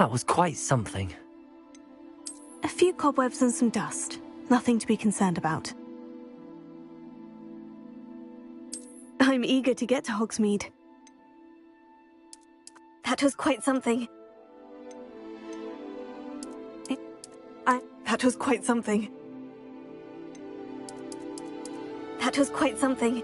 That was quite something. A few cobwebs and some dust. Nothing to be concerned about. I'm eager to get to Hogsmeade. That was quite something. That was quite something. That was quite something.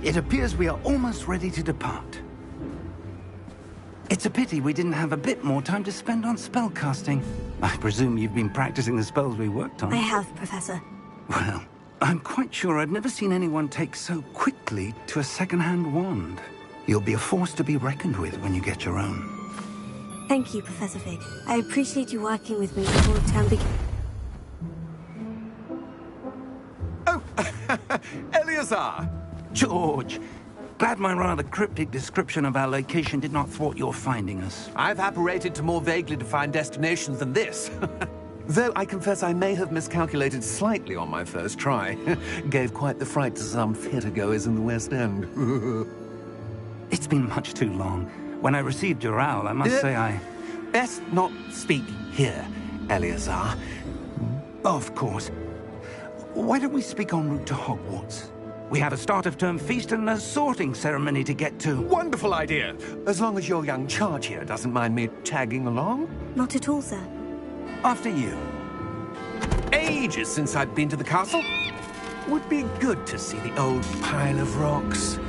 It appears we are almost ready to depart. It's a pity we didn't have a bit more time to spend on spellcasting. I presume you've been practicing the spells we worked on. I have, Professor. Well, I'm quite sure I've never seen anyone take so quickly to a second-hand wand. You'll be a force to be reckoned with when you get your own. Thank you, Professor Fig. I appreciate you working with me before the term begins. Oh, Eleazar! George, glad my rather cryptic description of our location did not thwart your finding us. I've apparated to more vaguely defined destinations than this. Though I confess I may have miscalculated slightly on my first try. Gave quite the fright to some theatre-goers in the West End. It's been much too long. When I received your owl, I must say I... Best not speak here, Eleazar. Of course. Why don't we speak en route to Hogwarts? We have a start-of-term feast and a sorting ceremony to get to. Wonderful idea! As long as your young charge here doesn't mind me tagging along. Not at all, sir. After you. Ages since I've been to the castle. Would be good to see the old pile of rocks.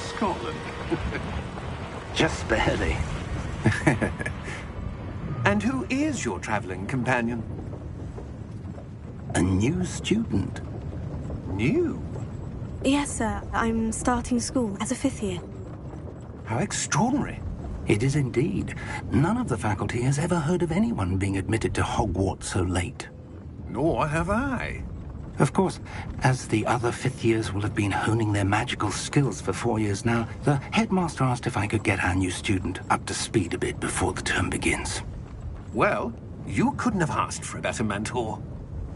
Scotland. Just barely. And who is your traveling companion? A new student. New? Yes, sir. I'm starting school as a 5th year. How extraordinary. It is indeed. None of the faculty has ever heard of anyone being admitted to Hogwarts so late. Nor have I. Of course, as the other 5th years will have been honing their magical skills for 4 years now, the headmaster asked if I could get our new student up to speed a bit before the term begins. Well, you couldn't have asked for a better mentor.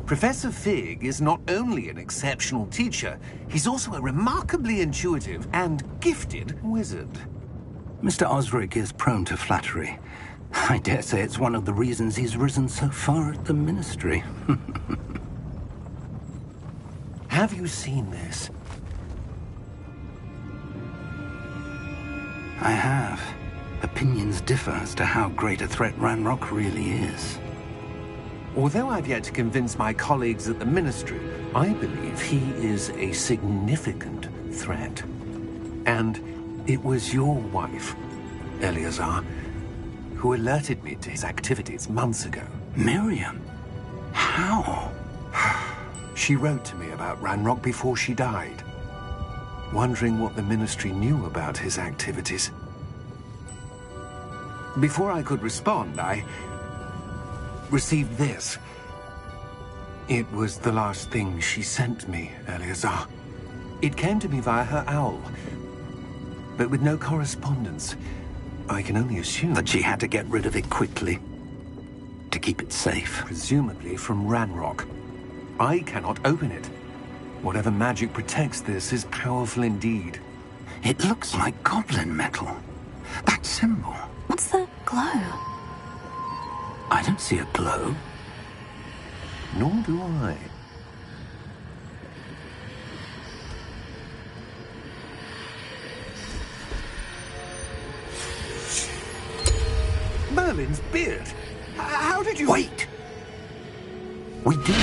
Professor Fig is not only an exceptional teacher, he's also a remarkably intuitive and gifted wizard. Mr. Osric is prone to flattery. I dare say it's one of the reasons he's risen so far at the Ministry. Have you seen this? I have. Opinions differ as to how great a threat Ranrock really is. Although I've yet to convince my colleagues at the Ministry, I believe he is a significant threat. And it was your wife, Eleazar, who alerted me to his activities months ago. Miriam? How? She wrote to me about Ranrock before she died, wondering what the Ministry knew about his activities. Before I could respond, I received this. It was the last thing she sent me, Eleazar. It came to me via her owl, but with no correspondence. I can only assume That she had to get rid of it quickly, to keep it safe. presumably from Ranrock. I cannot open it. Whatever magic protects this is powerful indeed. It looks like goblin metal. That symbol. What's the glow? I don't see a glow. Nor do I. Merlin's beard. How did you... Wait! We did.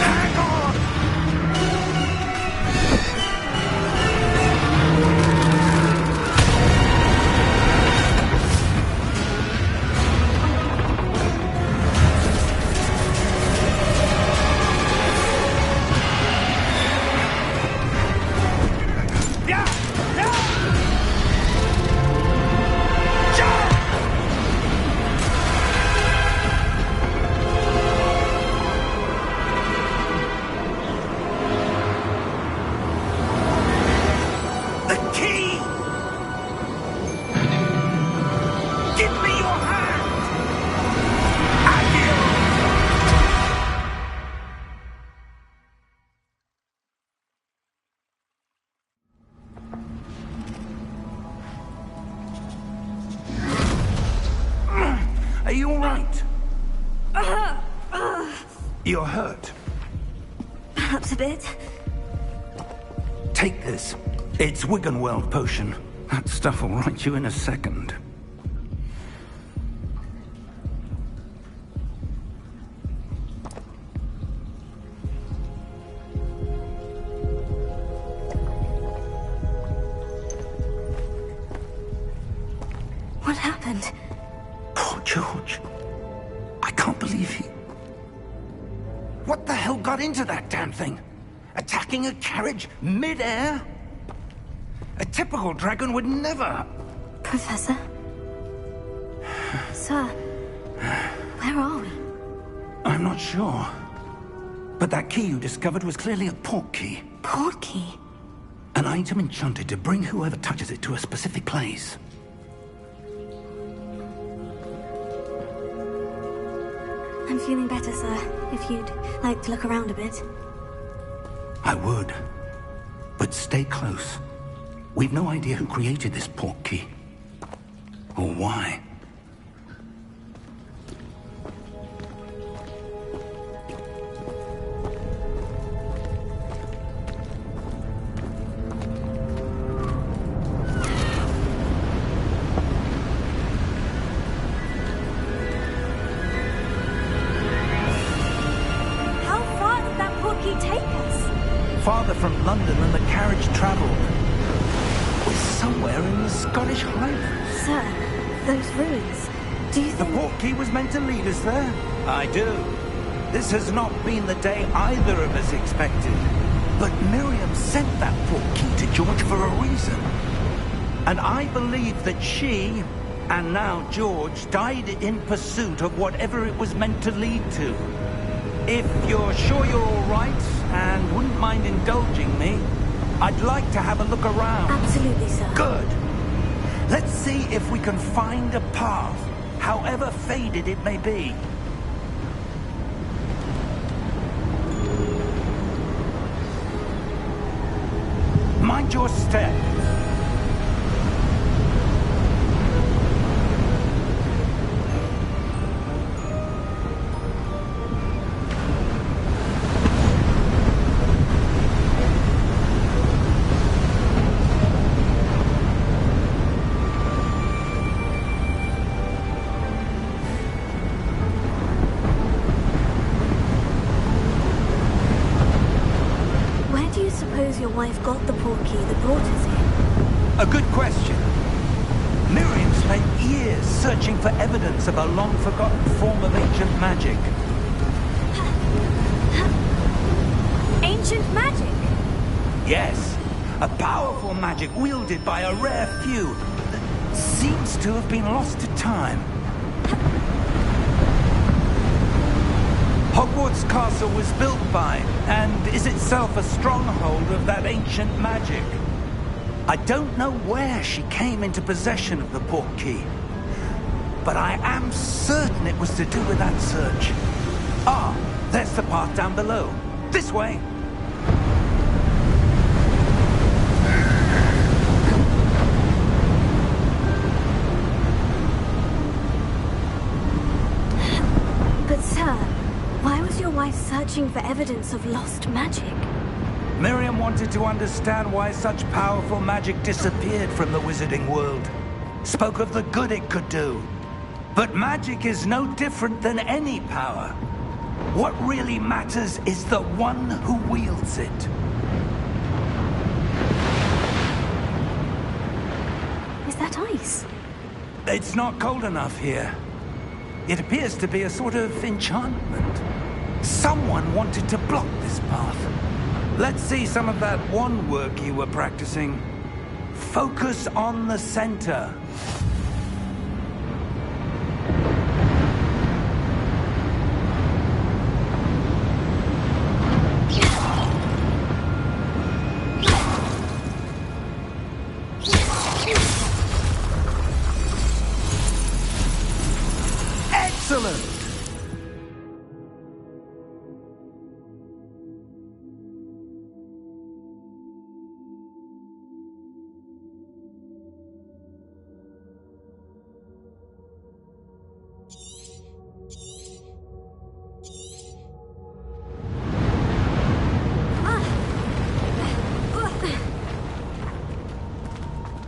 Hang on! Yeah! Yeah! The key! Give me your hand! Are you all right? You're hurt. Perhaps a bit. Take this. It's Wiggenweld potion. That stuff will right you in a second. What happened? Poor George. I can't believe he... What the hell got into that damn thing? Attacking a carriage mid-air? A typical dragon would never... Professor? Sir, where are we? I'm not sure. But that key you discovered was clearly a port key. Port key? An item enchanted to bring whoever touches it to a specific place. I'm feeling better, sir. If you'd like to look around a bit. I would. But stay close. We've no idea who created this port key. Or why. How far did that port key travelled. We're somewhere in the Scottish Highlands. Sir, those ruins. Do you The think... portkey was meant to lead us there? I do. This has not been the day either of us expected. But Miriam sent that portkey to George for a reason. And I believe that she, and now George, died in pursuit of whatever it was meant to lead to. If you're sure you're all right, and wouldn't mind indulging me, I'd like to have a look around. Absolutely, sir. Good. Let's see if we can find a path, however faded it may be. Mind your step. Your wife got the portkey that brought us here? A good question. Miriam spent years searching for evidence of a long-forgotten form of ancient magic. Ancient magic? Yes. A powerful magic wielded by a rare few that seems to have been lost to time. Hogwarts Castle was built by, and is itself a stronghold of that ancient magic. I don't know where she came into possession of the portkey, but I am certain it was to do with that search. Ah, there's the path down below. This way. But sir, why was your wife searching for evidence of lost magic? Miriam wanted to understand why such powerful magic disappeared from the wizarding world. Spoke of the good it could do. But magic is no different than any power. What really matters is the one who wields it. Is that ice? It's not cold enough here. It appears to be a sort of enchantment. Someone wanted to block this path. Let's see some of that wand work you were practicing. Focus on the center. Excellent!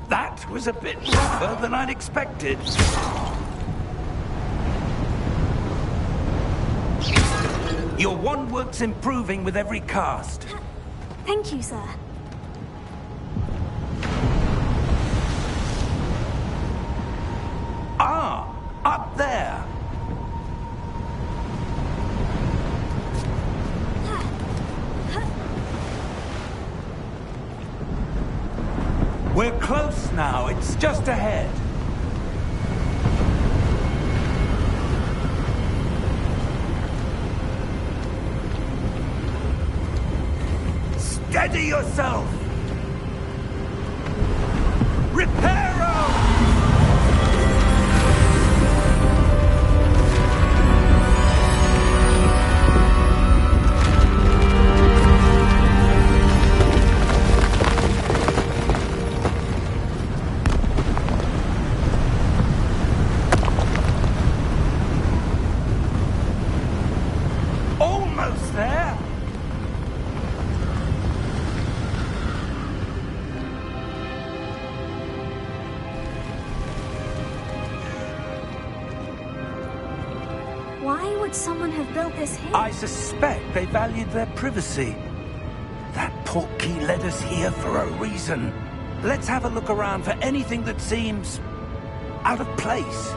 That was a bit rougher than I'd expected. Your wand work's improving with every cast. Thank you, sir. Ah, up there. We're close now. It's just ahead. Steady yourself! Reparo! Almost there! Why would someone have built this here? I suspect they valued their privacy. That portkey led us here for a reason. Let's have a look around for anything that seems out of place.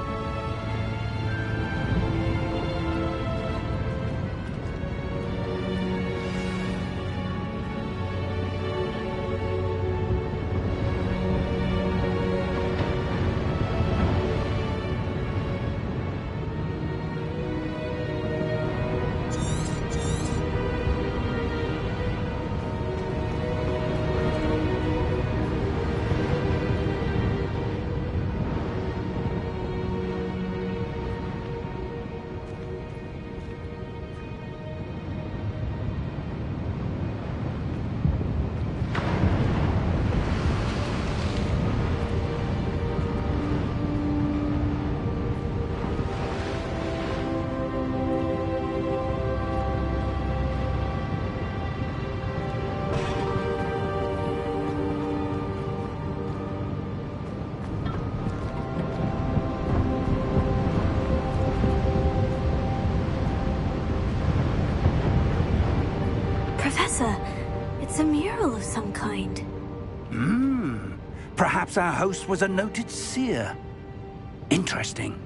Professor, it's a mural of some kind. Perhaps our host was a noted seer. Interesting.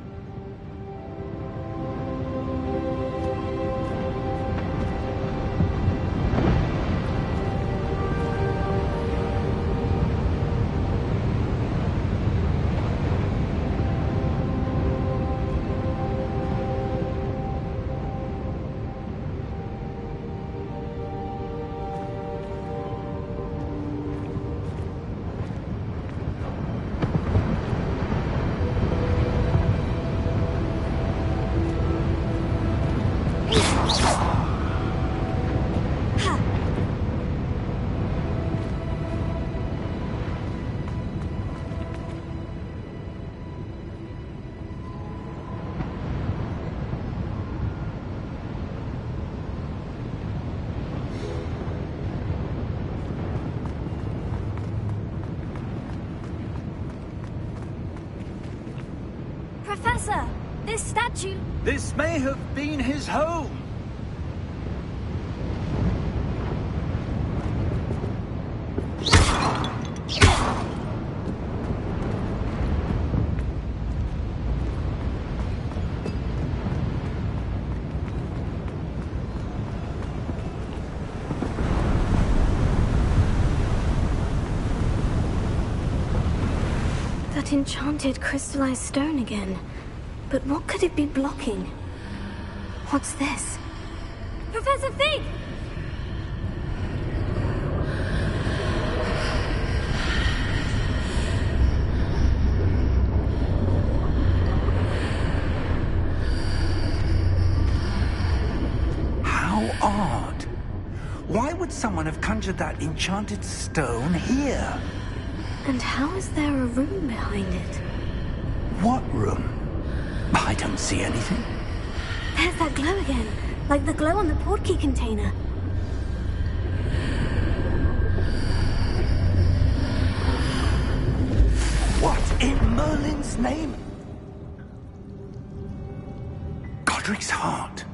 Professor, this statue... This may have been his home. That enchanted crystallized stone again. But what could it be blocking? What's this? Professor Fig! How odd. Why would someone have conjured that enchanted stone here? And how is there a room behind it? What room? I don't see anything. There's that glow again, like the glow on the portkey container. What in Merlin's name? Godric's heart.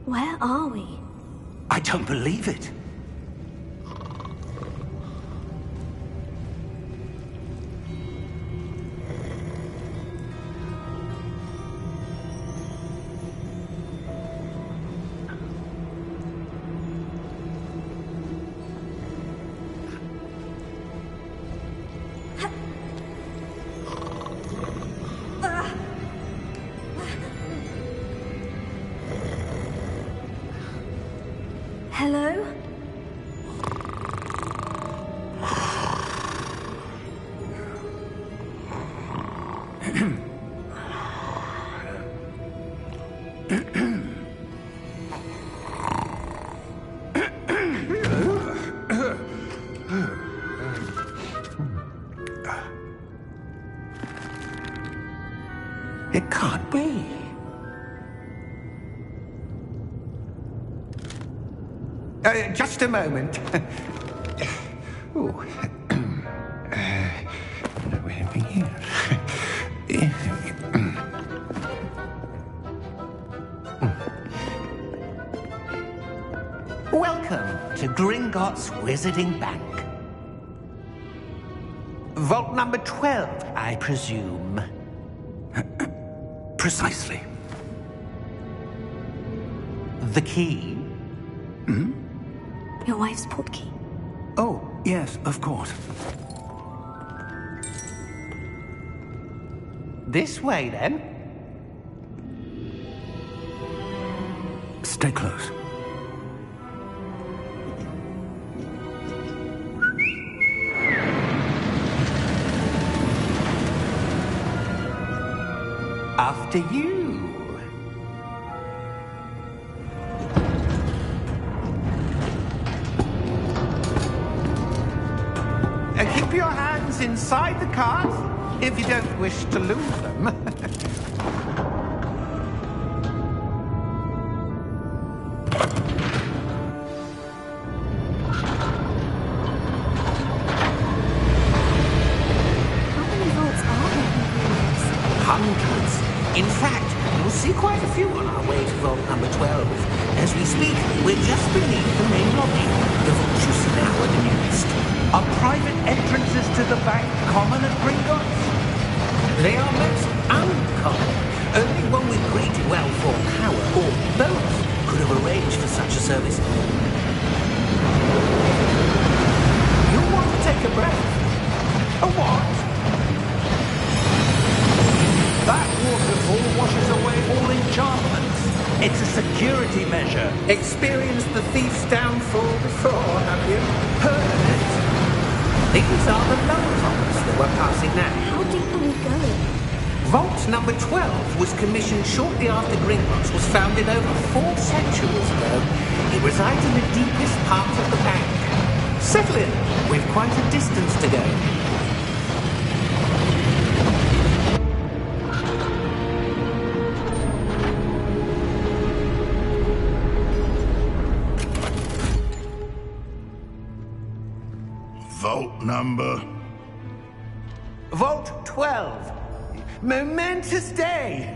Where are we? I don't believe it. Hello? It can't be. Just a moment. Oh. Where have we here? Welcome to to Gringotts Wizarding Bank. Vault number 12, I presume. Precisely. The key? Hmm? Your wife's portkey. Oh, yes, of course. This way, then. Stay close. After you. Keep your hands inside the cart if you don't wish to lose them. Hundreds. In fact, we'll see quite a few on our way to vault number 12. As we speak, we're just beneath the main lobby. The vault you see now are the newest. Are private entrances to the bank common at Gringotts? They are most uncommon. Only one with great wealth or power, or both, could have arranged for such a service. You'll want to take a breath. A what? That waterfall washes away all enchantments. It's a security measure. Experienced the thief's downfall before, have you? Heard of it? These are the lower vaults that we're passing now. How deep are we going? Vault number 12 was commissioned shortly after Gringotts was founded over 4 centuries ago. It resides in the deepest part of the bank. Settle in. We've quite a distance to go. Vault number? Vault 12. Momentous day.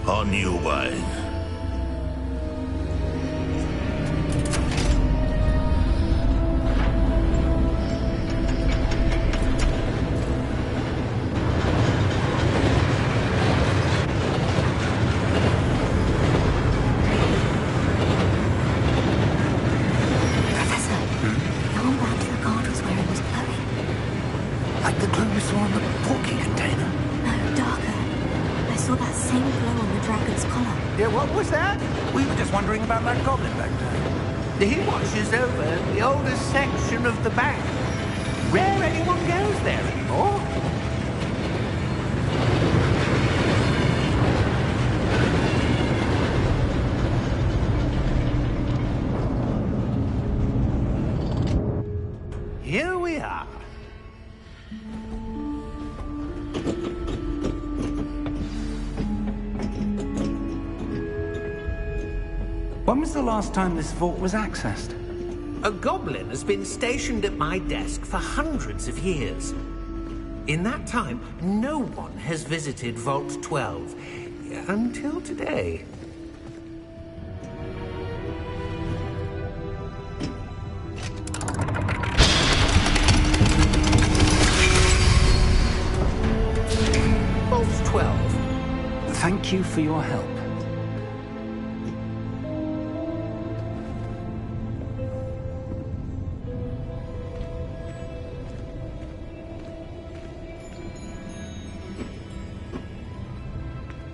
On your way. Wondering about that goblin back there. He watches over the oldest section of the bank. Rare anyone goes there anymore. Here we are. When was the last time this vault was accessed? A goblin has been stationed at my desk for hundreds of years. In that time, no one has visited Vault 12. Until today. Vault 12. Thank you for your help.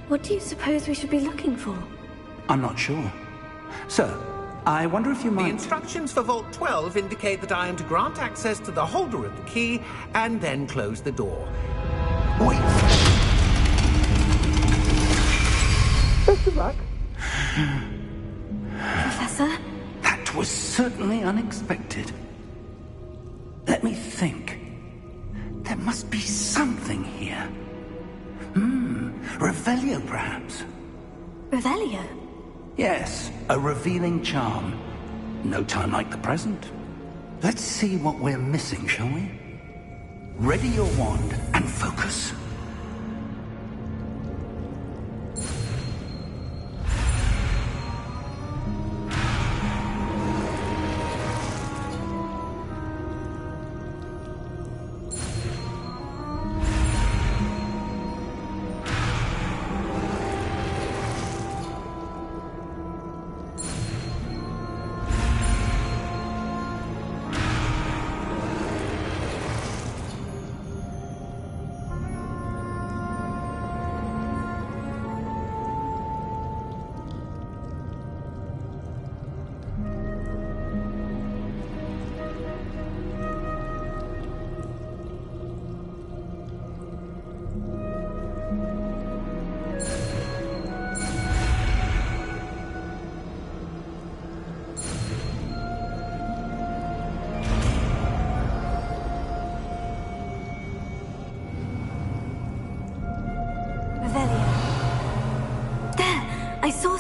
What do you suppose we should be looking for? I'm not sure. Sir, I wonder if you might... The instructions for Vault 12 indicate that I am to grant access to the holder of the key and then close the door. Wait! Best of luck. Professor? That was certainly unexpected. Let me think. There must be something here. Revelio, perhaps? Revelio? Yes, a revealing charm. No time like the present. Let's see what we're missing, shall we? Ready your wand and focus.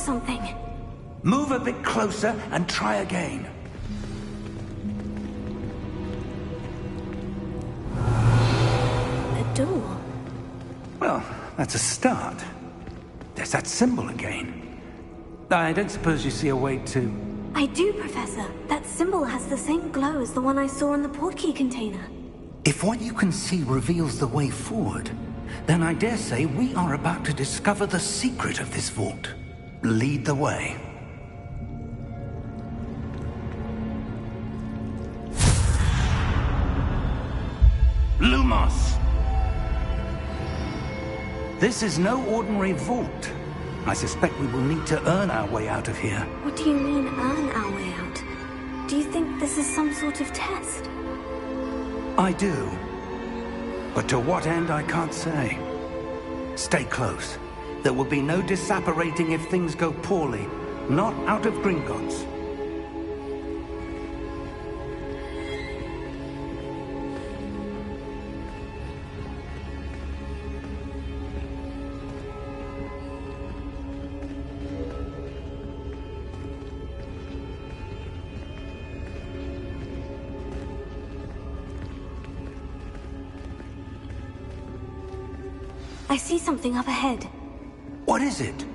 something. Move a bit closer and try again. A door. Well, that's a start. There's that symbol again. I don't suppose you see a way to... I do, Professor. That symbol has the same glow as the one I saw in the portkey container. If what you can see reveals the way forward, then I dare say we are about to discover the secret of this vault. Lead the way. Lumos! This is no ordinary vault. I suspect we will need to earn our way out of here. What do you mean, earn our way out? Do you think this is some sort of test? I do. But to what end, I can't say. Stay close. There will be no disapparating if things go poorly. Not out of Gringotts. I see something up ahead. What is it?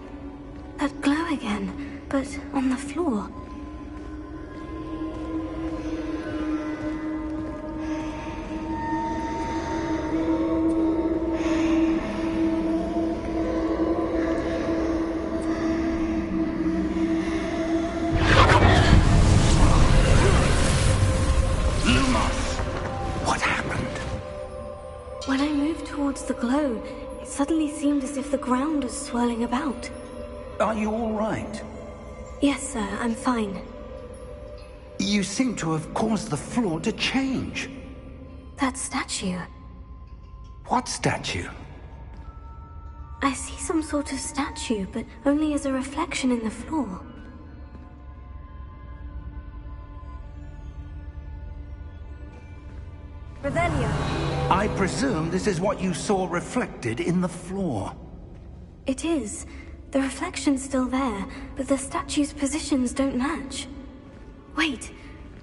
That glow again, but on the floor. Lumos! What happened? When I moved towards the glow, it suddenly seemed as if the ground was swirling about. Are you all right? Yes, sir, I'm fine. You seem to have caused the floor to change. That statue. What statue? I see some sort of statue, but only as a reflection in the floor. Revelio. I presume this is what you saw reflected in the floor. It is. The reflection's still there, but the statue's positions don't match. Wait.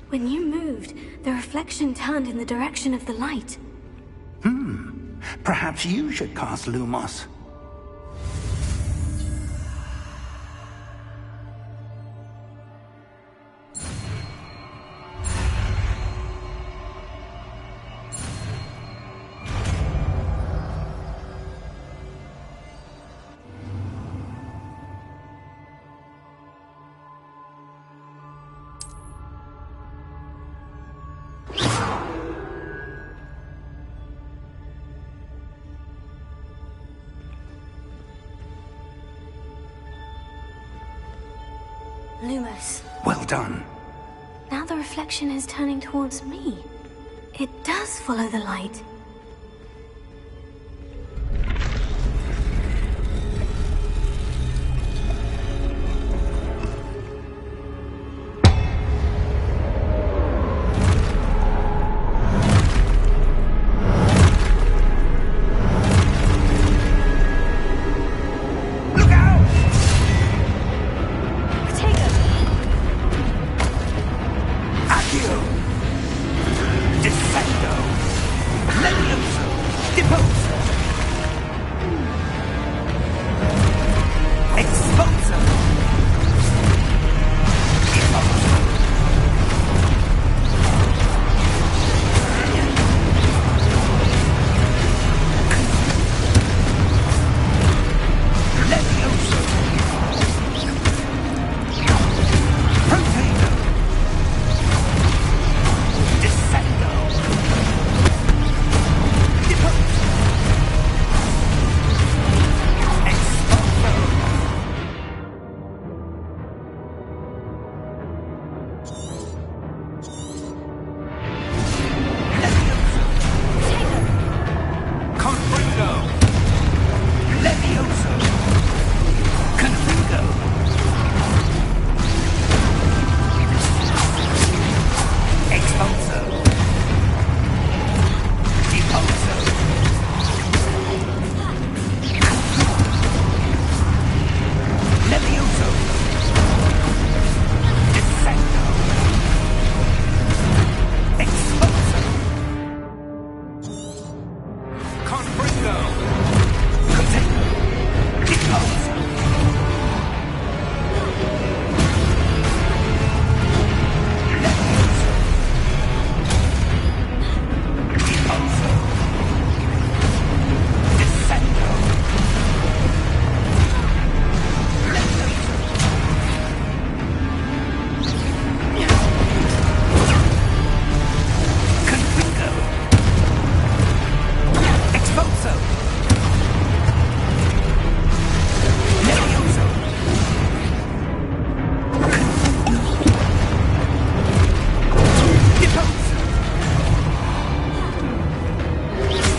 When you moved, the reflection turned in the direction of the light. Perhaps you should cast Lumos. Lumos. Well done. Now the reflection is turning towards me. It does follow the light. Defendo! Confringo! Container! Depose! Leviosa! Depose! Descendo! Leviosa! Confringo! Expulso! Levioso! Depose!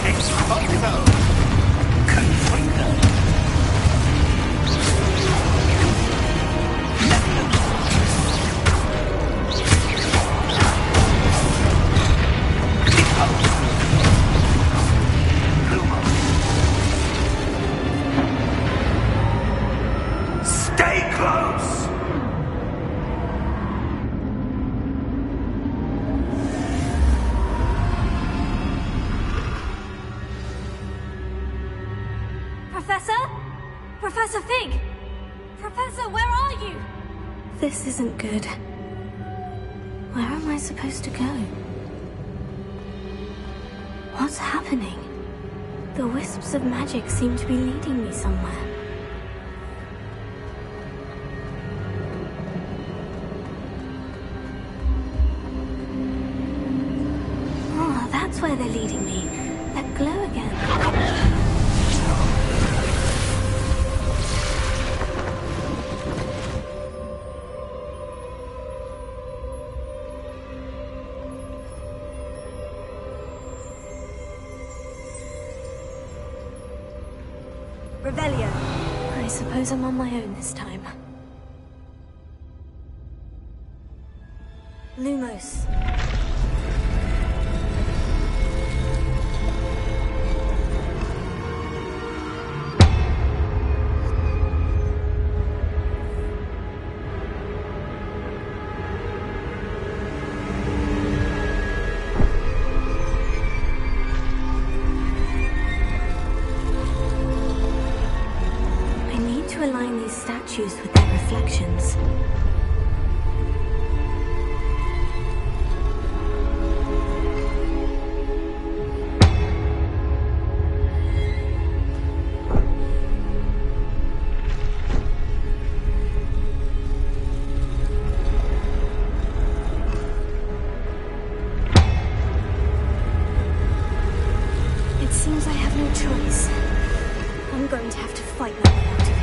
Expulso! Confringo! Levioso! Depose! Stay close! Professor? Professor Fig! Professor, where are you? This isn't good. Where am I supposed to go? What's happening? The wisps of magic seem to be leading me somewhere. Oh, that's where they're leading me. That glow again. Revelio. I suppose I'm on my own this time. Lumos. I need to align these statues with their reflections. It seems I have no choice. I'm going to have to fight my way out of here.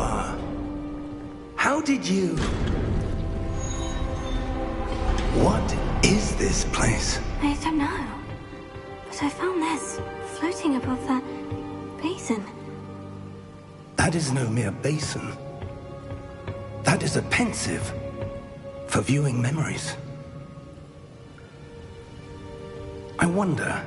are. How did you... What is this place? I don't know. But I found this floating above that basin. That is no mere basin. That is a pensive for viewing memories. I wonder...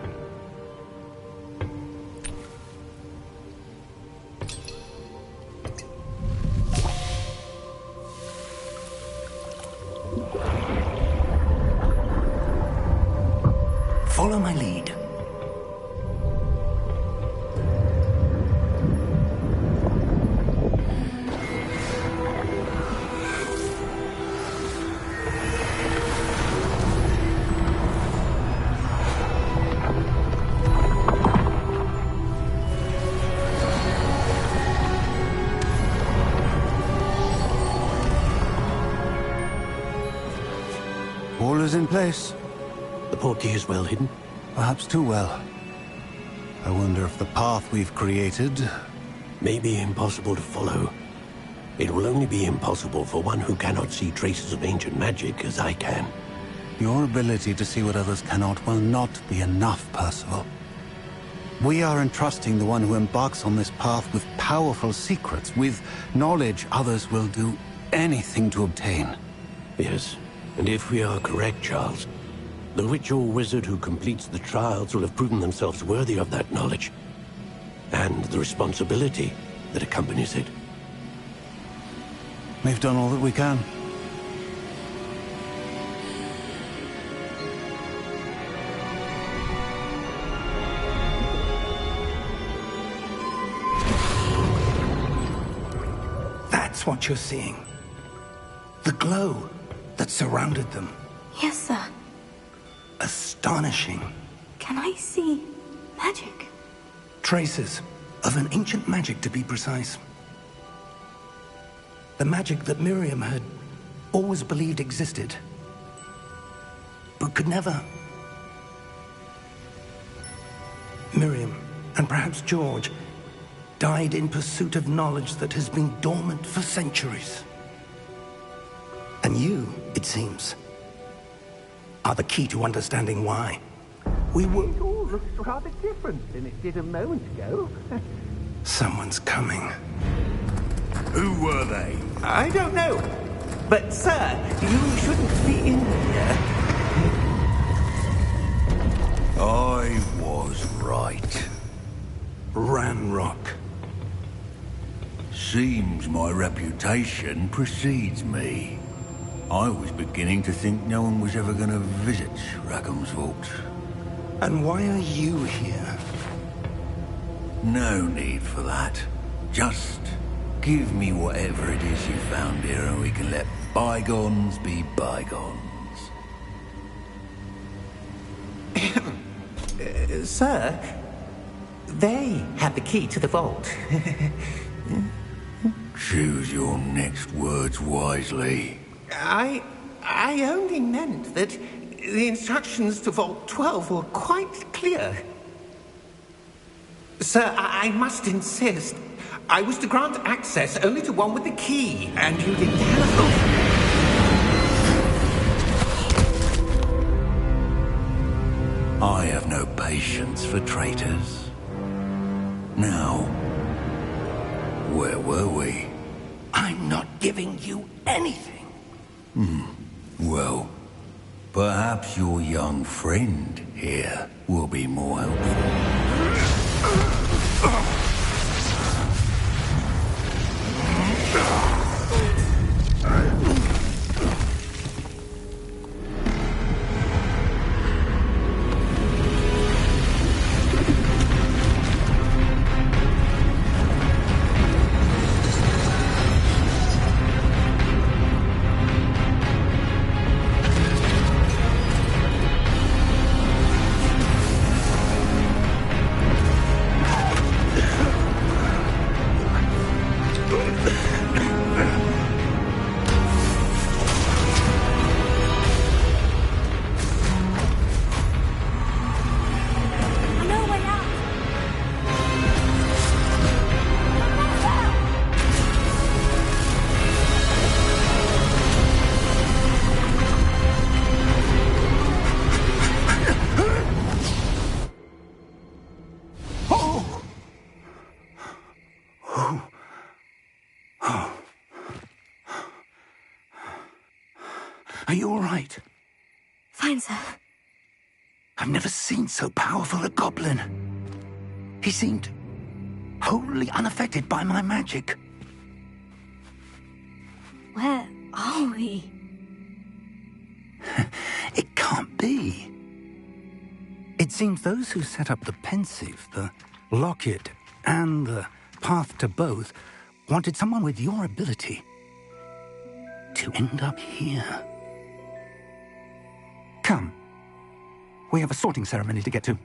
Follow my lead. All is in place. The portkey is well hidden. Perhaps too well. I wonder if the path we've created... May be impossible to follow. It will only be impossible for one who cannot see traces of ancient magic as I can. Your ability to see what others cannot will not be enough, Percival. We are entrusting the one who embarks on this path with powerful secrets, with knowledge others will do anything to obtain. Yes, and if we are correct, Charles, the witch or wizard who completes the trials will have proven themselves worthy of that knowledge, and the responsibility that accompanies it. We've done all that we can. That's what you're seeing. The glow that surrounded them. Yes, sir. Astonishing. Can I see magic? Traces of an ancient magic, to be precise. The magic that Miriam had always believed existed, but could never. Miriam, and perhaps George, died in pursuit of knowledge that has been dormant for centuries. And you, it seems, are the key to understanding why. We were... It all looks rather different than it did a moment ago. Someone's coming. Who were they? I don't know. But, sir, you shouldn't be in here. I was right. Ranrock. Seems my reputation precedes me. I was beginning to think no one was ever going to visit Rackham's vault. And why are you here? No need for that. Just give me whatever it is you found here and we can let bygones be bygones. Sir, they had the key to the vault. Choose your next words wisely. I only meant that the instructions to Vault 12 were quite clear. Sir, I must insist. I was to grant access only to one with the key, and you didn't have I have no patience for traitors. Now, where were we? I'm not giving you anything. Well, perhaps your young friend here will be more helpful. Are you all right? Fine, sir. I've never seen so powerful a goblin. He seemed wholly unaffected by my magic. Where are we? It can't be. It seems those who set up the pensive, the locket, and the path to both wanted someone with your ability to end up here. Come. We have a sorting ceremony to get to.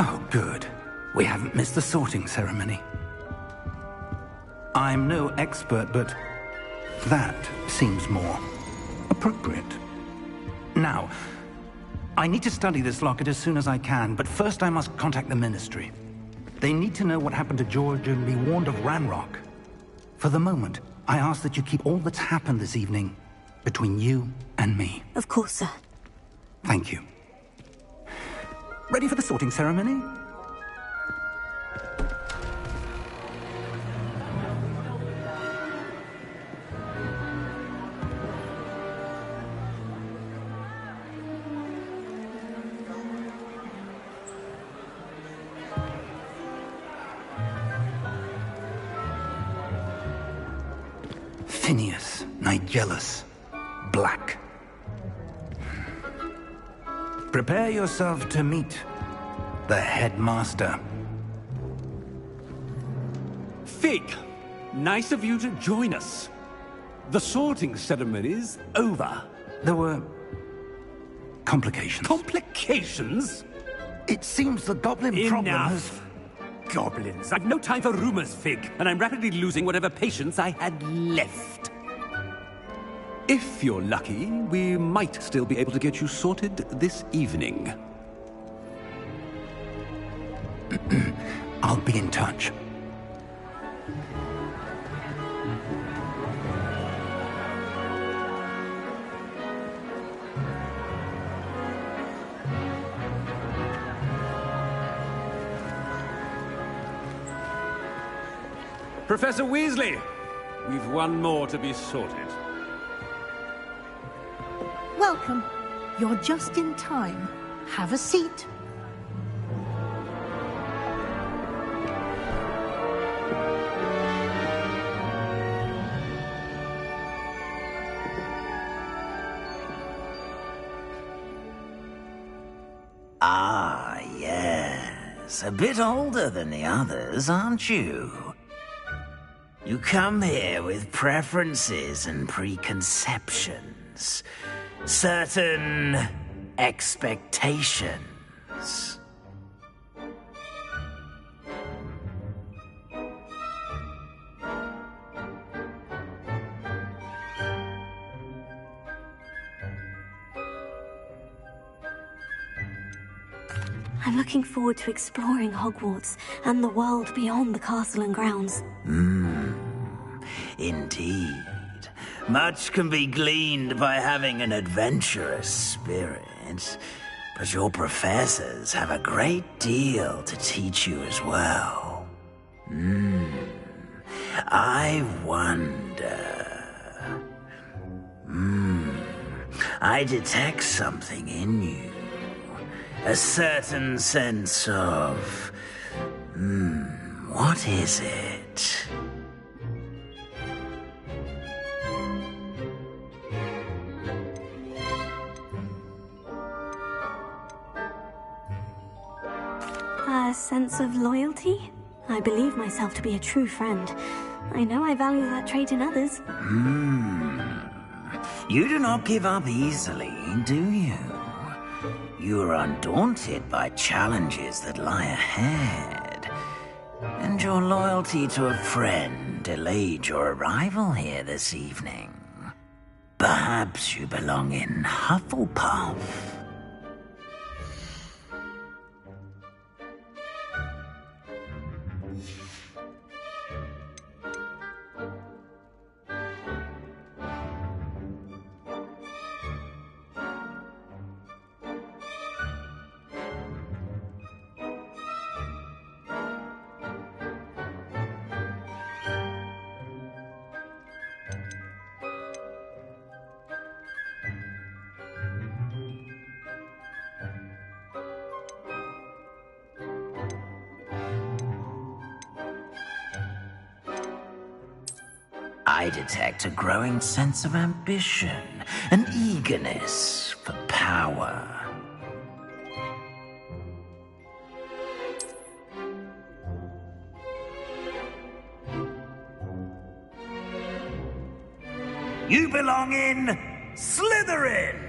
Oh, good. We haven't missed the sorting ceremony. I'm no expert, but that seems more appropriate. Now, I need to study this locket as soon as I can, but first I must contact the Ministry. They need to know what happened to George and be warned of Ranrock. For the moment, I ask that you keep all that's happened this evening between you and me. Of course, sir. Thank you. Ready for the sorting ceremony? Phineas, Nigellus, Black. Prepare yourself to meet the headmaster. Fig, nice of you to join us. The sorting ceremony's over. There were complications. Complications? It seems the goblin problem has... Enough. Goblins. I've no time for rumors, Fig, and I'm rapidly losing whatever patience I had left. If you're lucky, we might still be able to get you sorted this evening. I'll be in touch. Professor Weasley, we've one more to be sorted. Welcome. You're just in time. Have a seat. Ah, yes. A bit older than the others, aren't you? You come here with preferences and preconceptions. Certain expectations. I'm looking forward to exploring Hogwarts and the world beyond the castle and grounds. Indeed. Much can be gleaned by having an adventurous spirit, but your professors have a great deal to teach you as well. I wonder... I detect something in you. A certain sense of... what is it? A sense of loyalty? I believe myself to be a true friend. I know I value that trait in others. You do not give up easily, do you? You are undaunted by challenges that lie ahead. And your loyalty to a friend delayed your arrival here this evening. Perhaps you belong in Hufflepuff. I detect a growing sense of ambition, an eagerness for power. You belong in Slytherin!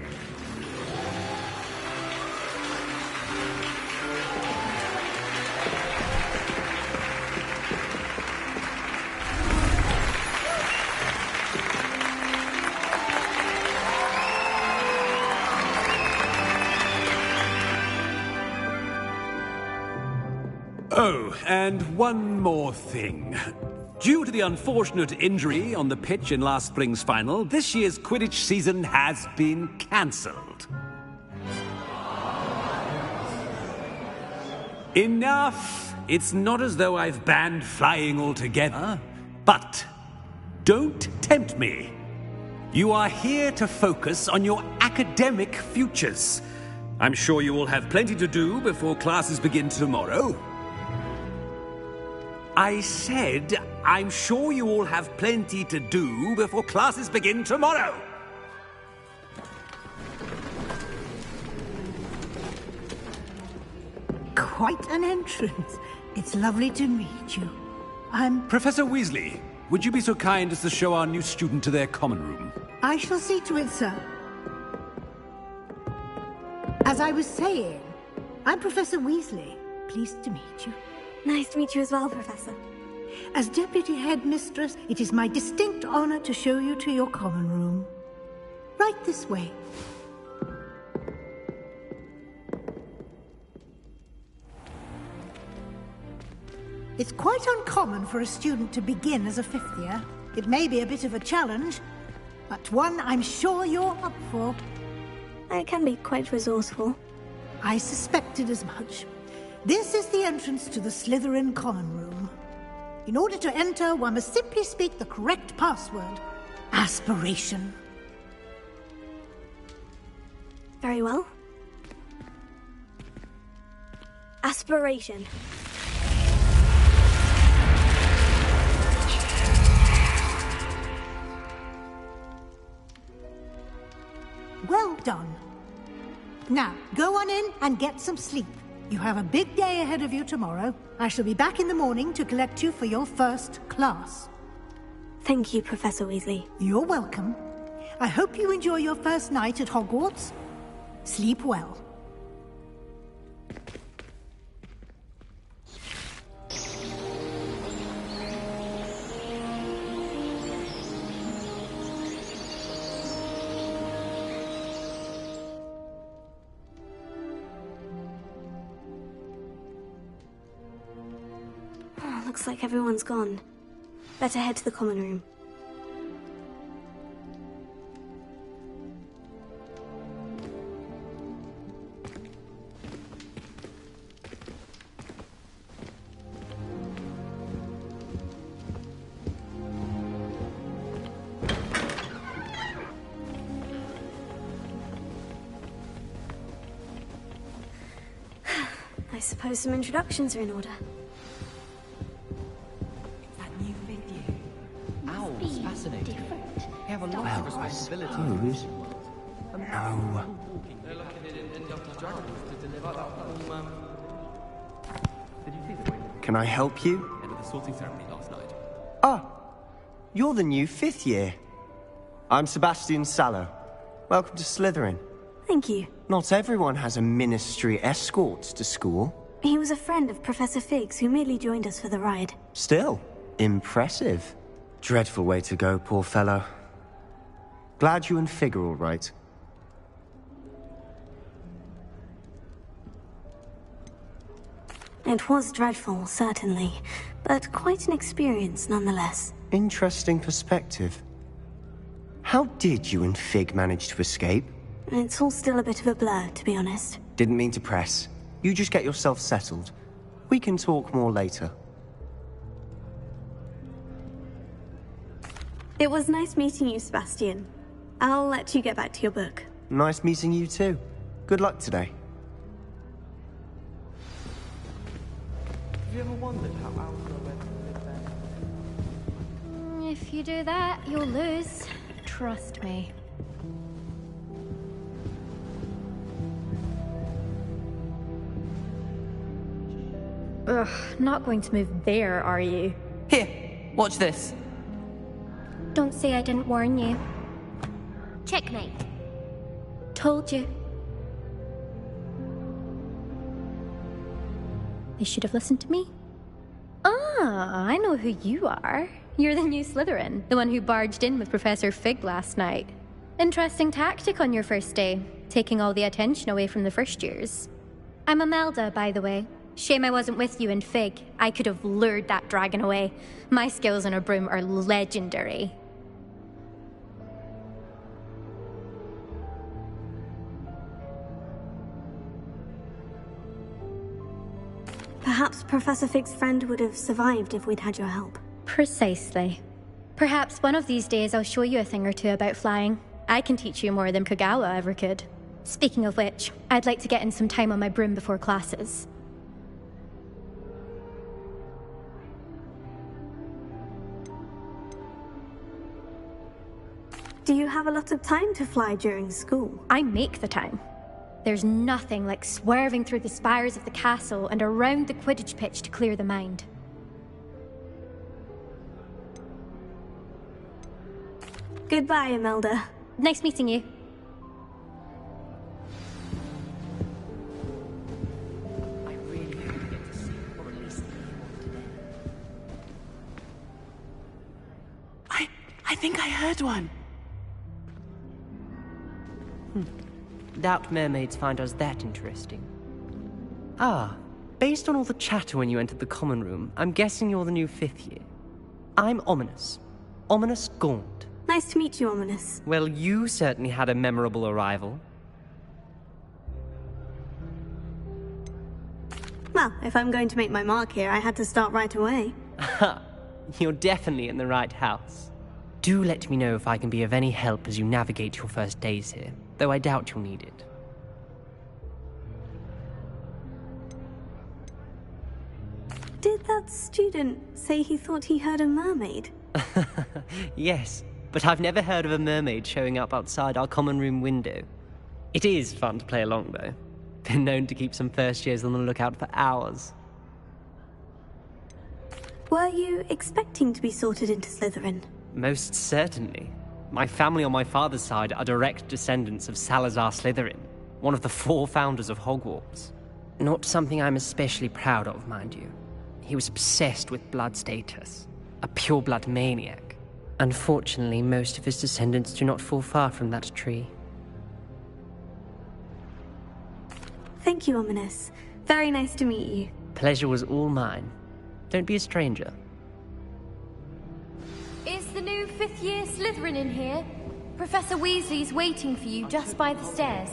Oh, and one more thing. Due to the unfortunate injury on the pitch in last spring's final, this year's Quidditch season has been cancelled. Enough! It's not as though I've banned flying altogether. But don't tempt me. You are here to focus on your academic futures. I'm sure you will have plenty to do before classes begin tomorrow. I said, I'm sure you all have plenty to do before classes begin tomorrow. Quite an entrance. It's lovely to meet you. I'm... Professor Weasley, would you be so kind as to show our new student to their common room? I shall see to it, sir. As I was saying, I'm Professor Weasley. Pleased to meet you. Nice to meet you as well, Professor. As Deputy Headmistress, it is my distinct honor to show you to your common room. Right this way. It's quite uncommon for a student to begin as a fifth year. It may be a bit of a challenge, but one I'm sure you're up for. I can be quite resourceful. I suspected as much. This is the entrance to the Slytherin common room. In order to enter, one must simply speak the correct password. Aspiration. Very well. Aspiration. Well done. Now, go on in and get some sleep. You have a big day ahead of you tomorrow. I shall be back in the morning to collect you for your first class. Thank you, Professor Weasley. You're welcome. I hope you enjoy your first night at Hogwarts. Sleep well. Looks like everyone's gone. Better head to the common room. I suppose some introductions are in order. That new video. Owls fascinating. They have a lot of responsibility. No. Can I help you? End of the sorting ceremony last night. Ah, you're the new 5th year. I'm Sebastian Sallow. Welcome to Slytherin. Thank you. Not everyone has a ministry escort to school. He was a friend of Professor Fig's who merely joined us for the ride. Still, impressive. Dreadful way to go, poor fellow. Glad you and Fig are all right. It was dreadful, certainly, but quite an experience nonetheless. Interesting perspective. How did you and Fig manage to escape? It's all still a bit of a blur, to be honest. Didn't mean to press. You just get yourself settled. We can talk more later. It was nice meeting you, Sebastian. I'll let you get back to your book. Nice meeting you too. Good luck today. Have you ever wondered how owls know where to live there? If you do that, you'll lose. Trust me. Ugh, not going to move there, are you? Here, watch this. Don't say I didn't warn you. Checkmate. Told you. You should have listened to me. Ah, I know who you are. You're the new Slytherin, the one who barged in with Professor Fig last night. Interesting tactic on your first day, taking all the attention away from the first years. I'm Imelda, by the way. Shame I wasn't with you in Fig. I could have lured that dragon away. My skills on a broom are legendary. Perhaps Professor Fig's friend would have survived if we'd had your help. Precisely. Perhaps one of these days I'll show you a thing or two about flying. I can teach you more than Kagawa ever could. Speaking of which, I'd like to get in some time on my broom before classes. Do you have a lot of time to fly during school? I make the time. There's nothing like swerving through the spires of the castle and around the Quidditch pitch to clear the mind. Goodbye, Imelda. Nice meeting you. I really hope we get to see, or at least hear more today. I think I heard one. Doubt mermaids find us that interesting. Ah, based on all the chatter when you entered the common room, I'm guessing you're the new 5th year. I'm Ominous. Ominous Gaunt. Nice to meet you, Ominous. Well, you certainly had a memorable arrival. Well, if I'm going to make my mark here, I had to start right away. Ha! You're definitely in the right house. Do let me know if I can be of any help as you navigate your first days here, though I doubt you'll need it. Did that student say he thought he heard a mermaid? Yes, but I've never heard of a mermaid showing up outside our common room window. It is fun to play along, though. Been known to keep some first years on the lookout for hours. Were you expecting to be sorted into Slytherin? Most certainly. My family on my father's side are direct descendants of Salazar Slytherin, one of the 4 founders of Hogwarts. Not something I'm especially proud of, mind you. He was obsessed with blood status, a pure-blood maniac. Unfortunately, most of his descendants do not fall far from that tree. Thank you, Ominous. Very nice to meet you. Pleasure was all mine. Don't be a stranger. Is the new 5th year Slytherin in here? Professor Weasley's waiting for you just by the stairs.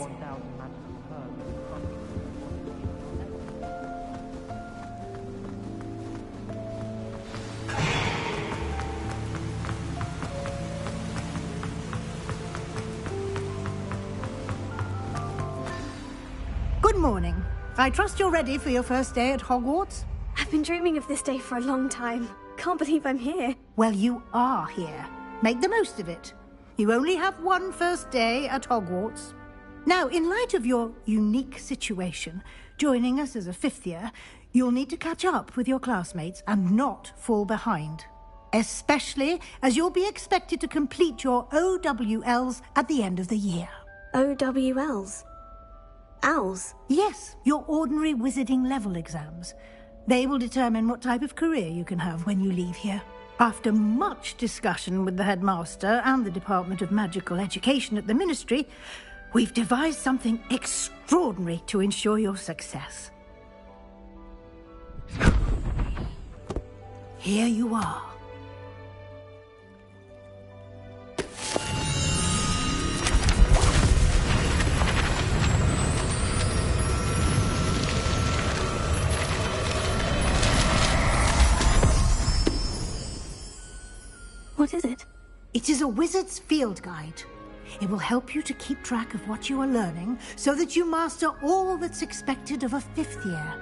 Good morning. I trust you're ready for your first day at Hogwarts? I've been dreaming of this day for a long time. Can't believe I'm here. Well, you are here. Make the most of it. You only have one first day at Hogwarts. Now, in light of your unique situation, joining us as a fifth year, you'll need to catch up with your classmates and not fall behind. Especially as you'll be expected to complete your OWLs at the end of the year. OWLs? Owls? Yes, your ordinary wizarding level exams. They will determine what type of career you can have when you leave here. After much discussion with the headmaster and the Department of Magical Education at the Ministry, we've devised something extraordinary to ensure your success. Here you are. What is it? It is a wizard's field guide. It will help you to keep track of what you are learning so that you master all that's expected of a fifth year.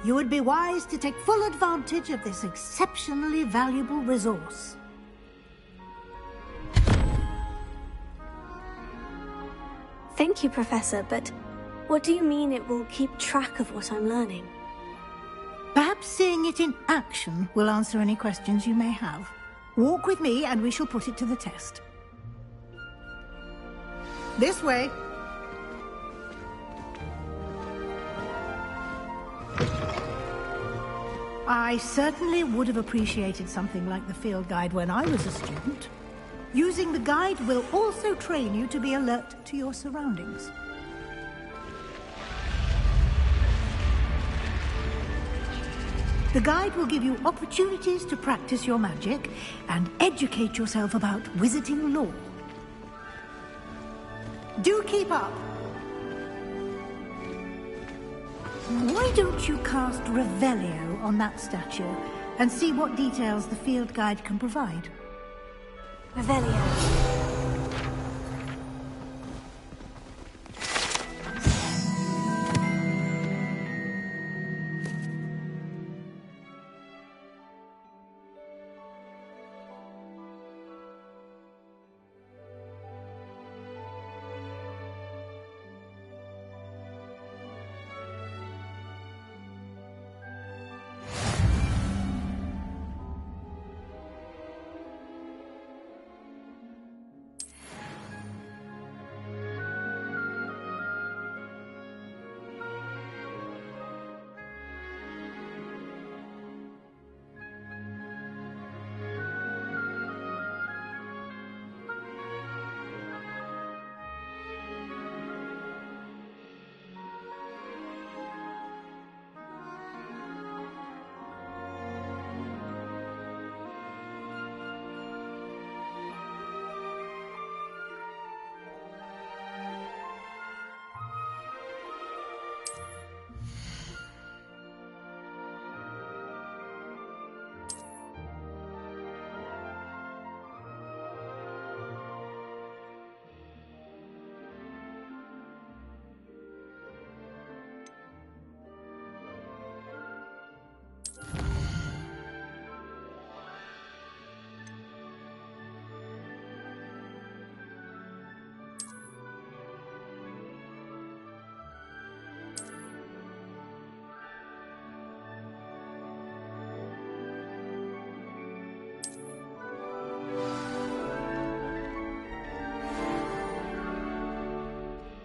You would be wise to take full advantage of this exceptionally valuable resource. Thank you, Professor, but what do you mean it will keep track of what I'm learning? Perhaps seeing it in action will answer any questions you may have. Walk with me and we shall put it to the test. This way. I certainly would have appreciated something like the field guide when I was a student. Using the guide will also train you to be alert to your surroundings. The guide will give you opportunities to practice your magic and educate yourself about wizarding lore. Do keep up. Why don't you cast Revelio on that statue and see what details the field guide can provide? Revelio.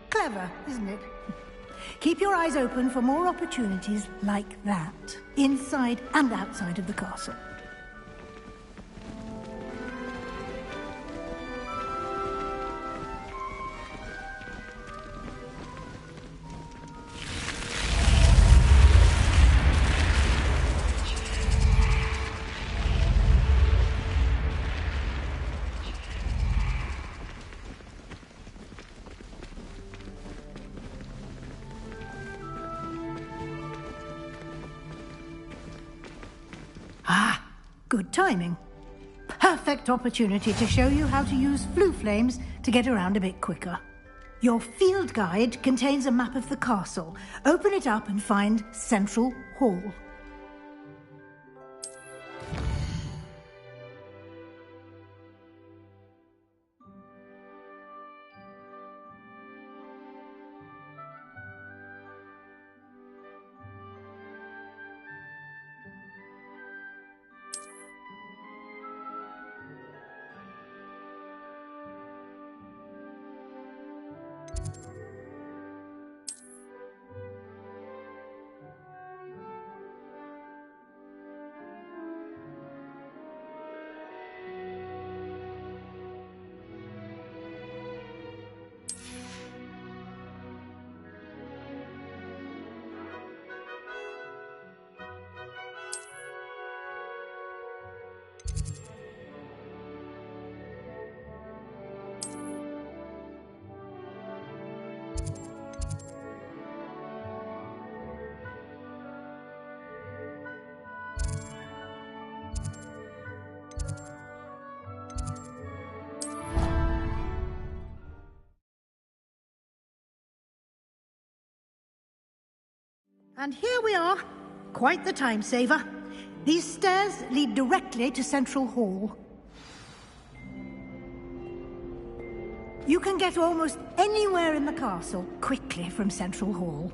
Clever, isn't it? Keep your eyes open for more opportunities like that, inside and outside of the castle. Good timing. Perfect opportunity to show you how to use flue flames to get around a bit quicker. Your field guide contains a map of the castle. Open it up and find Central Hall. And here we are. Quite the time saver. These stairs lead directly to Central Hall. You can get almost anywhere in the castle quickly from Central Hall.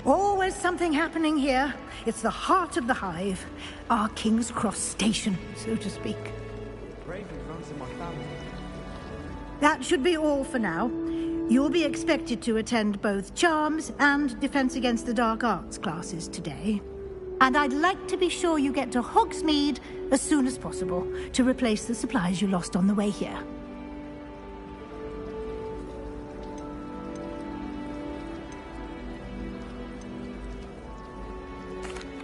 Always something happening here. It's the heart of the hive. Our King's Cross station, so to speak. That should be all for now. You'll be expected to attend both Charms and Defense Against the Dark Arts classes today. And I'd like to be sure you get to Hogsmeade as soon as possible to replace the supplies you lost on the way here.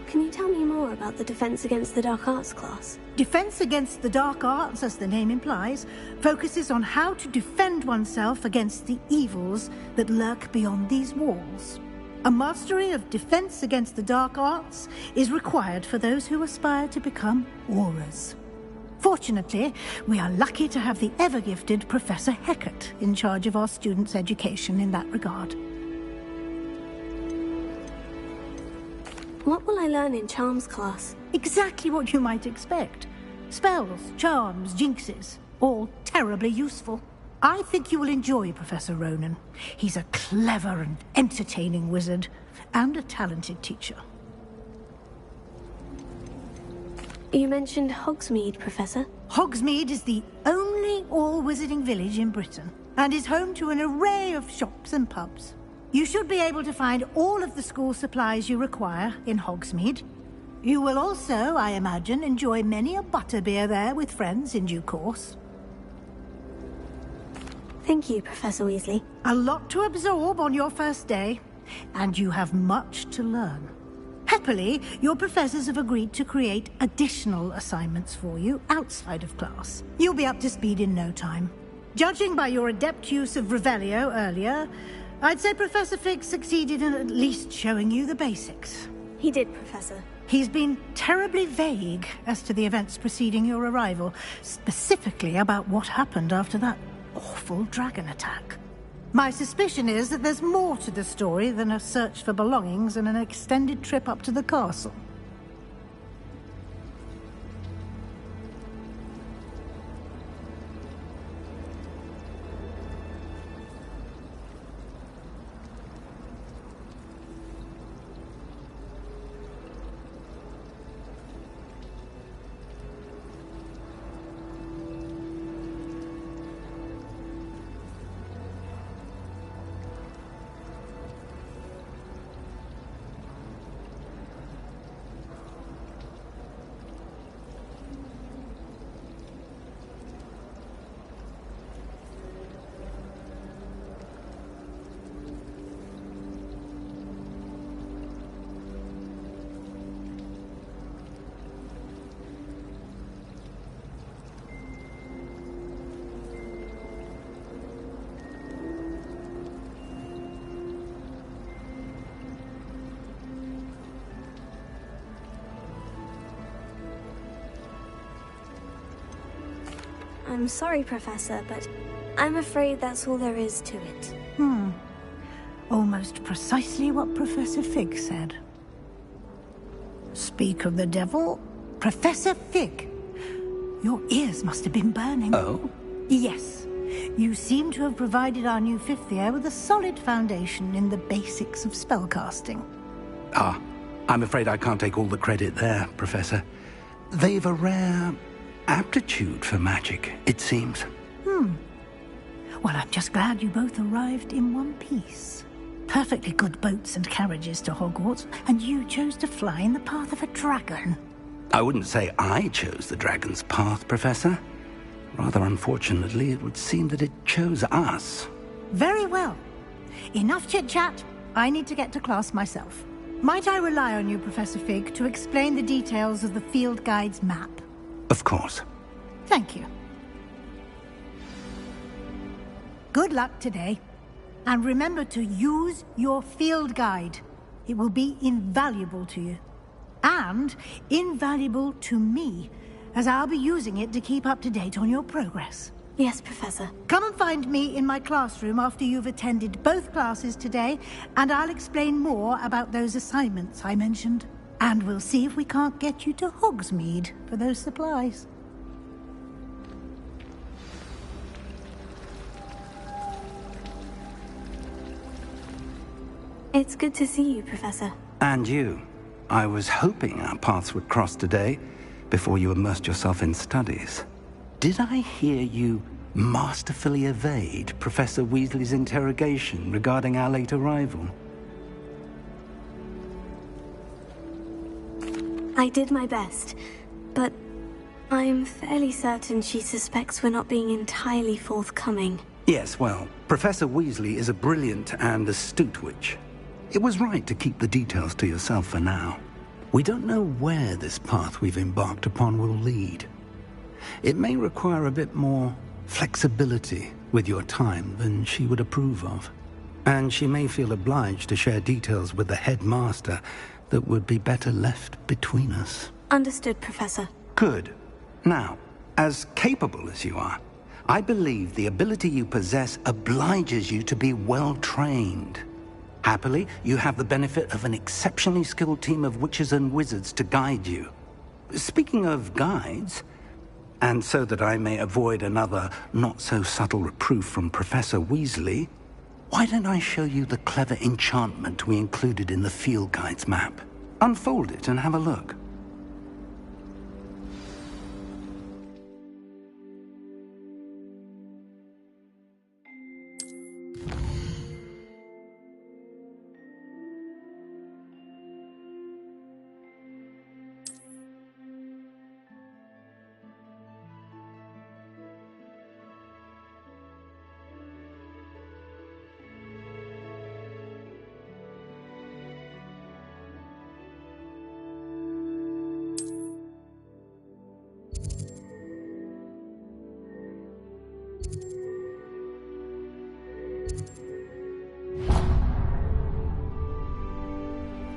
Can you tell me more about the Defense Against the Dark Arts class? Defense Against the Dark Arts, as the name implies, focuses on how to defend oneself against the evils that lurk beyond these walls. A mastery of Defense Against the Dark Arts is required for those who aspire to become Aurors. Fortunately, we are lucky to have the ever-gifted Professor Hecat in charge of our students' education in that regard. What will I learn in Charms class? Exactly what you might expect. Spells, charms, jinxes, all terribly useful. I think you will enjoy Professor Ronan. He's a clever and entertaining wizard, and a talented teacher. You mentioned Hogsmeade, Professor. Hogsmeade is the only all-wizarding village in Britain, and is home to an array of shops and pubs. You should be able to find all of the school supplies you require in Hogsmeade. You will also, I imagine, enjoy many a butterbeer there with friends in due course. Thank you, Professor Weasley. A lot to absorb on your first day, and you have much to learn. Happily, your professors have agreed to create additional assignments for you outside of class. You'll be up to speed in no time. Judging by your adept use of Revelio earlier, I'd say Professor Fig succeeded in at least showing you the basics. He did, Professor. He's been terribly vague as to the events preceding your arrival, specifically about what happened after that awful dragon attack. My suspicion is that there's more to the story than a search for belongings and an extended trip up to the castle. I'm sorry, Professor, but I'm afraid that's all there is to it. Almost precisely what Professor Fig said. Speak of the devil, Professor Fig. Your ears must have been burning. Oh? Yes. You seem to have provided our new fifth year with a solid foundation in the basics of spellcasting. Ah, I'm afraid I can't take all the credit there, Professor. They've a rare aptitude for magic, it seems. Well, I'm just glad you both arrived in one piece. Perfectly good boats and carriages to Hogwarts, and you chose to fly in the path of a dragon. I wouldn't say I chose the dragon's path, Professor. Rather unfortunately, it would seem that it chose us. Very well. Enough chit-chat. I need to get to class myself. Might I rely on you, Professor Fig, to explain the details of the field guide's map? Of course. Thank you. Good luck today. And remember to use your field guide. It will be invaluable to you. And invaluable to me, as I'll be using it to keep up to date on your progress. Yes, Professor. Come and find me in my classroom after you've attended both classes today, and I'll explain more about those assignments I mentioned. And we'll see if we can't get you to Hogsmeade for those supplies. It's good to see you, Professor. And you. I was hoping our paths would cross today, before you immersed yourself in studies. Did I hear you masterfully evade Professor Weasley's interrogation regarding our late arrival? I did my best, but I'm fairly certain she suspects we're not being entirely forthcoming. Yes, well, Professor Weasley is a brilliant and astute witch. It was right to keep the details to yourself for now. We don't know where this path we've embarked upon will lead. It may require a bit more flexibility with your time than she would approve of. And she may feel obliged to share details with the headmaster that would be better left between us. Understood, Professor. Good. Now, as capable as you are, I believe the ability you possess obliges you to be well trained. Happily, you have the benefit of an exceptionally skilled team of witches and wizards to guide you. Speaking of guides, and so that I may avoid another not-so-subtle reproof from Professor Weasley, why don't I show you the clever enchantment we included in the field guide's map? Unfold it and have a look.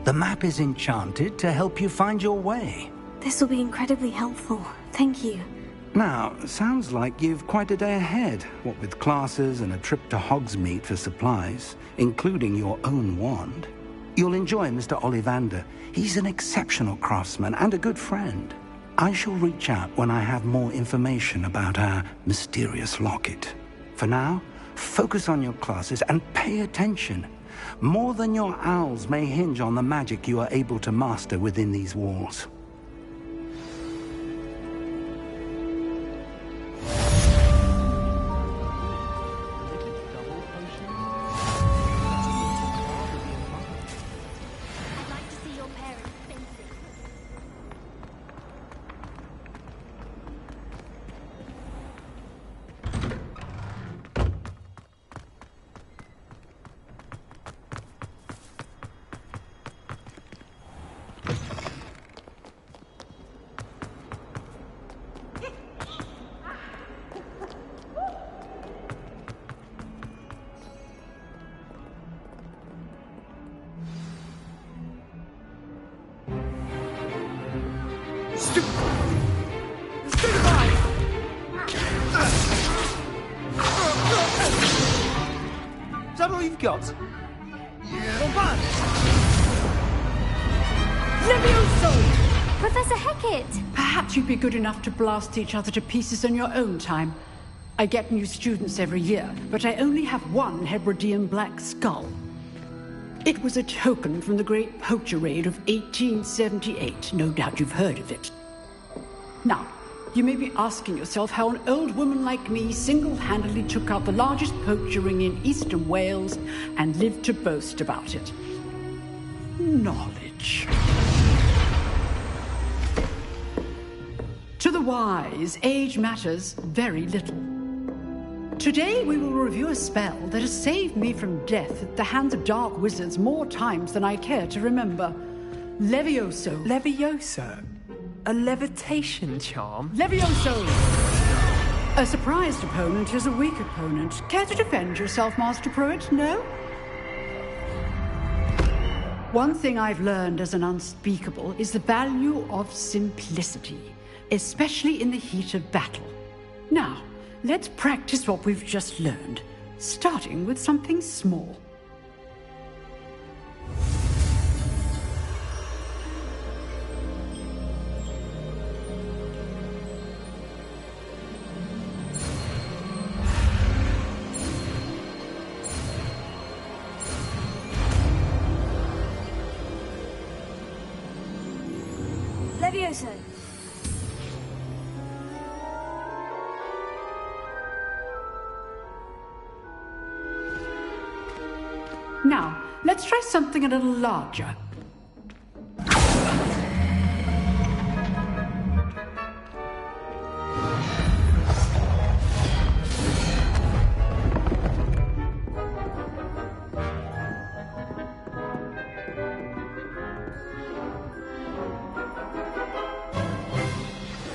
The map is enchanted to help you find your way. This will be incredibly helpful. Thank you. Now, sounds like you've quite a day ahead, what with classes and a trip to Hogsmeade for supplies, including your own wand. You'll enjoy Mr. Ollivander. He's an exceptional craftsman and a good friend. I shall reach out when I have more information about our mysterious locket. For now, focus on your classes and pay attention. More than your owls may hinge on the magic you are able to master within these walls. all you've got? Levioso! Professor Hecat! Perhaps you'd be good enough to blast each other to pieces in your own time. I get new students every year, but I only have one Hebridean black skull. It was a token from the Great Poacher Raid of 1878. No doubt you've heard of it. Now, you may be asking yourself how an old woman like me single-handedly took out the largest poacher ring in eastern Wales and lived to boast about it. Knowledge. To the wise, age matters very little. Today we will review a spell that has saved me from death at the hands of dark wizards more times than I care to remember. Levioso. Levioso? A levitation charm? Levioso! A surprised opponent is a weak opponent. Care to defend yourself, Master Pruitt? No? One thing I've learned as an unspeakable is the value of simplicity, especially in the heat of battle. Now, let's practice what we've just learned, starting with something small. Levioso! Now, let's try something a little larger.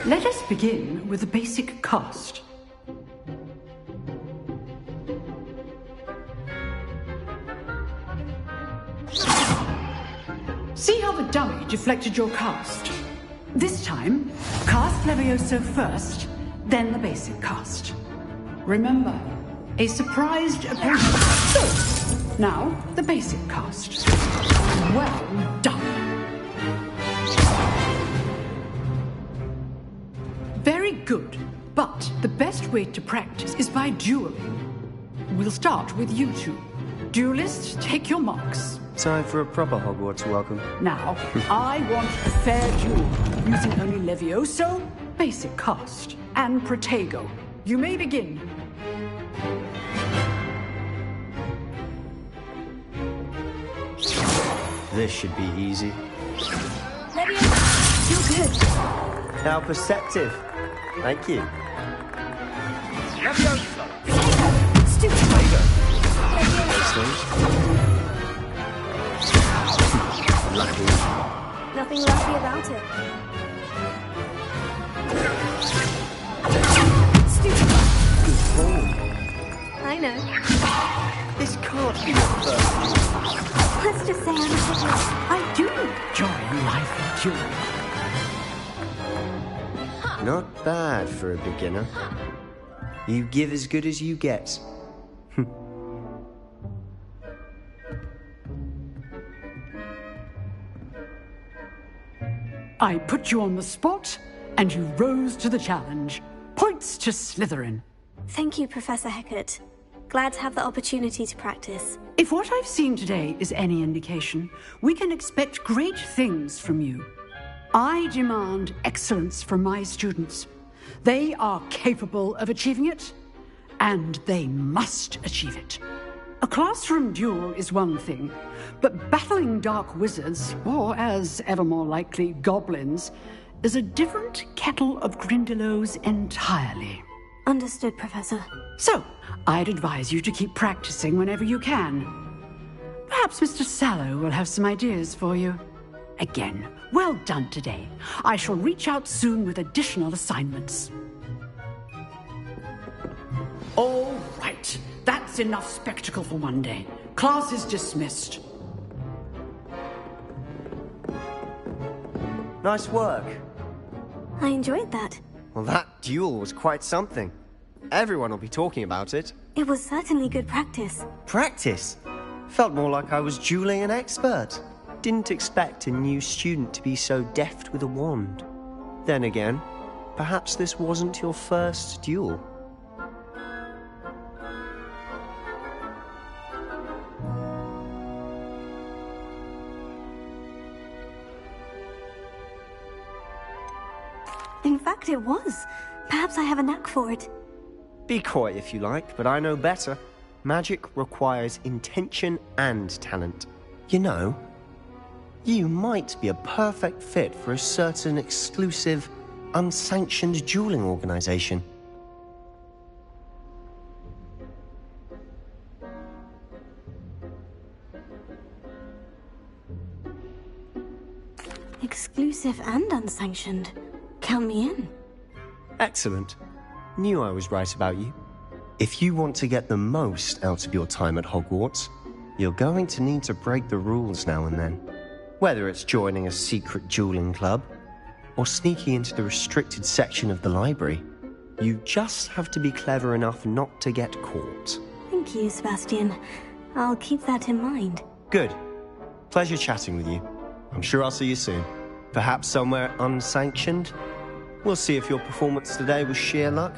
Let us begin with the basic cast. See how the dummy deflected your cast? This time, cast Levioso first, then the basic cast. Remember, a surprised opponent. So, now the basic cast. Well done. Very good, but the best way to practice is by dueling. We'll start with you two. Duelists, take your marks. Time for a proper Hogwarts welcome. Now, I want a fair duel, using only Levioso, basic cast, and Protego. You may begin. This should be easy. Levioso! You're good. How perceptive. Thank you. Levioso! Stupid! Lucky. Nothing lucky about it. Stupid! Good form. I know. This can't be the first. Let's just say I'm a hopeless. I do enjoy life dueling. Not bad for a beginner. You give as good as you get. I put you on the spot, and you rose to the challenge. Points to Slytherin. Thank you, Professor Hecat. Glad to have the opportunity to practice. If what I've seen today is any indication, we can expect great things from you. I demand excellence from my students. They are capable of achieving it, and they must achieve it. A classroom duel is one thing, but battling dark wizards, or as ever more likely, goblins, is a different kettle of Grindylows entirely. Understood, Professor. So, I'd advise you to keep practicing whenever you can. Perhaps Mr. Sallow will have some ideas for you. Again, well done today. I shall reach out soon with additional assignments. All right. That's enough spectacle for one day. Class is dismissed. Nice work. I enjoyed that. Well, that duel was quite something. Everyone will be talking about it. It was certainly good practice. Practice? Felt more like I was dueling an expert. Didn't expect a new student to be so deft with a wand. Then again, perhaps this wasn't your first duel. In fact, it was. Perhaps I have a knack for it. Be coy if you like, but I know better. Magic requires intention and talent. You know, you might be a perfect fit for a certain exclusive, unsanctioned dueling organization. Exclusive and unsanctioned. Count me in. Excellent. Knew I was right about you. If you want to get the most out of your time at Hogwarts, you're going to need to break the rules now and then. Whether it's joining a secret dueling club, or sneaking into the restricted section of the library, you just have to be clever enough not to get caught. Thank you, Sebastian. I'll keep that in mind. Good. Pleasure chatting with you. I'm sure I'll see you soon. Perhaps somewhere unsanctioned? We'll see if your performance today was sheer luck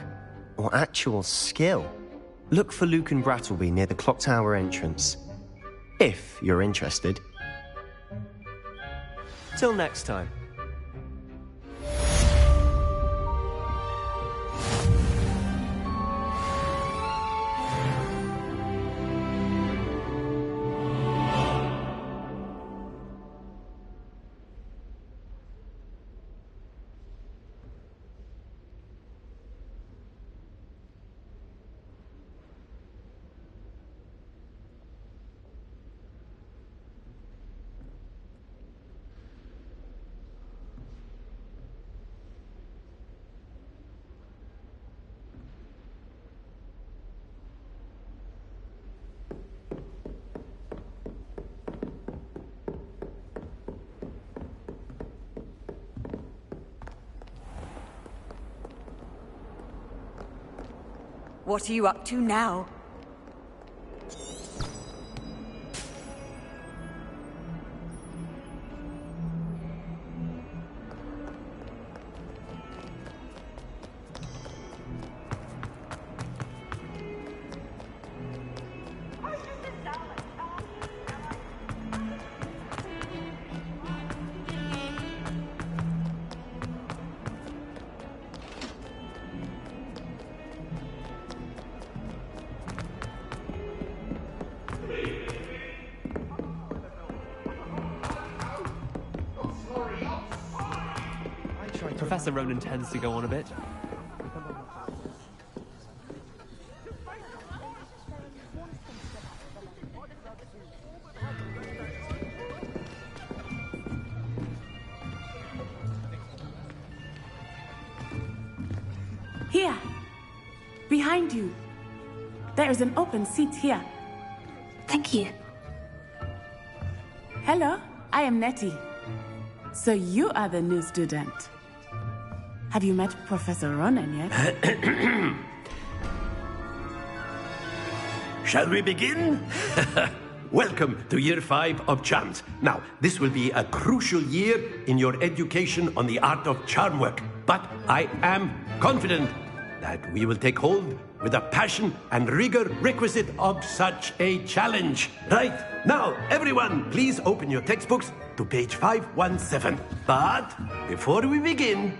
or actual skill. Look for Luke and Brattleby near the clock tower entrance, if you're interested. Till next time. What are you up to now? Professor Ronan tends to go on a bit. Here! Behind you! There is an open seat here. Thank you. Hello, I am Nettie. So you are the new student. Have you met Professor Ronan yet? Shall we begin? Welcome to Year 5 of Charms. Now, this will be a crucial year in your education on the art of charm work. But I am confident that we will take hold with the passion and rigor requisite of such a challenge. Right, now, everyone, please open your textbooks to page 517. But before we begin,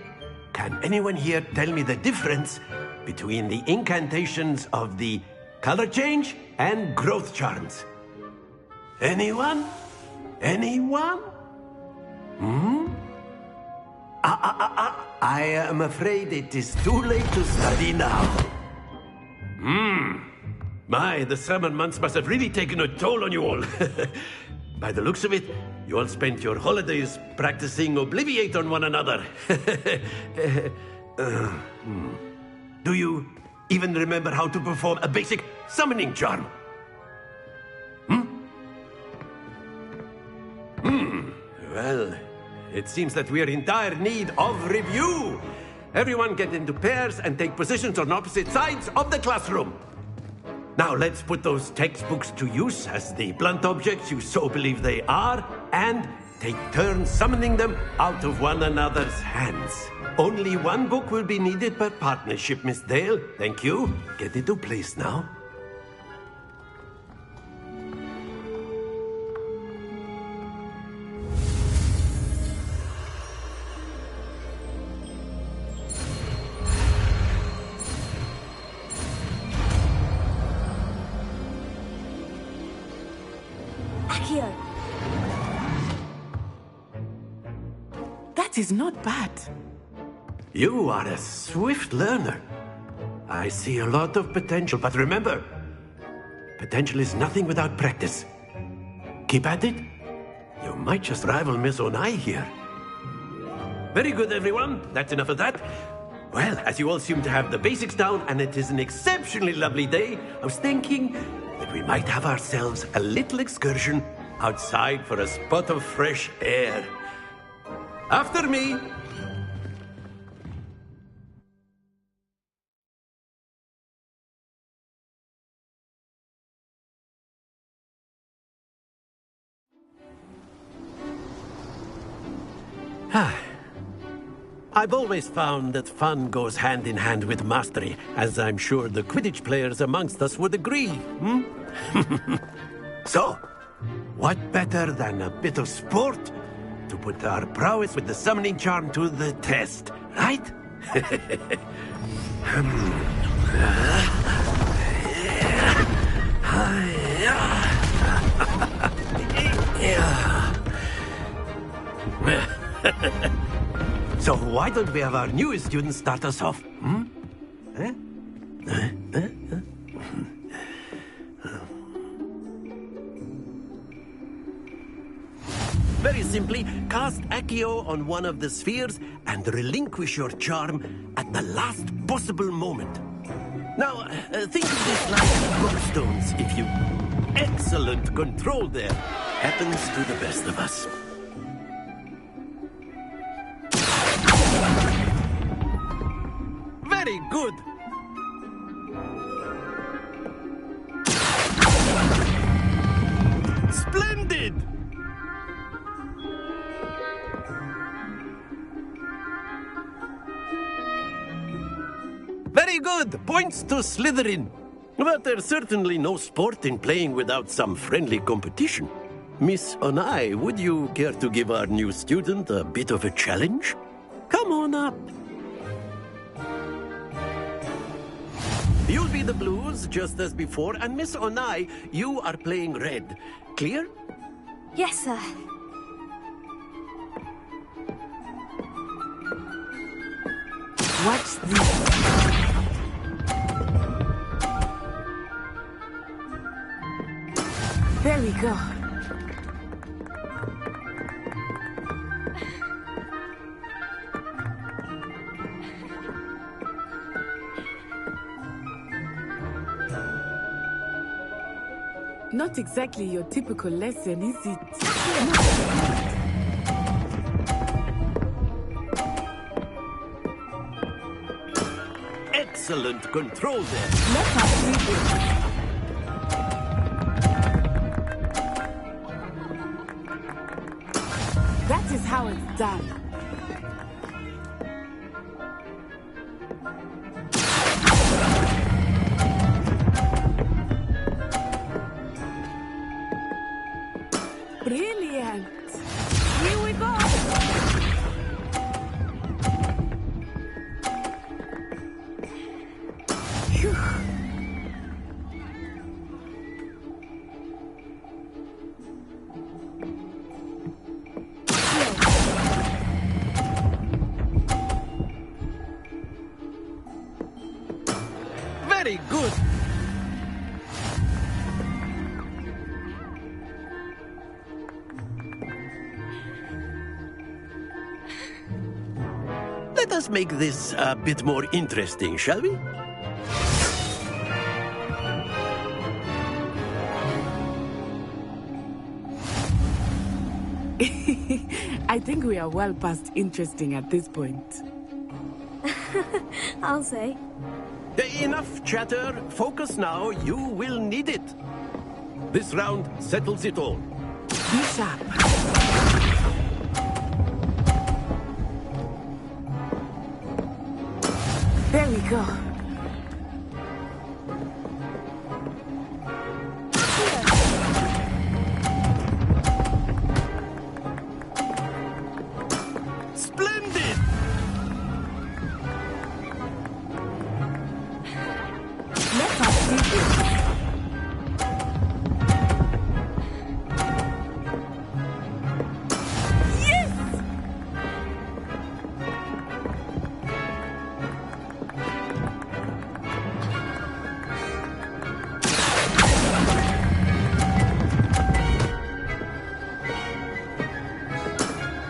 can anyone here tell me the difference between the incantations of the color change and growth charms? Anyone? Anyone? I am afraid it is too late to study now. My, the summer months must have really taken a toll on you all. By the looks of it, you all spent your holidays practicing Obliviate on one another. Do you even remember how to perform a basic summoning charm? Well, it seems that we are in dire need of review. Everyone get into pairs and take positions on opposite sides of the classroom. Now let's put those textbooks to use as the blunt objects you so believe they are, and take turns summoning them out of one another's hands. Only one book will be needed per partnership, Miss Dale. Thank you. Get into place now. That is not bad. You are a swift learner. I see a lot of potential, but remember, potential is nothing without practice. Keep at it. You might just rival Miss Onai here. Very good, everyone. That's enough of that. Well, as you all seem to have the basics down, and it is an exceptionally lovely day, I was thinking that we might have ourselves a little excursion outside for a spot of fresh air. After me. I've always found that fun goes hand in hand with mastery, as I'm sure the Quidditch players amongst us would agree, So, what better than a bit of sport to put our prowess with the summoning charm to the test, right? So why don't we have our newest student start us off? Very simply, cast Accio on one of the spheres and relinquish your charm at the last possible moment. Now, think of this like moonstones, if you... Excellent control there. Happens to the best of us. Very good. Splendid! Very good! Points to Slytherin. But there's certainly no sport in playing without some friendly competition. Miss Onai, would you care to give our new student a bit of a challenge? Come on up. You'll be the blues, just as before, and Miss Onai, you are playing red. Clear? Yes, sir. What's this? There we go. Not exactly your typical lesson, is it? Excellent control there. Let us see this. That is how it's done. Brilliant! Here we go! Phew. Very good. Let us make this a bit more interesting, shall we? I think we are well past interesting at this point. I'll say. Enough chatter. Focus now. You will need it. This round settles it all. Be sharp. There we go. Splendid! Let us do this.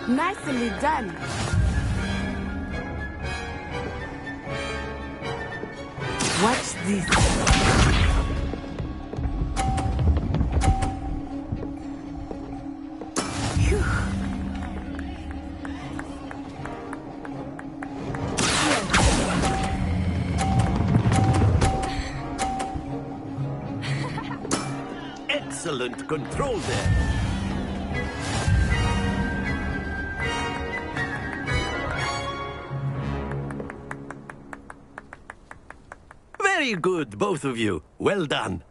Nicely done. Watch this. Phew. Excellent control there. Very good, both of you. Well done.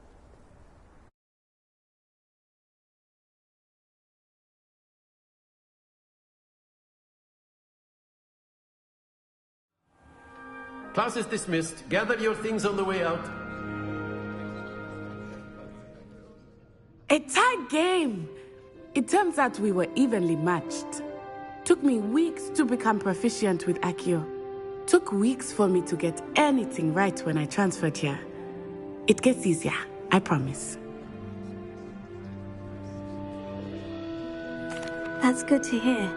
Class is dismissed. Gather your things on the way out. A tight game. It turns out we were evenly matched. Took me weeks to become proficient with Accio. Took weeks for me to get anything right when I transferred here. It gets easier, I promise. That's good to hear.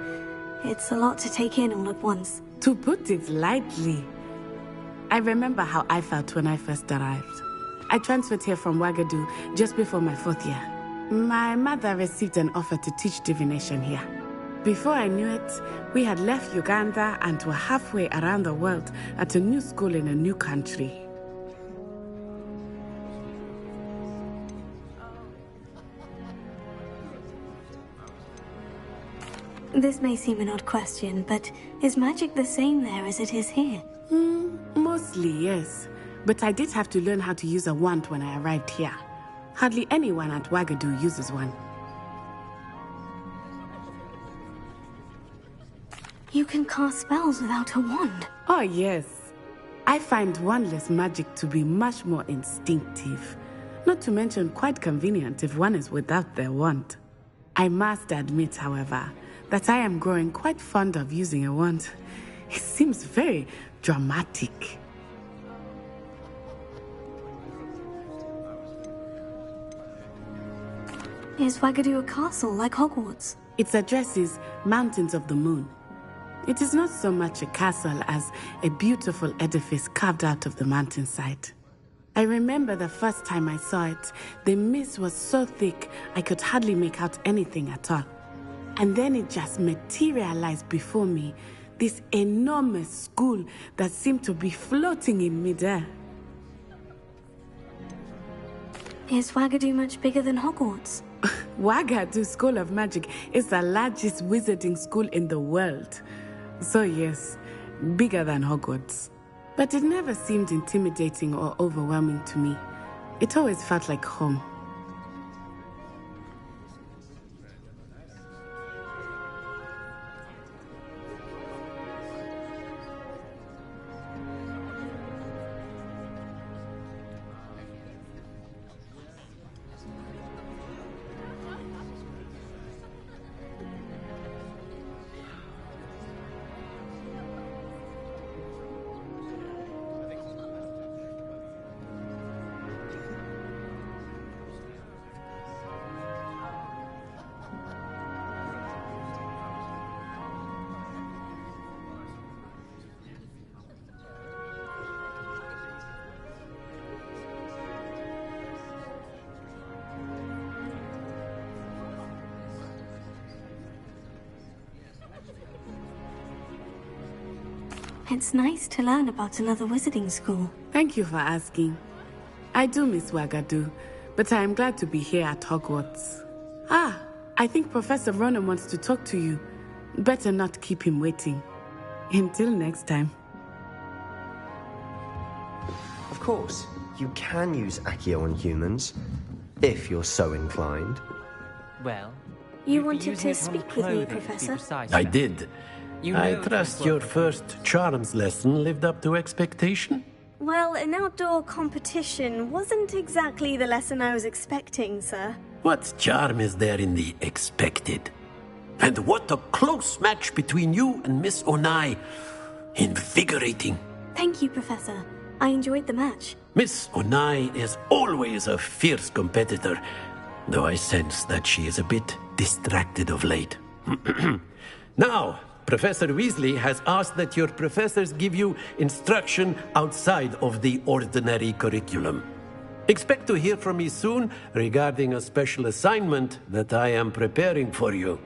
It's a lot to take in all at once. To put it lightly, I remember how I felt when I first arrived. I transferred here from Ouagadougou just before my 4th year. My mother received an offer to teach divination here. Before I knew it, we had left Uganda and were halfway around the world at a new school in a new country. This may seem an odd question, but is magic the same there as it is here? Mostly, yes. But I did have to learn how to use a wand when I arrived here. Hardly anyone at Ouagadougou uses one. You can cast spells without a wand. Oh, yes. I find wandless magic to be much more instinctive. Not to mention quite convenient if one is without their wand. I must admit, however, that I am growing quite fond of using a wand. It seems very dramatic. Is Ouagadougou a castle like Hogwarts? Its address is Mountains of the Moon. It is not so much a castle as a beautiful edifice carved out of the mountainside. I remember the first time I saw it, the mist was so thick I could hardly make out anything at all. And then it just materialized before me, this enormous school that seemed to be floating in midair. Is Ouagadougou much bigger than Hogwarts? Ouagadougou School of Magic is the largest wizarding school in the world. So yes, bigger than Hogwarts. But it never seemed intimidating or overwhelming to me. It always felt like home. It's nice to learn about another wizarding school. Thank you for asking. I do miss Wagadu, but I am glad to be here at Hogwarts. Ah, I think Professor Ronan wants to talk to you. Better not keep him waiting. Until next time. Of course, you can use Accio on humans, if you're so inclined. Well, You wanted to speak with me, Professor? I did. I trust your first charms lesson lived up to expectation? Well, an outdoor competition wasn't exactly the lesson I was expecting, sir. What charm is there in the expected? And what a close match between you and Miss Onai. Invigorating. Thank you, Professor. I enjoyed the match. Miss Onai is always a fierce competitor, though I sense that she is a bit distracted of late. Now, Professor Weasley has asked that your professors give you instruction outside of the ordinary curriculum. Expect to hear from me soon regarding a special assignment that I am preparing for you.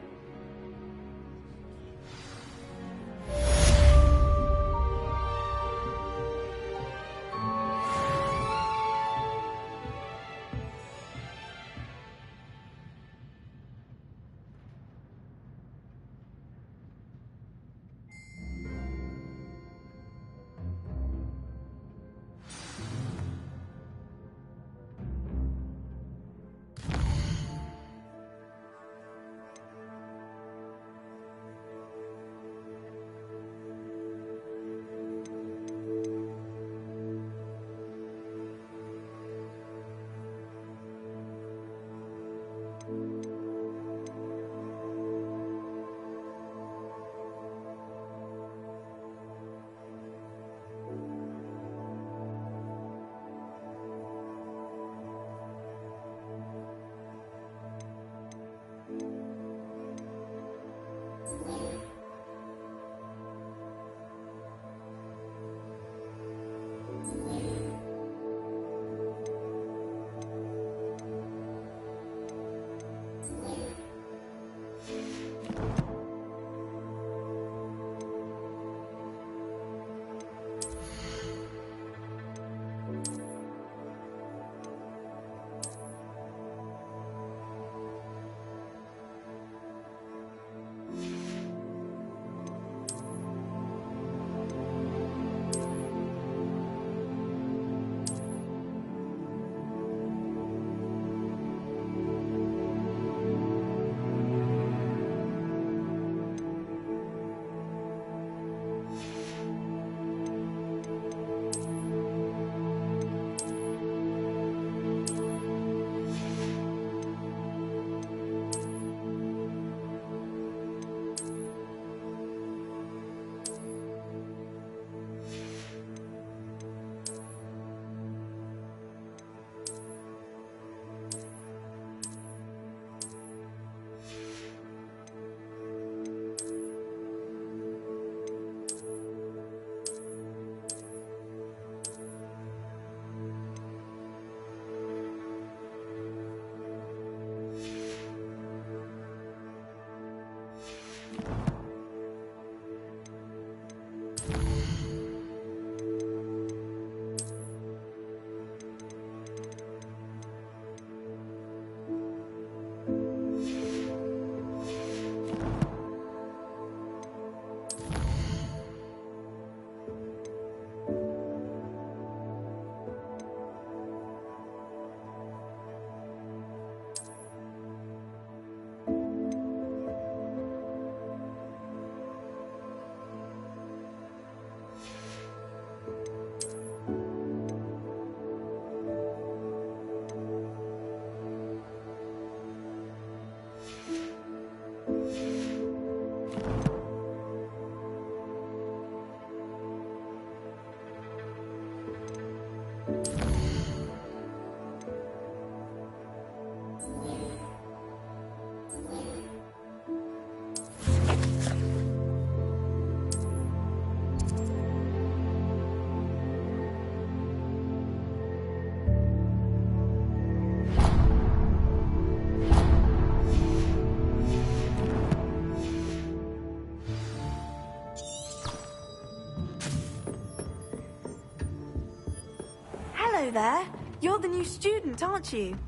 Hello there. You're the new student, aren't you?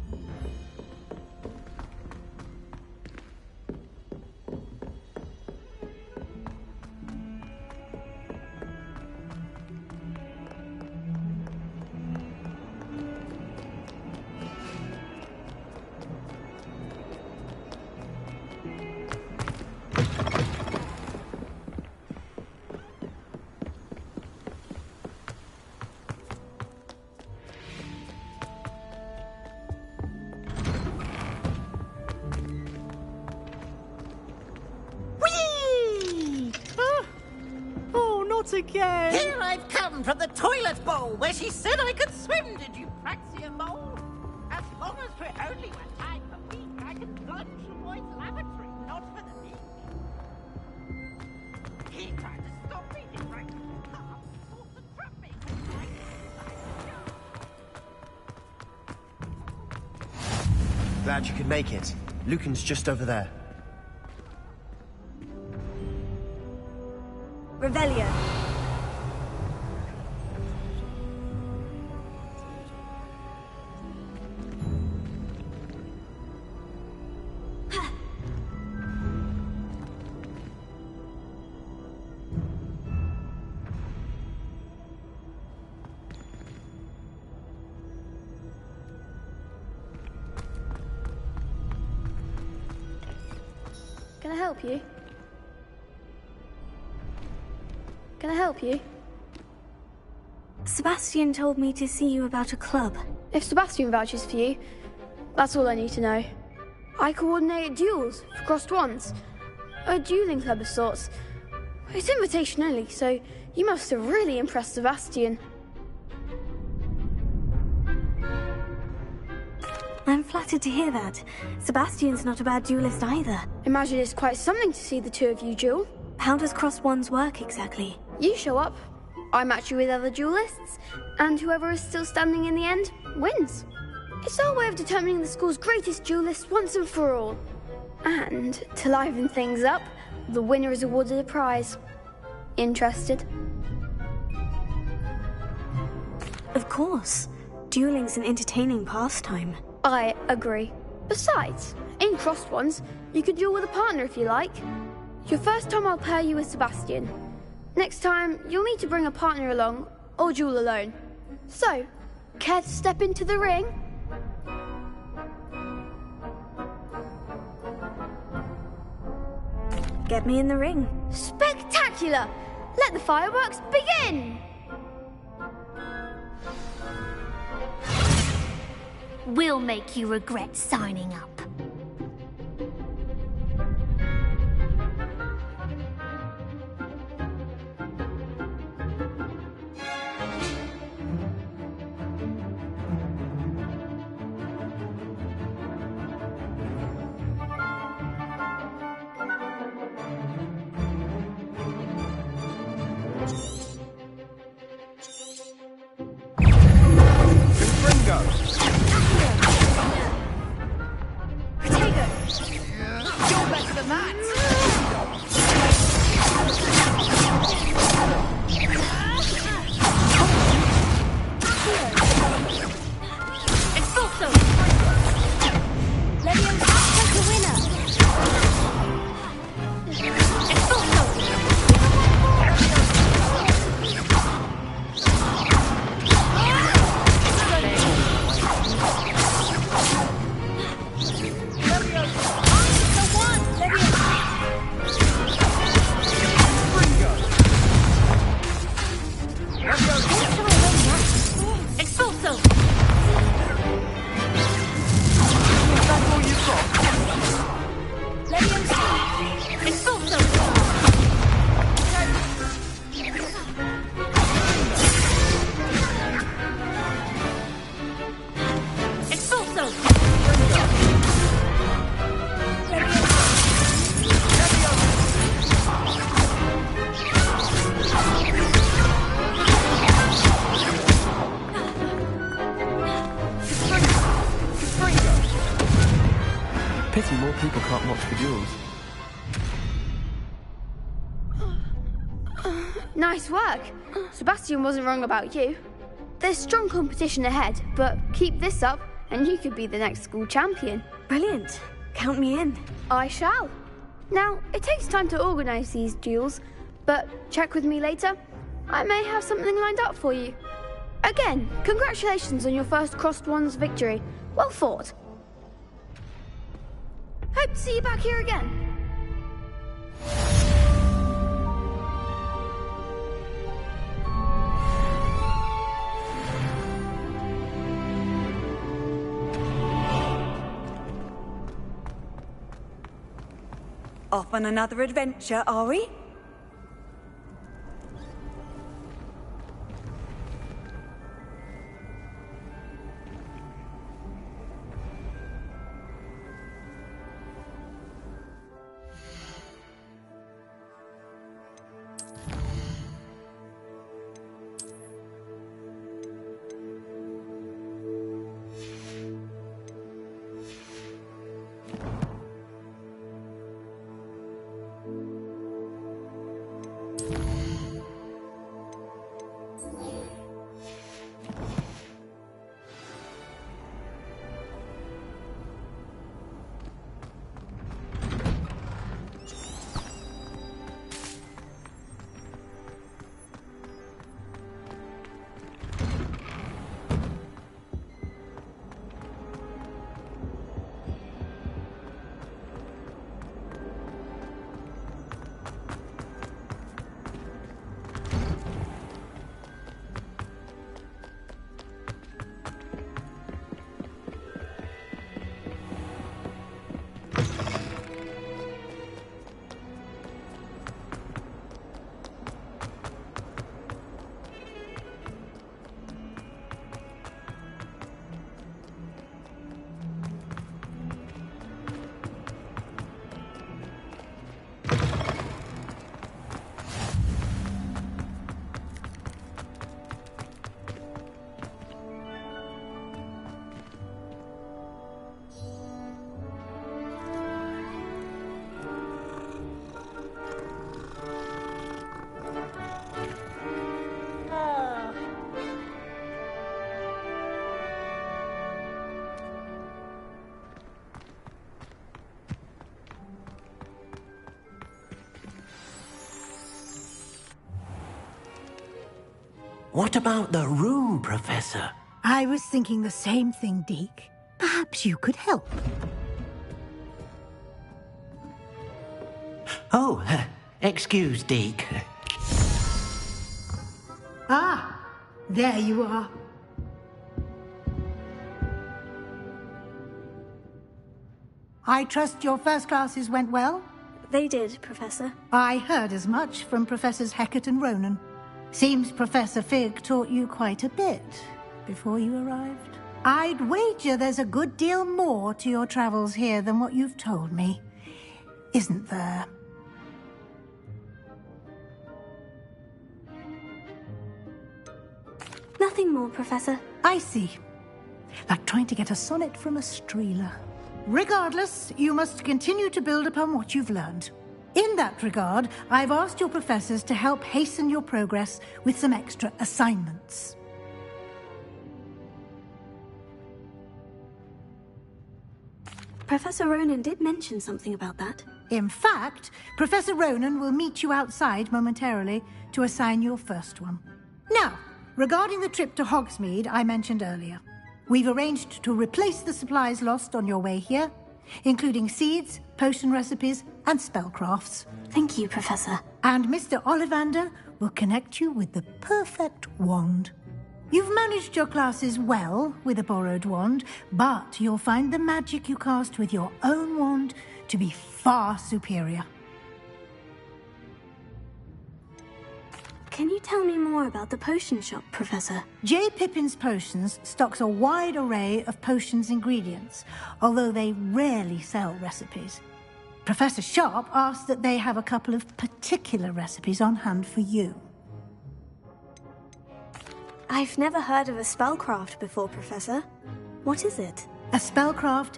Again. Here I've come from the toilet bowl where she said I could swim, did you praxia mole? As long as we're only one time per week, I can plunge from White's lavatory, not for the leak. He tried to stop me, did right? Sought to trap me. Glad you could make it. Lucan's just over there. Revelio. Can I help you? Can I help you? Sebastian told me to see you about a club. If Sebastian vouches for you, that's all I need to know. I coordinate duels for crossed wands. A dueling club of sorts. It's invitation only, so you must have really impressed Sebastian. I'm flattered to hear that. Sebastian's not a bad duelist either. Imagine it's quite something to see the two of you duel. How does crossed wands work exactly? You show up, I match you with other duelists, and whoever is still standing in the end wins. It's our way of determining the school's greatest duelist once and for all. And to liven things up, the winner is awarded a prize. Interested? Of course. Dueling's an entertaining pastime. I agree. Besides, in crossed ones, you could duel with a partner if you like. Your first time I'll pair you with Sebastian. Next time, you'll need to bring a partner along, or duel alone. So, care to step into the ring? Get me in the ring. Spectacular! Let the fireworks begin! We'll make you regret signing up. Pity more people can't watch the duels. Nice work. Sebastian wasn't wrong about you. There's strong competition ahead, but keep this up and you could be the next school champion. Brilliant. Count me in. I shall. Now, it takes time to organise these duels, but check with me later. I may have something lined up for you. Again, congratulations on your first Crossed Wands victory. Well fought. Hope to see you back here again. Off on another adventure, are we? What about the room, Professor? I was thinking the same thing, Deke. Perhaps you could help. Oh, excuse, Deke. Ah, there you are. I trust your first classes went well? They did, Professor. I heard as much from Professors Hecat and Ronan. Seems Professor Fig taught you quite a bit before you arrived. I'd wager there's a good deal more to your travels here than what you've told me. Isn't there? Nothing more, Professor. I see. Like trying to get a sonnet from a streeler. Regardless, you must continue to build upon what you've learned. In that regard, I've asked your professors to help hasten your progress with some extra assignments. Professor Ronan did mention something about that. In fact, Professor Ronan will meet you outside momentarily to assign your first one. Now, regarding the trip to Hogsmeade I mentioned earlier, we've arranged to replace the supplies lost on your way here, including seeds, potion recipes, and spellcrafts. Thank you, Professor. And Mr. Ollivander will connect you with the perfect wand. You've managed your classes well with a borrowed wand, but you'll find the magic you cast with your own wand to be far superior. Can you tell me more about the potion shop, Professor? J. Pippin's Potions stocks a wide array of potions ingredients, although they rarely sell recipes. Professor Sharp asked that they have a couple of particular recipes on hand for you. I've never heard of a spellcraft before, Professor. What is it? A spellcraft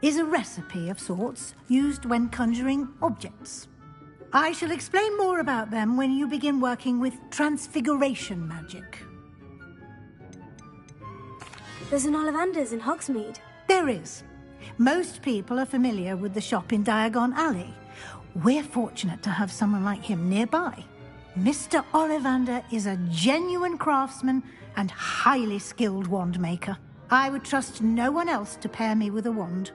is a recipe of sorts used when conjuring objects. I shall explain more about them when you begin working with transfiguration magic. There's an Ollivander's in Hogsmeade. There is. Most people are familiar with the shop in Diagon Alley. We're fortunate to have someone like him nearby. Mr. Ollivander is a genuine craftsman and highly skilled wand maker. I would trust no one else to pair me with a wand.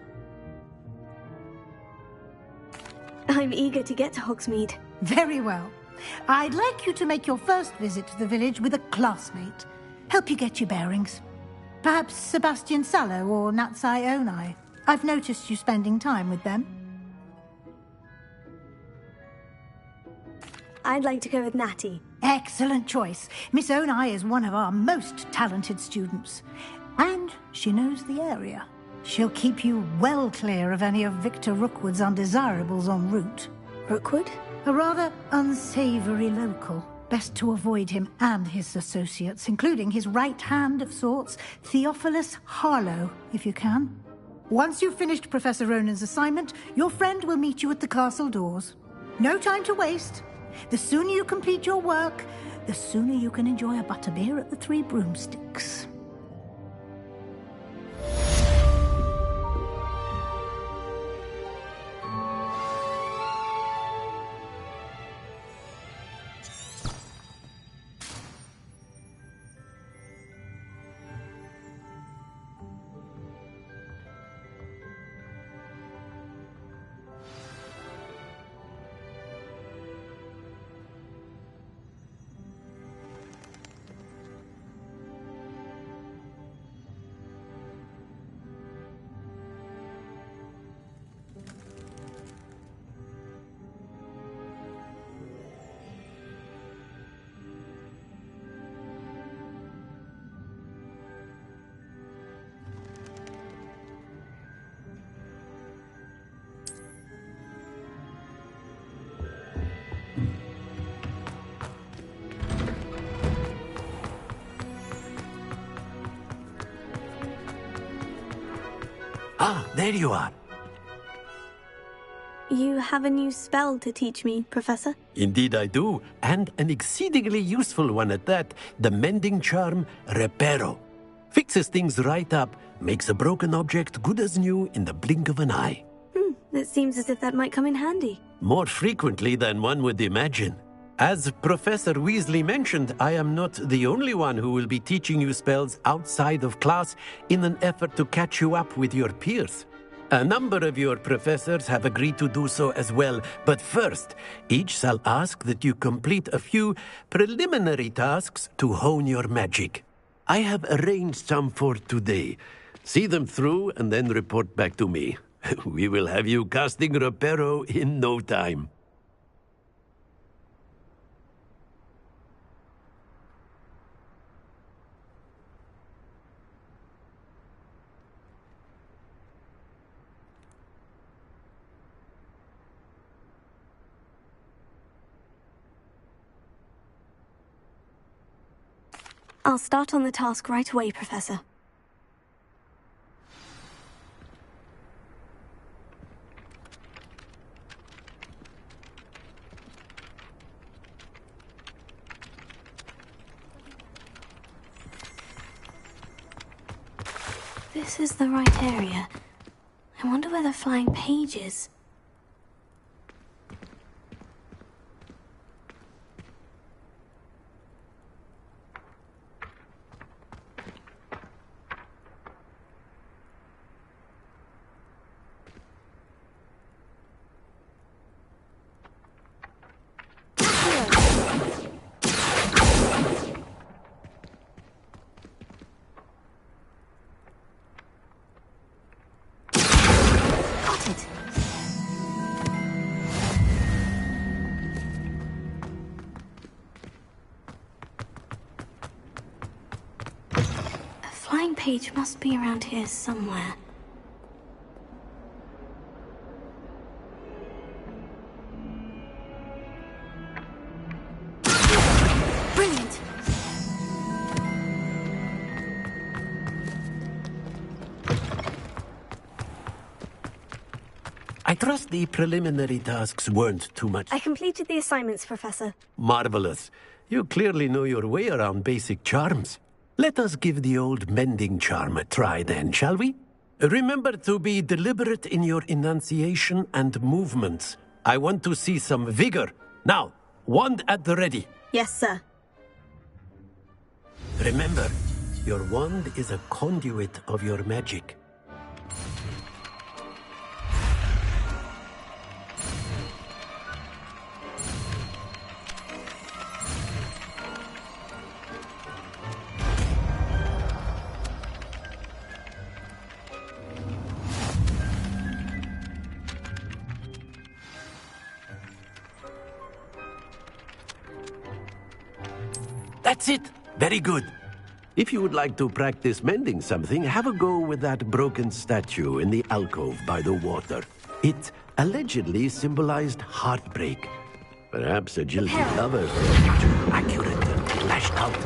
I'm eager to get to Hogsmeade. Very well. I'd like you to make your first visit to the village with a classmate. Help you get your bearings. Perhaps Sebastian Sallow or Natsai Onai. I've noticed you spending time with them. I'd like to go with Natty. Excellent choice. Miss Onai is one of our most talented students. And she knows the area. She'll keep you well clear of any of Victor Rookwood's undesirables en route. Rookwood? A rather unsavory local. Best to avoid him and his associates, including his right hand of sorts, Theophilus Harlow, if you can. Once you've finished Professor Ronan's assignment, your friend will meet you at the castle doors. No time to waste. The sooner you complete your work, the sooner you can enjoy a butterbeer at the Three Broomsticks. Ah, there you are. You have a new spell to teach me, Professor? Indeed I do, and an exceedingly useful one at that. The mending charm, Reparo. Fixes things right up, makes a broken object good as new in the blink of an eye. It seems as if that might come in handy. More frequently than one would imagine. As Professor Weasley mentioned, I am not the only one who will be teaching you spells outside of class in an effort to catch you up with your peers. A number of your professors have agreed to do so as well, but first, each shall ask that you complete a few preliminary tasks to hone your magic. I have arranged some for today. See them through and then report back to me. We will have you casting Reparo in no time. I'll start on the task right away, Professor. This is the right area. I wonder where the flying page is. Page must be around here somewhere. Brilliant! I trust the preliminary tasks weren't too much. I completed the assignments, Professor. Marvelous. You clearly know your way around basic charms. Let us give the old mending charm a try then, shall we? Remember to be deliberate in your enunciation and movements. I want to see some vigor. Now, wand at the ready. Yes, sir. Remember, your wand is a conduit of your magic. That's it! Very good. If you would like to practice mending something, have a go with that broken statue in the alcove by the water. It allegedly symbolized heartbreak. Perhaps agility lovers are too accurate and lashed out.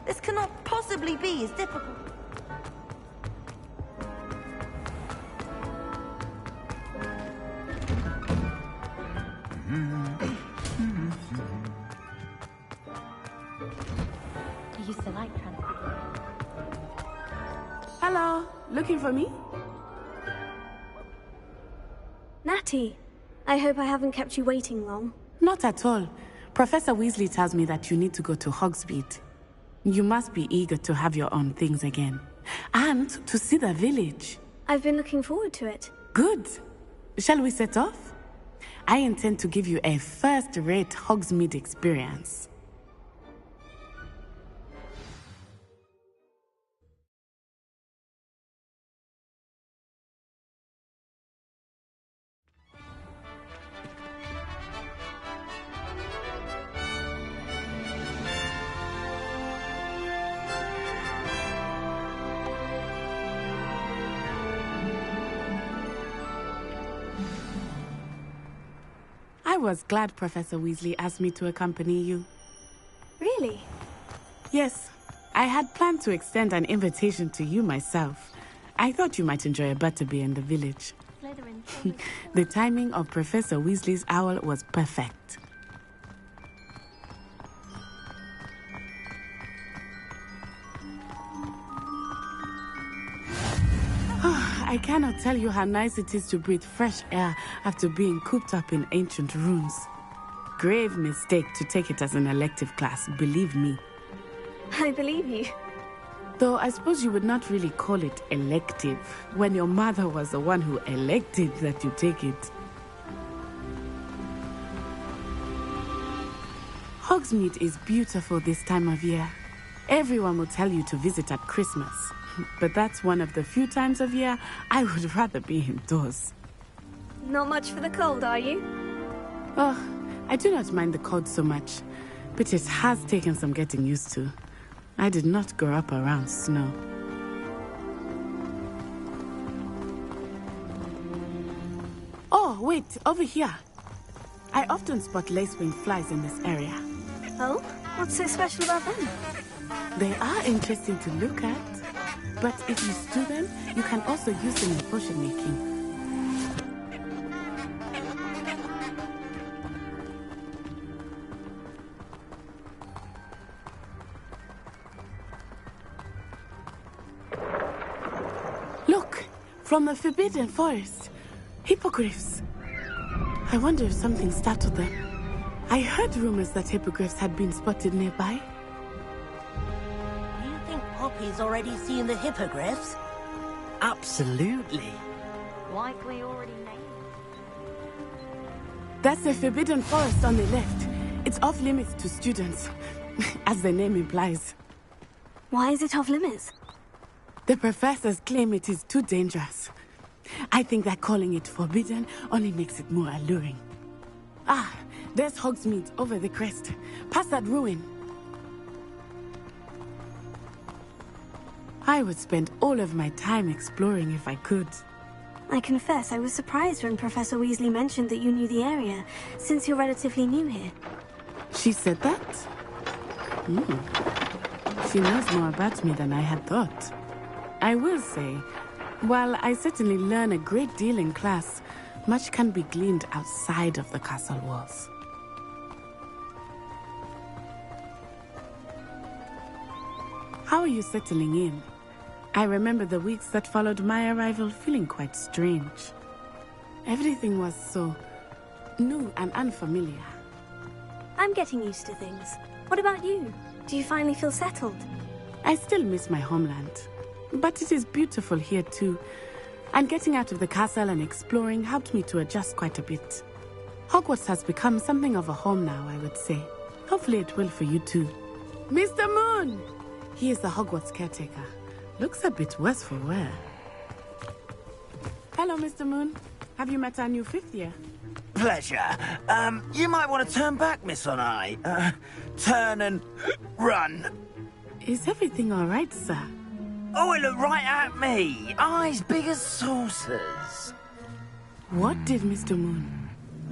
This cannot possibly be as difficult. I used to like transport. Hello, looking for me? Natty, I hope I haven't kept you waiting long. Not at all. Professor Weasley tells me that you need to go to Hogsmeade. You must be eager to have your own things again. And to see the village. I've been looking forward to it. Good. Shall we set off? I intend to give you a first-rate Hogsmeade experience. I was glad Professor Weasley asked me to accompany you. Really? Yes. I had planned to extend an invitation to you myself. I thought you might enjoy a butterbeer in the village. The timing of Professor Weasley's owl was perfect. I cannot tell you how nice it is to breathe fresh air after being cooped up in ancient ruins. Grave mistake to take it as an elective class, believe me. I believe you. Though I suppose you would not really call it elective when your mother was the one who elected that you take it. Hogsmeade is beautiful this time of year. Everyone will tell you to visit at Christmas. But that's one of the few times of year I would rather be indoors. Not much for the cold, are you? Oh, I do not mind the cold so much, but it has taken some getting used to. I did not grow up around snow. Oh, wait, over here. I often spot lacewing flies in this area. Oh? What's so special about them? They are interesting to look at. But if you stew them, you can also use them in potion making. Look! From the Forbidden Forest. Hippogriffs. I wonder if something startled them. I heard rumors that hippogriffs had been spotted nearby. Poppy's already seen the hippogriffs? Absolutely. Like we already named. That's the Forbidden Forest on the left. It's off limits to students, as the name implies. Why is it off limits? The professors claim it is too dangerous. I think that calling it forbidden only makes it more alluring. Ah, there's Hogsmeade over the crest. Past that ruin. I would spend all of my time exploring if I could. I confess I was surprised when Professor Weasley mentioned that you knew the area, since you're relatively new here. She said that? She knows more about me than I had thought. I will say, while I certainly learn a great deal in class, much can be gleaned outside of the castle walls. How are you settling in? I remember the weeks that followed my arrival feeling quite strange. Everything was so new and unfamiliar. I'm getting used to things. What about you? Do you finally feel settled? I still miss my homeland, but it is beautiful here too. And getting out of the castle and exploring helped me to adjust quite a bit. Hogwarts has become something of a home now, I would say. Hopefully it will for you too. Mr. Moon! He is the Hogwarts caretaker. Looks a bit worse for wear. Hello, Mr. Moon. Have you met our new fifth year? Pleasure. You might want to turn back, Miss Onai. Turn and run. Is everything all right, sir? Oh, it looked right at me. Eyes big as saucers. What did Mr. Moon?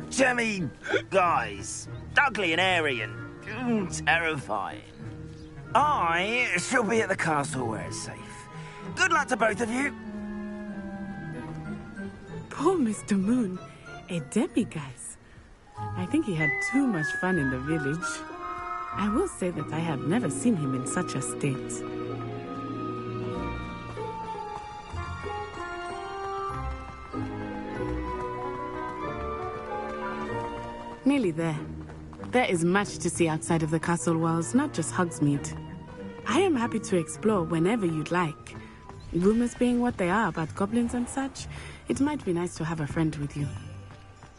Jemmy, guys. Ugly and airy and terrifying. I shall be at the castle where it's safe. Good luck to both of you. Poor Mr. Moon. A demiguise. I think he had too much fun in the village. I will say that I had never seen him in such a state. Nearly there. There is much to see outside of the castle walls, not just Hogsmeade. I am happy to explore whenever you'd like. Rumors being what they are about goblins and such, it might be nice to have a friend with you.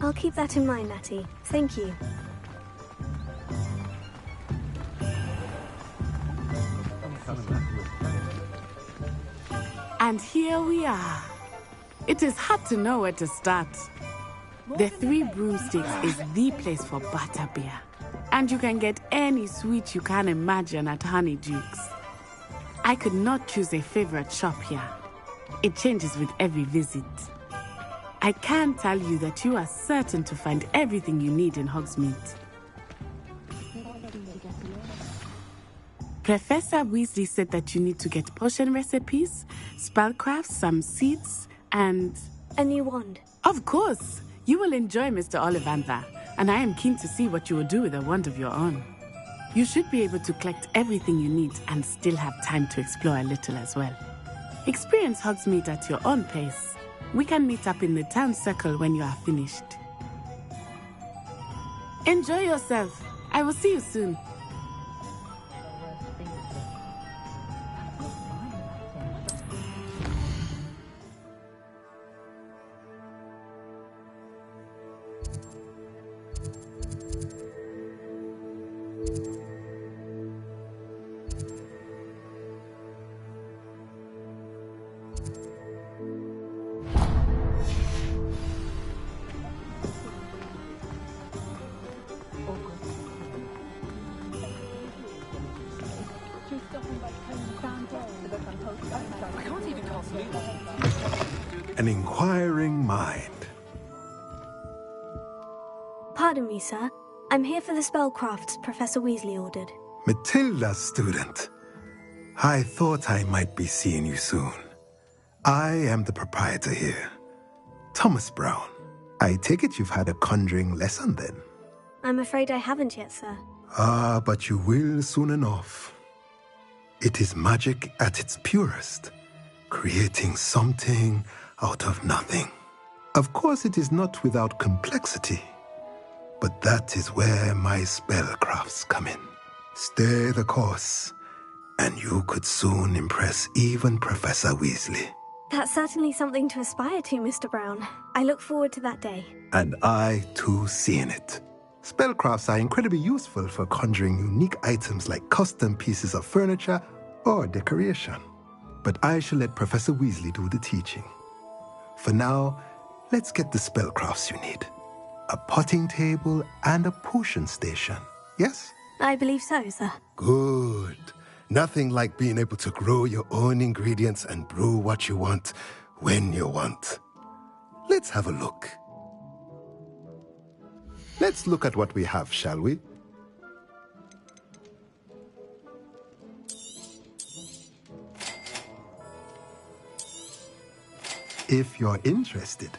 I'll keep that in mind, Natty. Thank you. And here we are. It is hard to know where to start. The Three Broomsticks is the place for butterbeer. And you can get any sweet you can imagine at Honeyduke's. I could not choose a favorite shop here. It changes with every visit. I can tell you that you are certain to find everything you need in Hogsmeade. Professor Weasley said that you need to get potion recipes, spellcrafts, some seeds, and... a new wand. Of course! You will enjoy Mr. Ollivander, and I am keen to see what you will do with a wand of your own. You should be able to collect everything you need and still have time to explore a little as well. Experience Hogsmeade at your own pace. We can meet up in the town circle when you are finished. Enjoy yourself. I will see you soon. An inquiring mind. Pardon me, sir. I'm here for the spellcrafts Professor Weasley ordered. Matilda's student. I thought I might be seeing you soon. I am the proprietor here, Thomas Brown. I take it you've had a conjuring lesson then? I'm afraid I haven't yet, sir. Ah, but you will soon enough. It is magic at its purest, creating something out of nothing. Of course, it is not without complexity, but that is where my spellcrafts come in. Stay the course, and you could soon impress even Professor Weasley. That's certainly something to aspire to, Mr. Brown. I look forward to that day. And I, too, seeing it. Spellcrafts are incredibly useful for conjuring unique items like custom pieces of furniture or decoration. but I shall let Professor Weasley do the teaching. For now, let's get the spellcrafts you need. A potting table and a potion station, yes? I believe so, sir. Good. Nothing like being able to grow your own ingredients and brew what you want, when you want. Let's have a look. Let's look at what we have, shall we? If you're interested,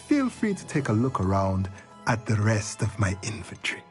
feel free to take a look around at the rest of my inventory.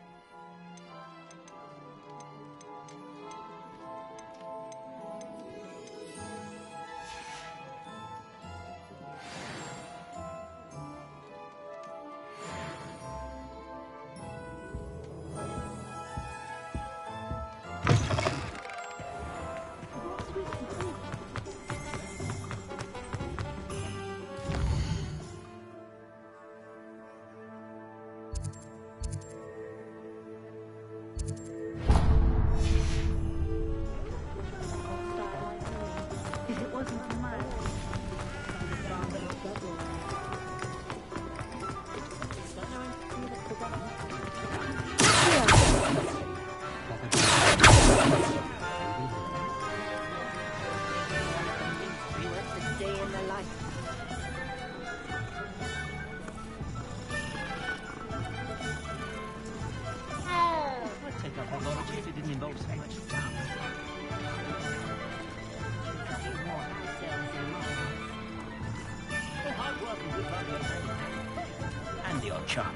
And your chop.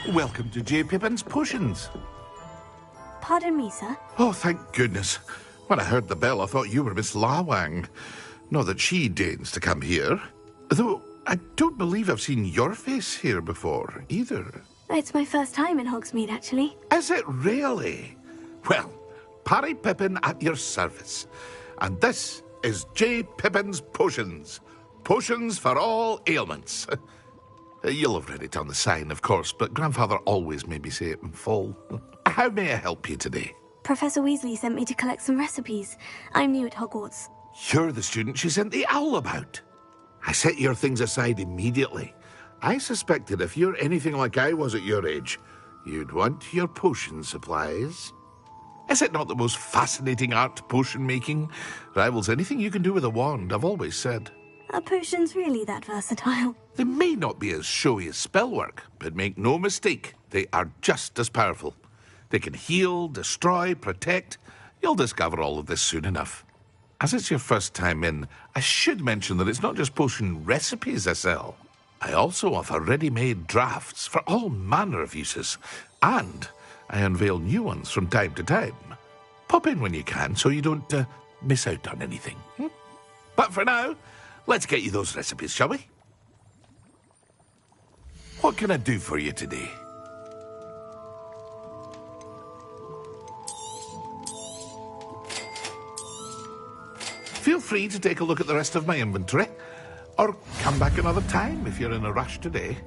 Welcome to J. Pippin's Potions. Pardon me, sir. Oh, thank goodness. When I heard the bell, I thought you were Miss Lawang. Not that she deigns to come here. Though, I don't believe I've seen your face here before, either. It's my first time in Hogsmeade, actually. Is it really? Well, Parry Pippin at your service. And this is J. Pippin's Potions. Potions for all ailments. You'll have read it on the sign, of course, but Grandfather always made me say it in full. How may I help you today? Professor Weasley sent me to collect some recipes. I'm new at Hogwarts. You're the student she sent the owl about. I set your things aside immediately. I suspected if you're anything like I was at your age, you'd want your potion supplies. Is it not the most fascinating art, potion making? Rivals anything you can do with a wand, I've always said. Are potions really that versatile? They may not be as showy as spellwork, but make no mistake, they are just as powerful. They can heal, destroy, protect. You'll discover all of this soon enough. As it's your first time in, I should mention that it's not just potion recipes I sell. I also offer ready-made drafts for all manner of uses, and I unveil new ones from time to time. Pop in when you can so you don't miss out on anything. But for now, let's get you those recipes, shall we? What can I do for you today? Feel free to take a look at the rest of my inventory, or come back another time if you're in a rush today.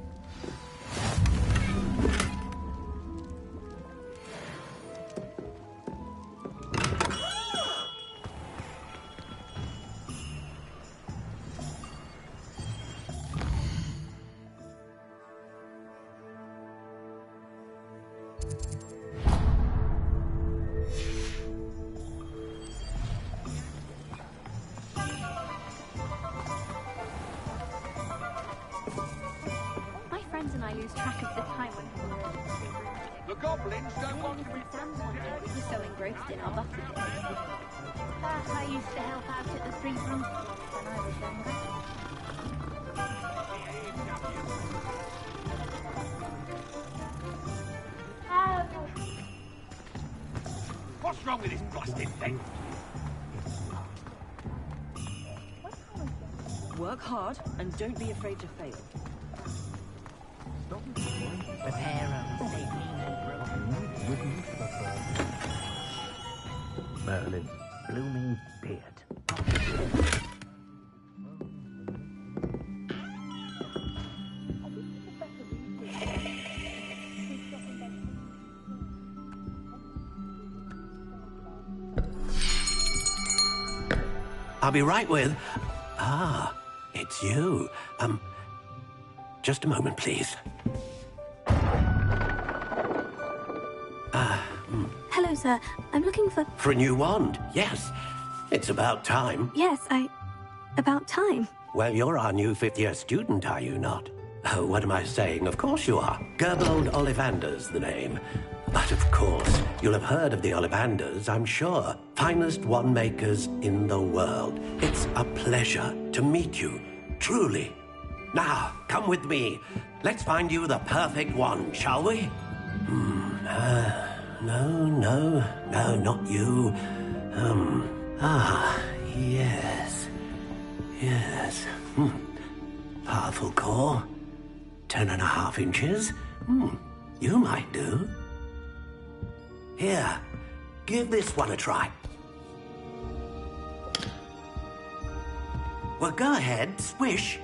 What's wrong with this blasted thing? Work hard and don't be afraid to fail. Merlin's blooming beard. I'll be right with... Ah, it's you. Just a moment, please. Hello, sir. I'm looking for... For a new wand, yes. It's about time. Yes, about time. Well, you're our new fifth-year student, are you not? Oh, what am I saying? Of course you are. Gerbold Ollivander's the name. But of course, you'll have heard of the Ollivanders, I'm sure. Finest wand makers in the world. It's a pleasure to meet you, truly. Now, come with me. Let's find you the perfect wand, shall we? No, not you. Yes. Powerful core. 10.5 inches. You might do. Here, give this one a try. Well, go ahead, swish.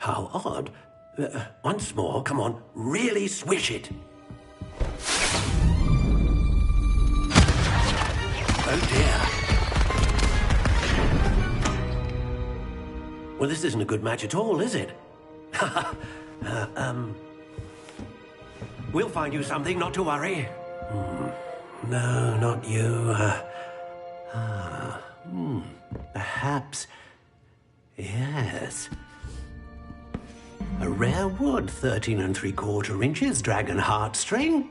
How odd. Once more, come on, really swish it. Oh dear. Well, this isn't a good match at all, is it? We'll find you something, not to worry. No, not you. Perhaps... Yes. A rare wood, 13 3/4 inches, dragon heartstring.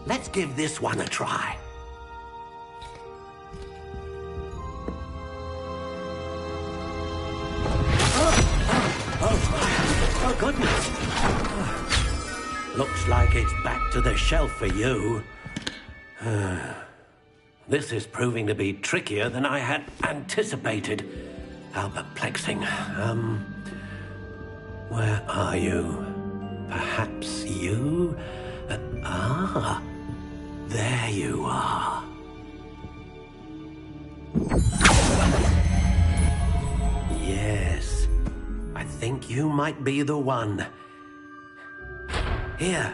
Let's give this one a try. Oh, goodness. Looks like it's back to the shelf for you. This is proving to be trickier than I had anticipated. How perplexing. Where are you? Perhaps you? There you are. Yes, I think you might be the one. Here,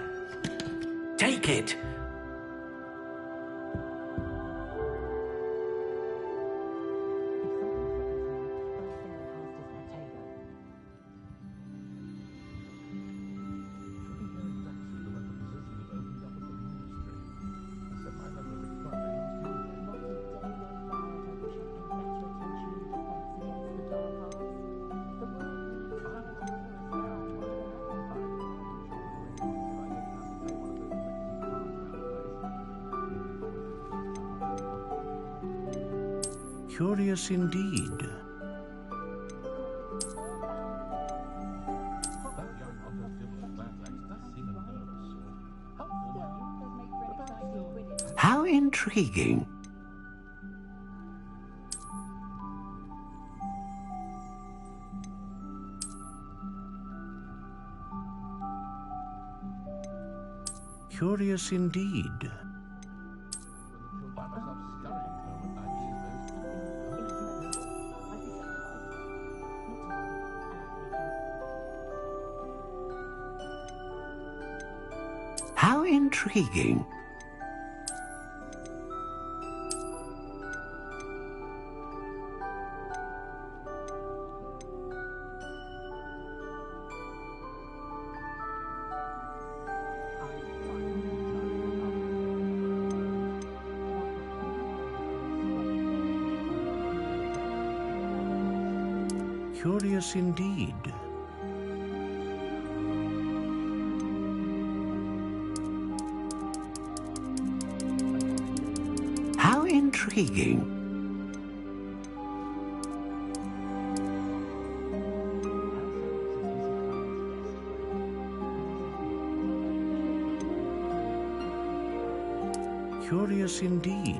take it. Curious indeed. How intriguing. Curious indeed. How intriguing. Curious indeed. How intriguing. Curious indeed.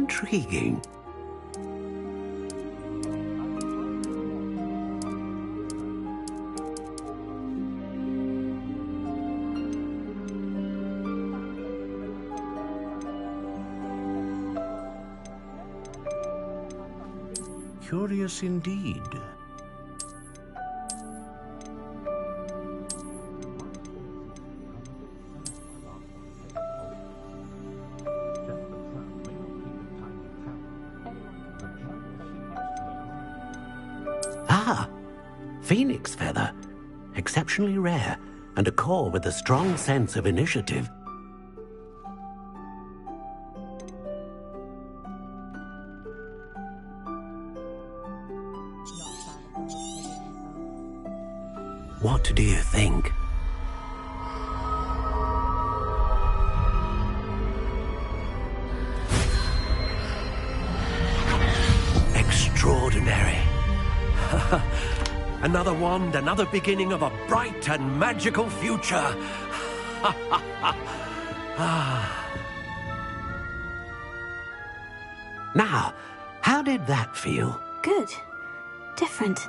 intriguing. Curious indeed. Ah, phoenix feather. Exceptionally rare, and a core with a strong sense of initiative. What do you think? Extraordinary. Another wand, another beginning of a bright and magical future. Now, how did that feel? Good. Different.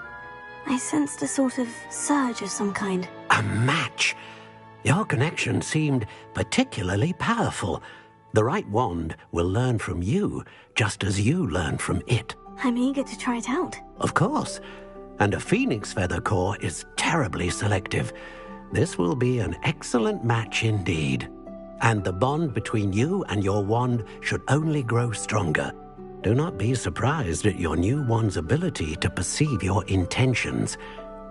I sensed a sort of surge of some kind. A match. Your connection seemed particularly powerful. The right wand will learn from you, just as you learn from it. I'm eager to try it out. Of course. And a phoenix feather core is terribly selective. This will be an excellent match indeed. And the bond between you and your wand should only grow stronger. Do not be surprised at your new wand's ability to perceive your intentions,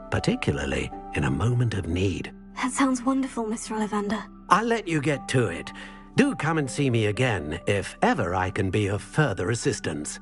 particularly in a moment of need. That sounds wonderful, Mr. Ollivander. I'll let you get to it. Do come and see me again if ever I can be of further assistance.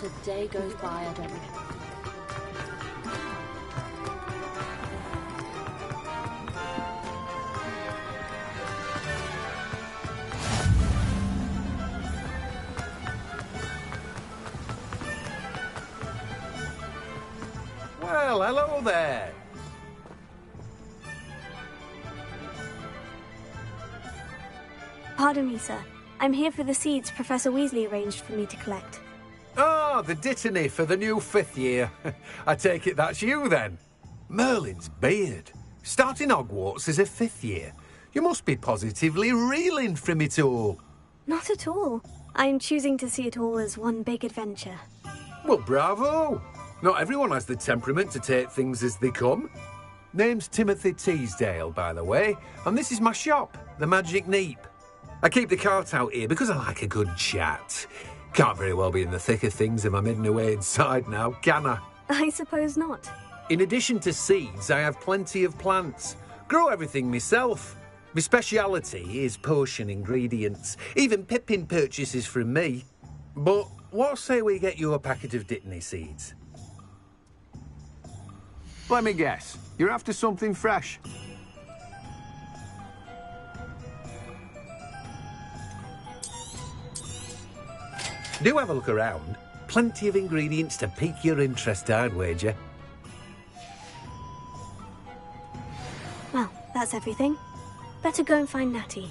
Not a day goes by I don't remember. Well, hello there. Pardon me, sir. I'm here for the seeds Professor Weasley arranged for me to collect. Ah, the dittany for the new 5th year. I take it that's you, then. Merlin's beard. Starting Hogwarts as a 5th year. You must be positively reeling from it all. Not at all. I'm choosing to see it all as one big adventure. Well, bravo. Not everyone has the temperament to take things as they come. Name's Timothy Teasdale, by the way, and this is my shop, the Magic Neep. I keep the cart out here because I like a good chat. Can't very well be in the thick of things if I'm hidden away inside now, can I? I suppose not. In addition to seeds, I have plenty of plants. Grow everything myself. My speciality is potion ingredients. Even Pippin purchases from me. But what say we get you a packet of Dittany seeds? Let me guess. You're after something fresh. Do have a look around. Plenty of ingredients to pique your interest, I'd wager. Well, that's everything. Better go and find Natty.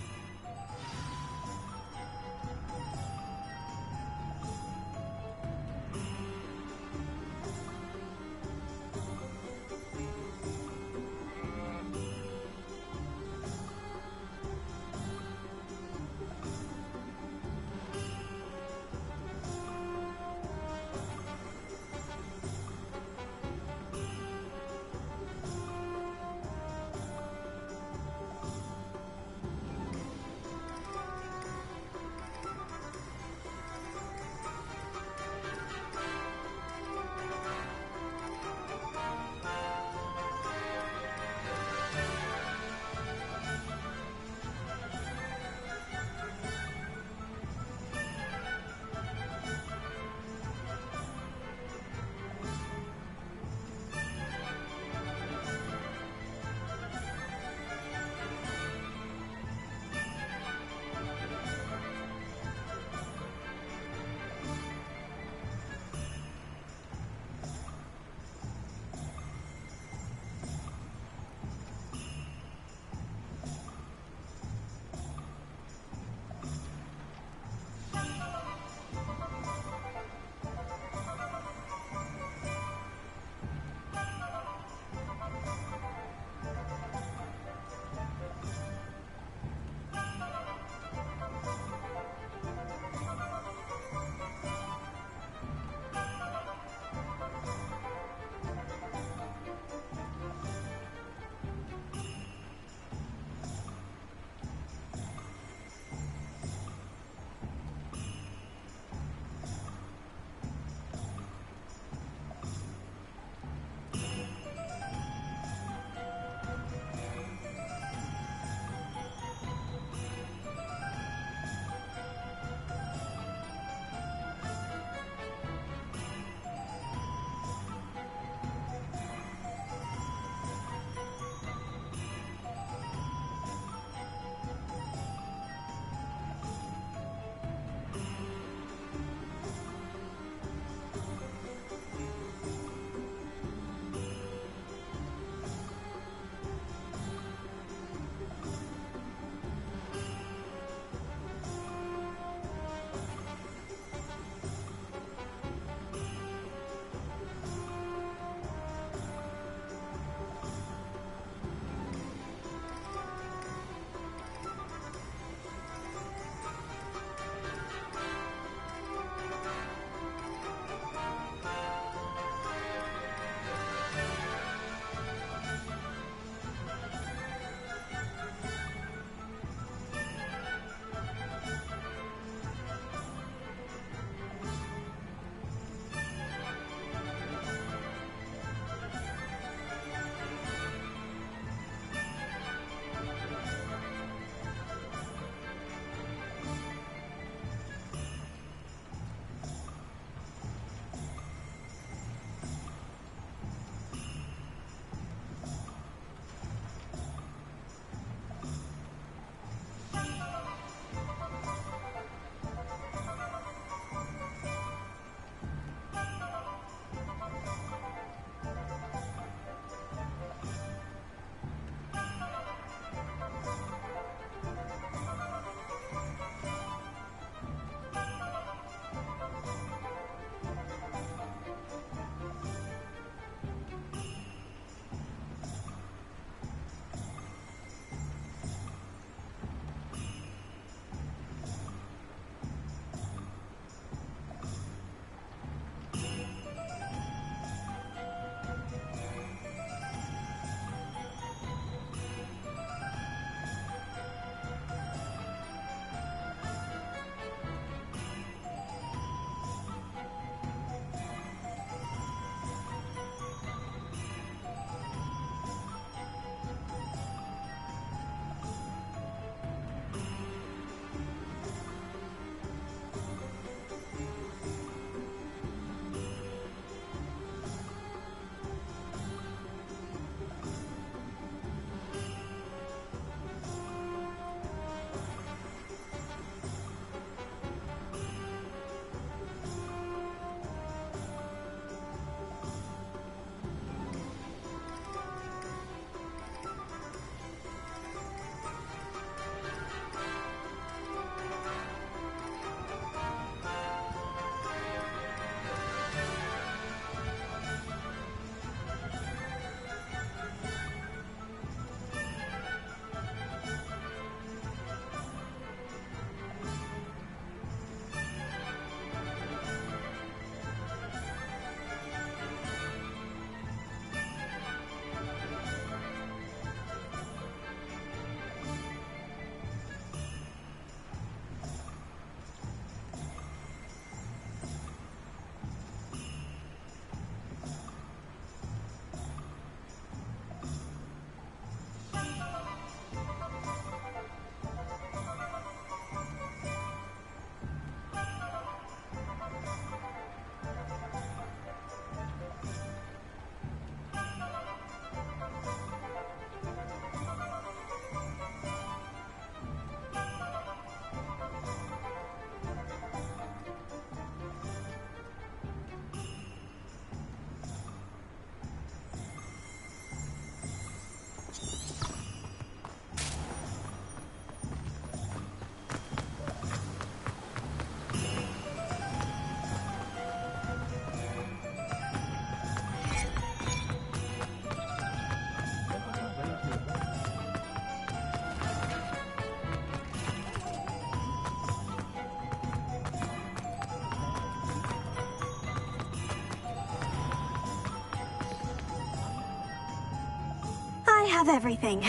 have everything.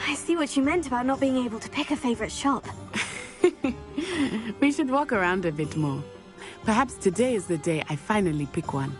I see what you meant about not being able to pick a favorite shop. We should walk around a bit more. Perhaps today is the day I finally pick one.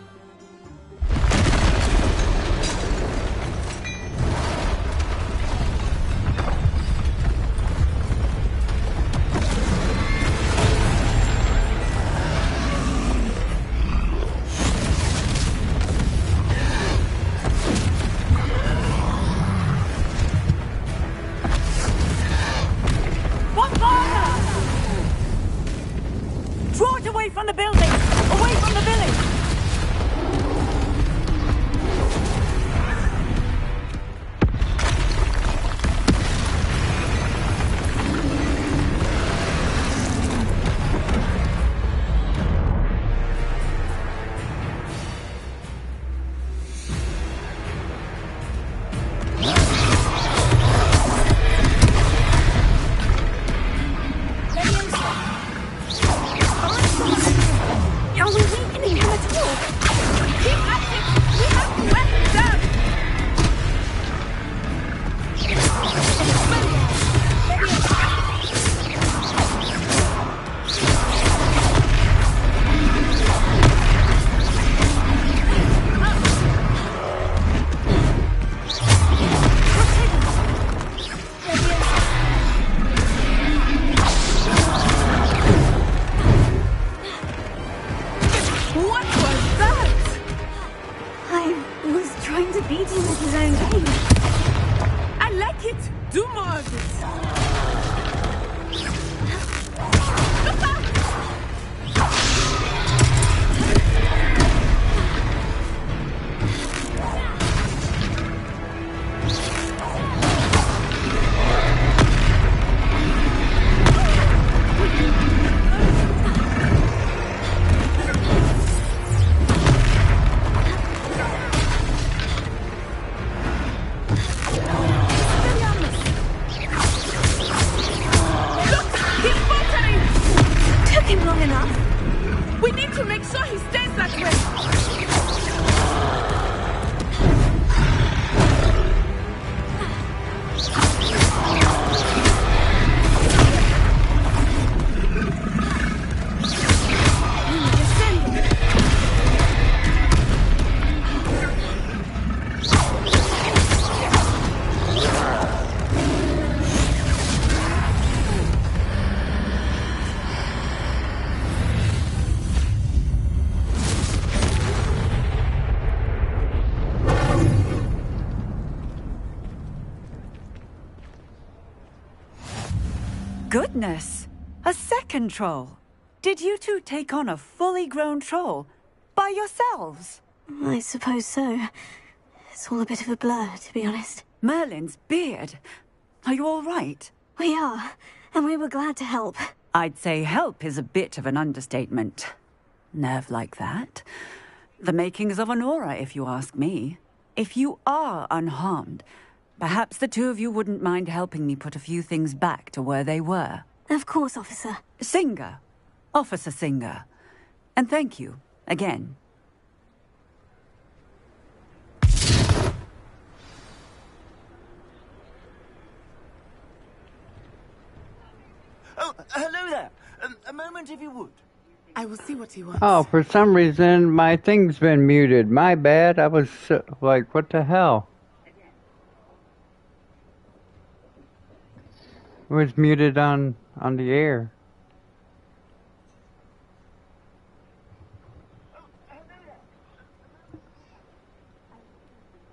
Draw it away from the building! Away from the village! Are we weakening him at all? Keep at it! We have to wear him down! What was that? I was trying to beat him at his own game. I like it! Do more of it! Look back! He's faltering! Took him long enough. We need to make sure he stays that way! Goodness! A second troll! Did you two take on a fully grown troll? By yourselves? I suppose so. It's all a bit of a blur, to be honest. Merlin's beard. Are you all right? We are, and we were glad to help. I'd say help is a bit of an understatement. Nerve like that. The makings of an aura, if you ask me. If you are unharmed, perhaps the two of you wouldn't mind helping me put a few things back to where they were. Of course, officer. Singer. Officer Singer. And thank you, again. Oh, hello there. A moment if you would. I will see what he wants. Oh, for some reason, my thing's been muted. My bad. I was like, what the hell? It was muted on the air.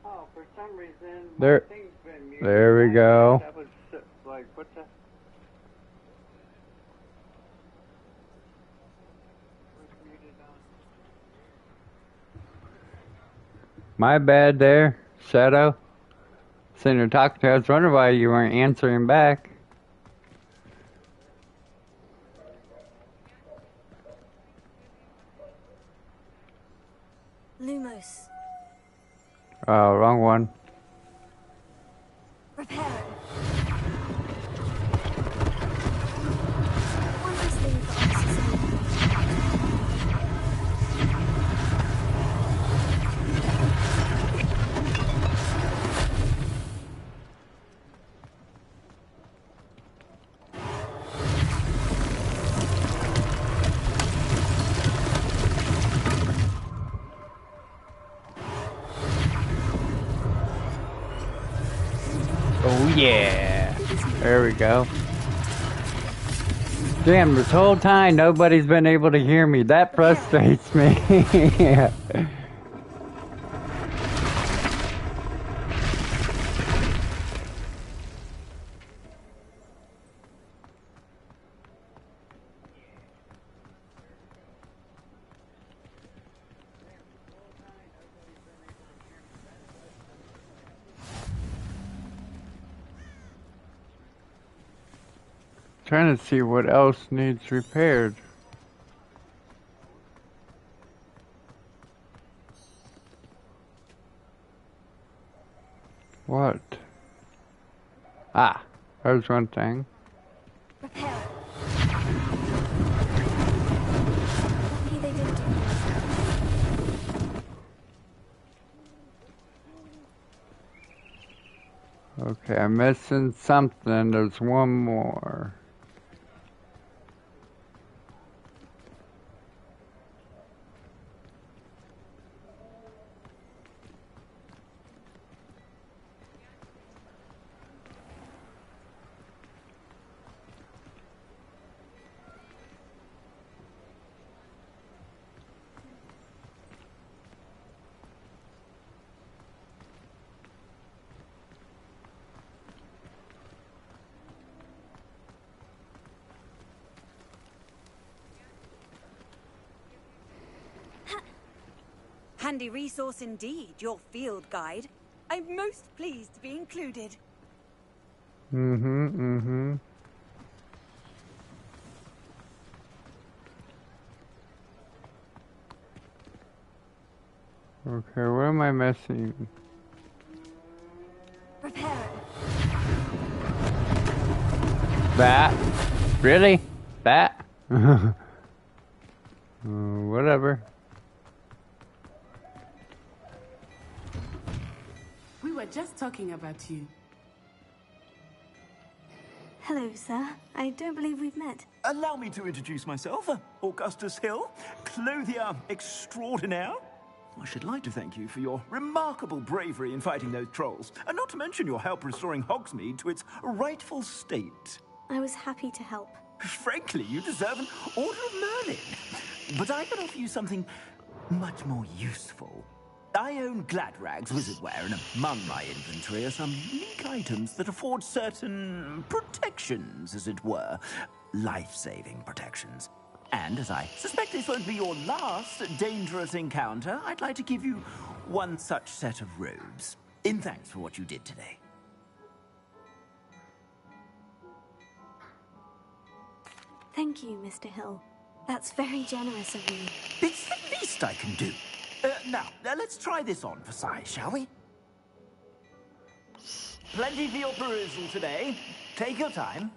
Oh, for some reason, there we go. I was like, what the? My bad there, Shadow. Sitting there talking to you. I was wondering why you weren't answering back. Lumos. Oh, wrong one. Repair it. One last thing for Officer Oh yeah. There we go. Damn, this whole time nobody's been able to hear me. That frustrates me. Yeah. Trying to see what else needs repaired. What? Ah, there's one thing. Repair. Okay, I'm missing something. There's one more. Handy resource indeed, your field guide. I'm most pleased to be included. Mm-hmm. Okay, what am I missing? Repair. That? Really? That? Whatever. We were just talking about you. Hello, sir. I don't believe we've met. Allow me to introduce myself, Augustus Hill, clothier extraordinaire. I should like to thank you for your remarkable bravery in fighting those trolls, and not to mention your help restoring Hogsmeade to its rightful state. I was happy to help. Frankly, you deserve an Order of Merlin. But I can offer you something much more useful. I own Gladrag's wizardware, and among my inventory are some unique items that afford certain protections, as it were. Life-saving protections. And as I suspect this won't be your last dangerous encounter, I'd like to give you one such set of robes, in thanks for what you did today. Thank you, Mr. Hill. That's very generous of you. It's the least I can do. Now, let's try this on for size, shall we? Plenty for your perusal today. Take your time.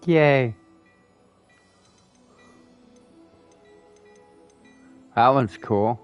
Yay. That one's cool.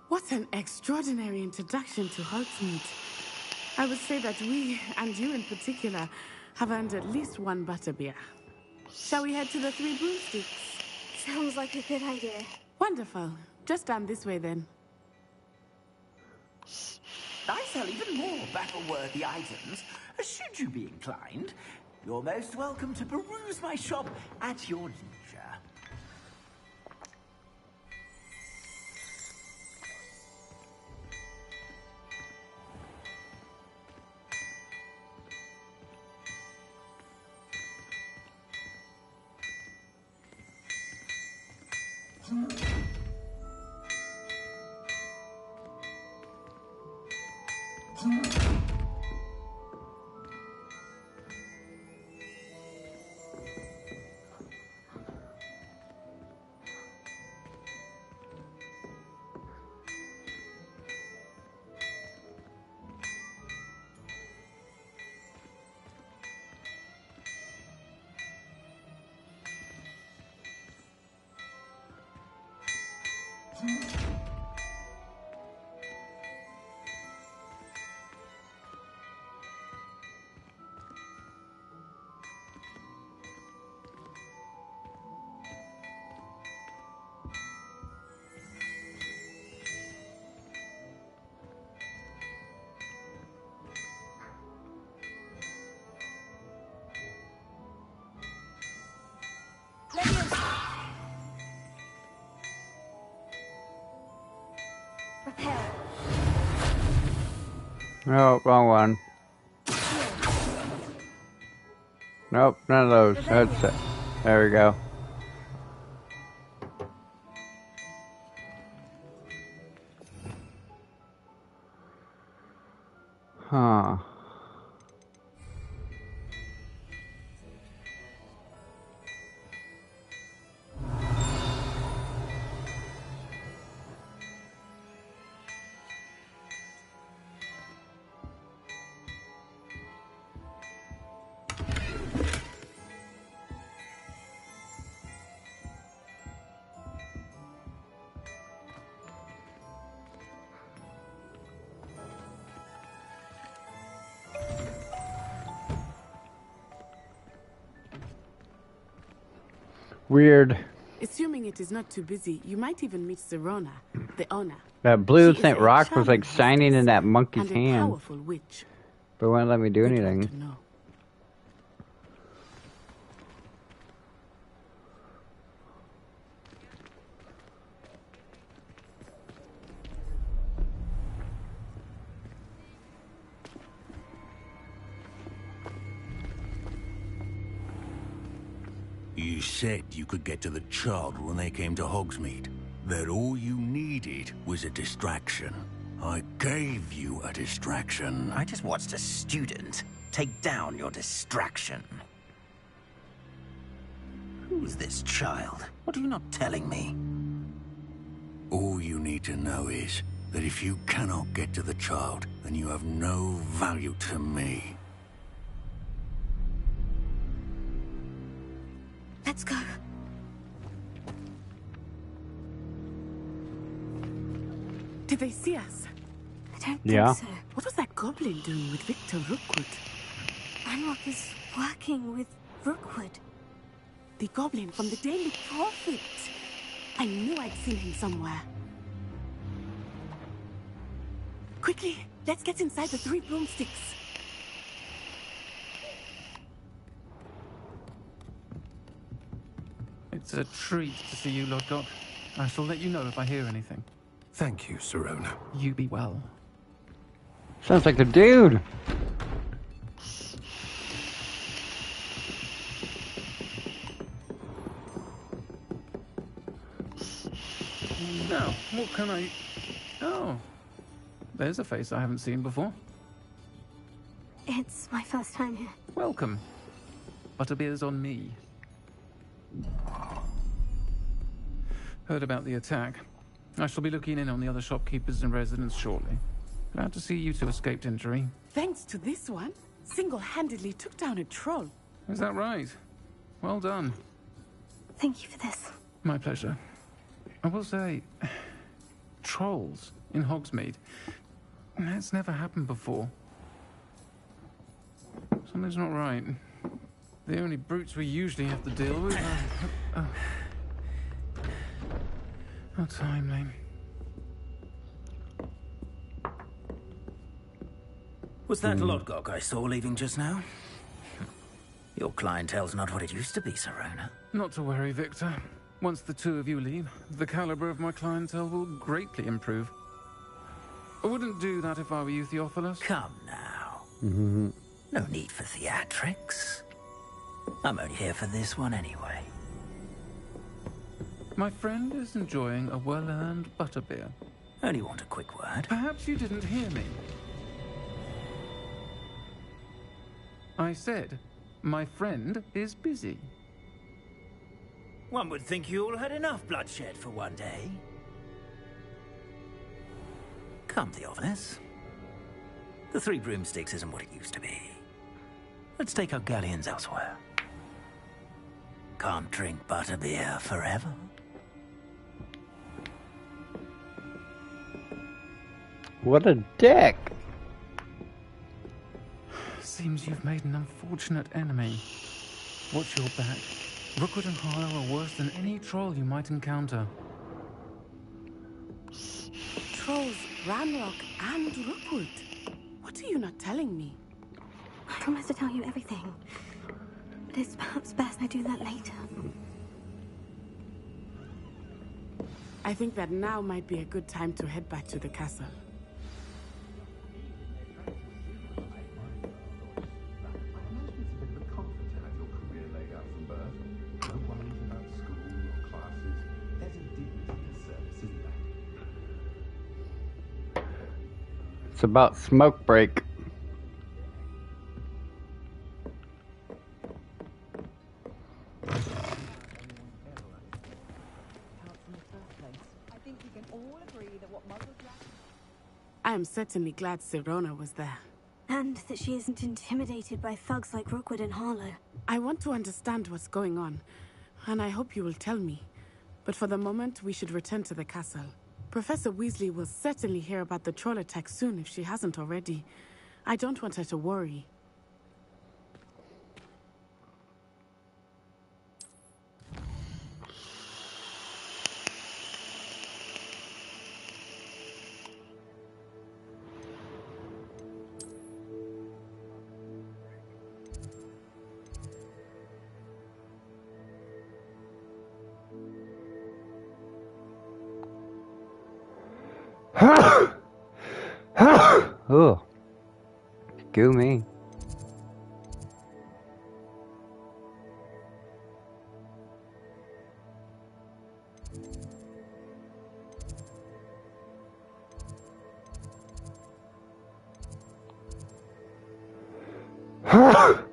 What an extraordinary introduction to Hogsmeade. I would say that we, and you in particular, have earned at least one butterbeer. Shall we head to the Three Broomsticks? Sounds like a good idea. Wonderful. Just down this way then. I sell even more battle-worthy items. Should you be inclined, you're most welcome to peruse my shop at your leisure. Oh, wrong one. Nope, none of those. That's it. There we go. Huh. Weird. Assuming it is not too busy, you might even meet Serona, the owner. That blue She St. is a Rock was like charming shining in that monkey's and a hand. powerful witch. But it wouldn't let me do anything. No. You said you could get to the child when they came to Hogsmeade. That all you needed was a distraction. I gave you a distraction. I just watched a student take down your distraction. Who's this child? What are you not telling me? All you need to know is that if you cannot get to the child, then you have no value to me. Let's go. Did they see us? I don't Yeah. think so. What was that goblin doing with Victor Rookwood? Ranrock is working with Rookwood. The goblin from the Daily Prophet. I knew I'd seen him somewhere. Quickly, let's get inside the 3 broomsticks. It's a treat to see you, Lodgok. I shall let you know if I hear anything. Thank you, Serona. You be well. Sounds like the dude. Now, what can I... Oh, there's a face I haven't seen before. It's my first time here. Welcome. Butterbeer's on me. Heard about the attack. I shall be looking in on the other shopkeepers and residents shortly. Glad to see you two escaped injury. Thanks to this one, single-handedly took down a troll. Is that right? Well done. Thank you for this. My pleasure. I will say, trolls in Hogsmeade. That's never happened before. Something's not right. The only brutes we usually have to deal with are... How timely. Was that Lodgok I saw leaving just now? Your clientele's not what it used to be, Serona. Not to worry, Victor. Once the two of you leave, the caliber of my clientele will greatly improve. I wouldn't do that if I were you, Theophilus. Come now. Mm-hmm. No need for theatrics. I'm only here for this one anyway. My friend is enjoying a well-earned butterbeer. Only want a quick word. Perhaps you didn't hear me. I said, my friend is busy. One would think you all had enough bloodshed for one day. Come, Theophilus. The Three Broomsticks isn't what it used to be. Let's take our galleons elsewhere. Can't drink butterbeer forever. What a dick! Seems you've made an unfortunate enemy. Watch your back. Rookwood and Harlow are worse than any troll you might encounter. Trolls, Ranrock, and Rookwood. What are you not telling me? I promised to tell you everything. But it's perhaps best I do that later. I think that now might be a good time to head back to the castle. It's about smoke break. I am certainly glad Serona was there. And that she isn't intimidated by thugs like Rookwood and Harlow. I want to understand what's going on, and I hope you will tell me. But for the moment, we should return to the castle. Professor Weasley will certainly hear about the troll attack soon if she hasn't already. I don't want her to worry. Oh, go me.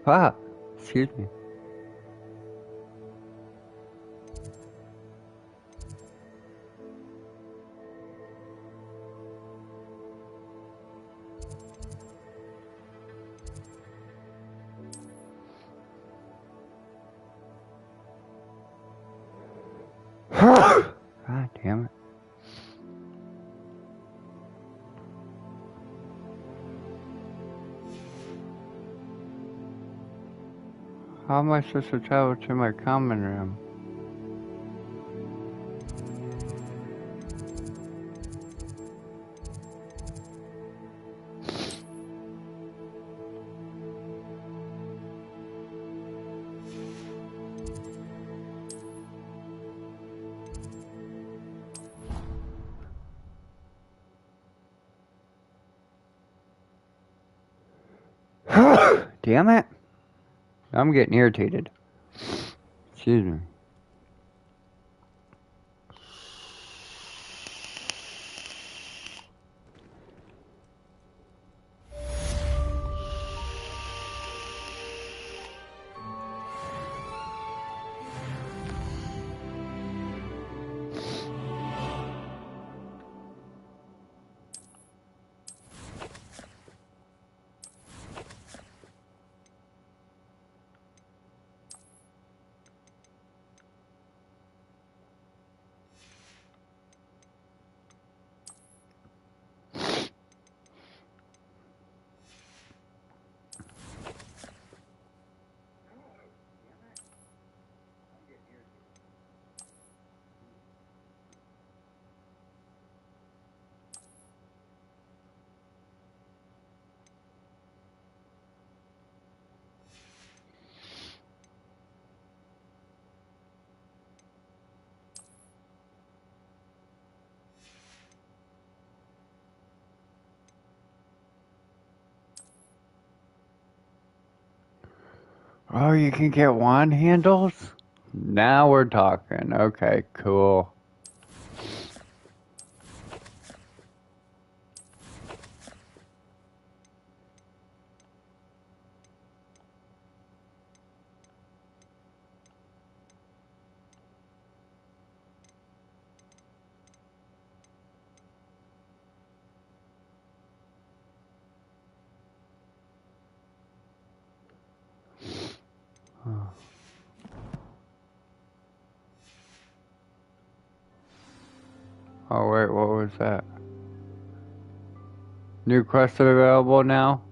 Ah, excuse me. God damn it. How am I supposed to travel to my common room? Damn it. I'm getting irritated. Excuse me. Oh, you can get wand handles? Now we're talking. Okay, cool. Oh wait, what was that? New quest available now?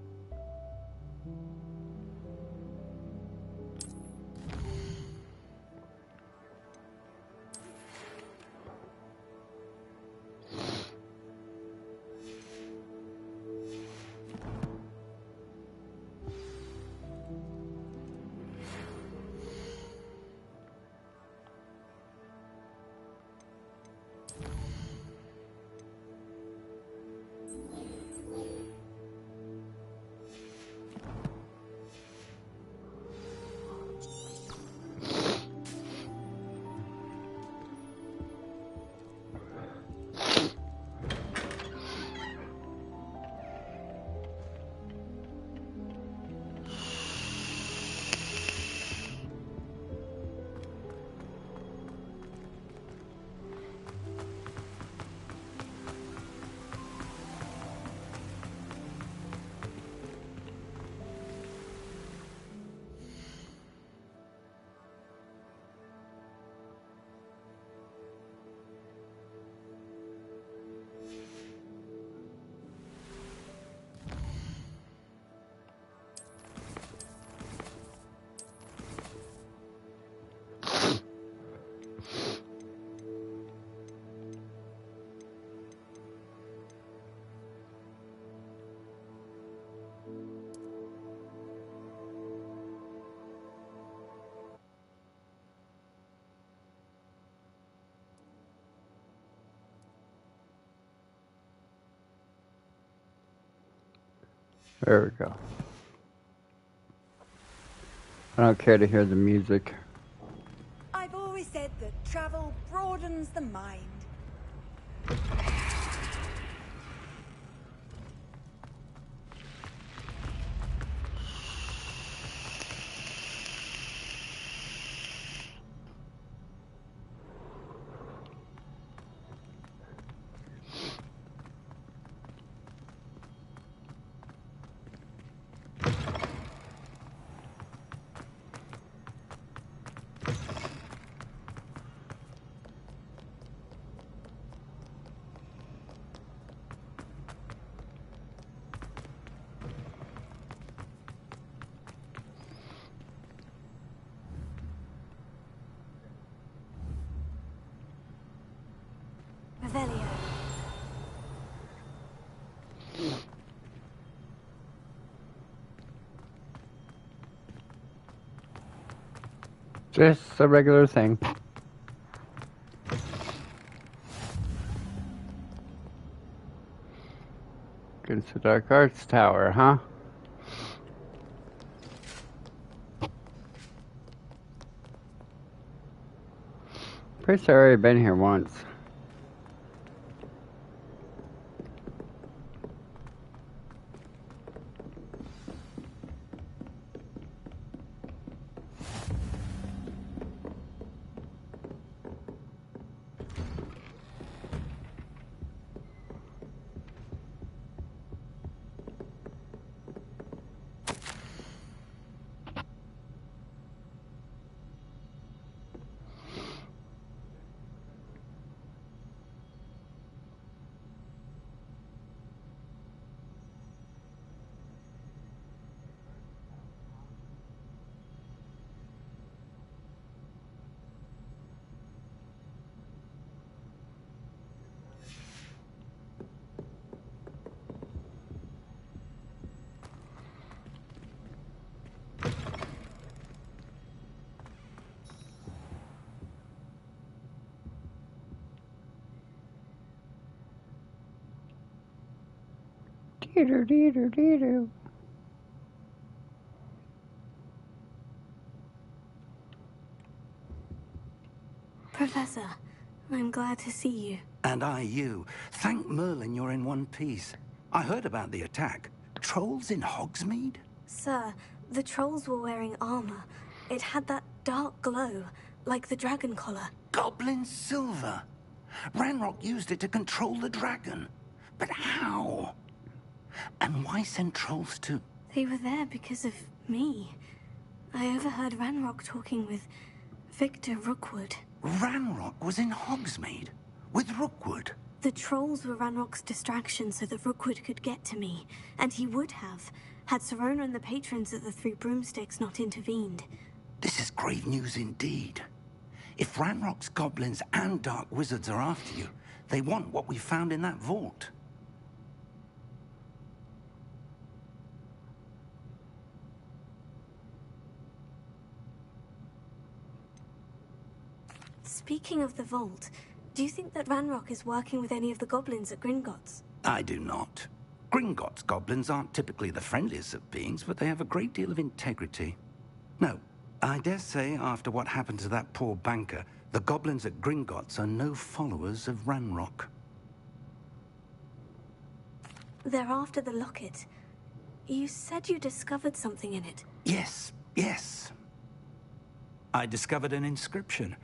There we go. I don't care to hear the music. I've always said that travel broadens the mind. Revelio. Just a regular thing. Against the Dark Arts Tower, huh? Pretty sure I've already been here once. Dee-doo, dee-doo, dee-doo. Professor. I'm glad to see you. And I you. Thank Merlin you're in one piece. I heard about the attack. Trolls in Hogsmeade? Sir, the trolls were wearing armor. It had that dark glow, like the dragon collar. Goblin silver. Ranrock used it to control the dragon. But how? And why send trolls to... They were there because of me. I overheard Ranrock talking with Victor Rookwood. Ranrock was in Hogsmeade? With Rookwood? The trolls were Ranrock's distraction so that Rookwood could get to me. And he would have, had Serona and the patrons at the Three Broomsticks not intervened. This is grave news indeed. If Ranrock's goblins and dark wizards are after you, they want what we found in that vault. Speaking of the vault, do you think that Ranrock is working with any of the goblins at Gringotts? I do not. Gringotts goblins aren't typically the friendliest of beings, but they have a great deal of integrity. No, I dare say after what happened to that poor banker, the goblins at Gringotts are no followers of Ranrock. They're after the locket. You said you discovered something in it. Yes. I discovered an inscription.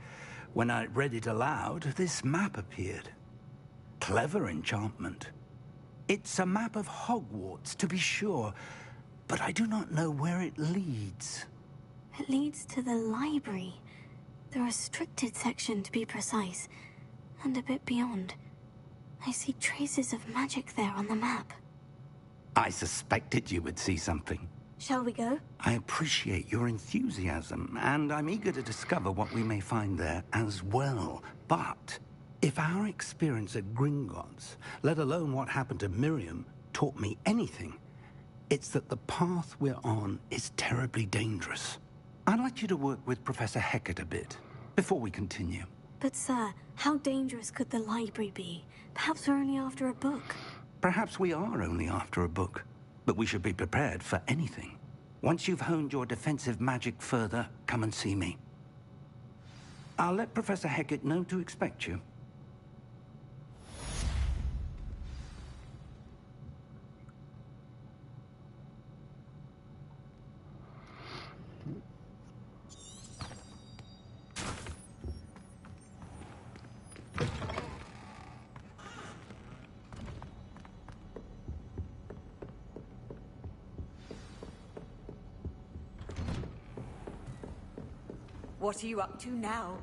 When I read it aloud, this map appeared. Clever enchantment. It's a map of Hogwarts, to be sure, but I do not know where it leads. It leads to the library. The restricted section, to be precise. And a bit beyond. I see traces of magic there on the map. I suspected you would see something. Shall we go? I appreciate your enthusiasm, and I'm eager to discover what we may find there as well. But if our experience at Gringotts, let alone what happened to Miriam, taught me anything, it's that the path we're on is terribly dangerous. I'd like you to work with Professor Hecat a bit, before we continue. But sir, how dangerous could the library be? Perhaps we're only after a book. Perhaps we are only after a book. But we should be prepared for anything. Once you've honed your defensive magic further, come and see me. I'll let Professor Hecat know to expect you. What are you up to now?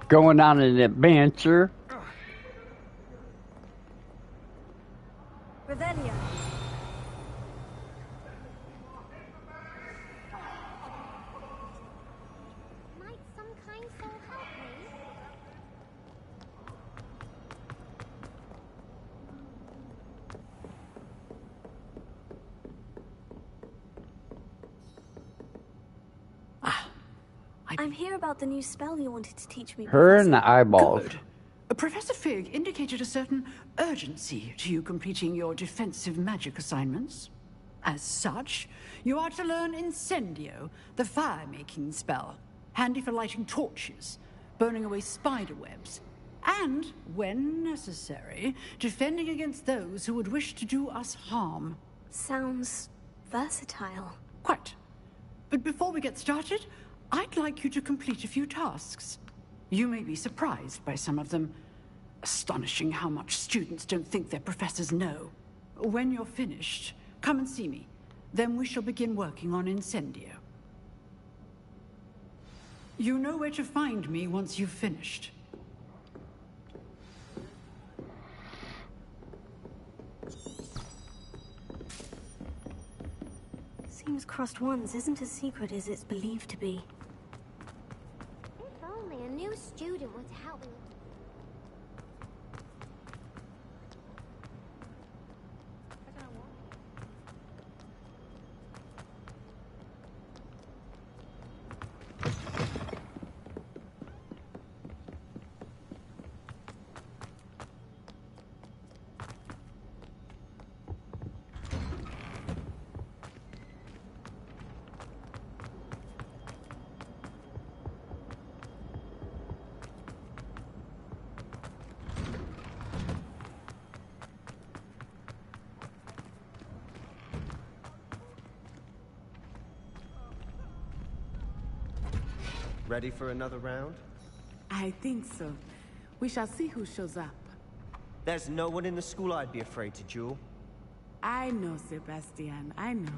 Going on an adventure. Revelio. Might some kind soul help me? I'm here about the new spell you wanted to teach me. Her in the eyeballs. Good. Professor Fig indicated a certain urgency to you completing your defensive magic assignments. As such, you are to learn Incendio, the fire-making spell, handy for lighting torches, burning away spider webs, and, when necessary, defending against those who would wish to do us harm. Sounds versatile. Quite. But before we get started, I'd like you to complete a few tasks. You may be surprised by some of them. Astonishing how much students don't think their professors know. When you're finished, come and see me. Then we shall begin working on Incendio. You know where to find me once you've finished. Seems crossed ones isn't as secret as it's believed to be. If only a new student would help me. Ready for another round? I think so. We shall see who shows up. There's no one in the school I'd be afraid to duel. I know, Sebastian, I know.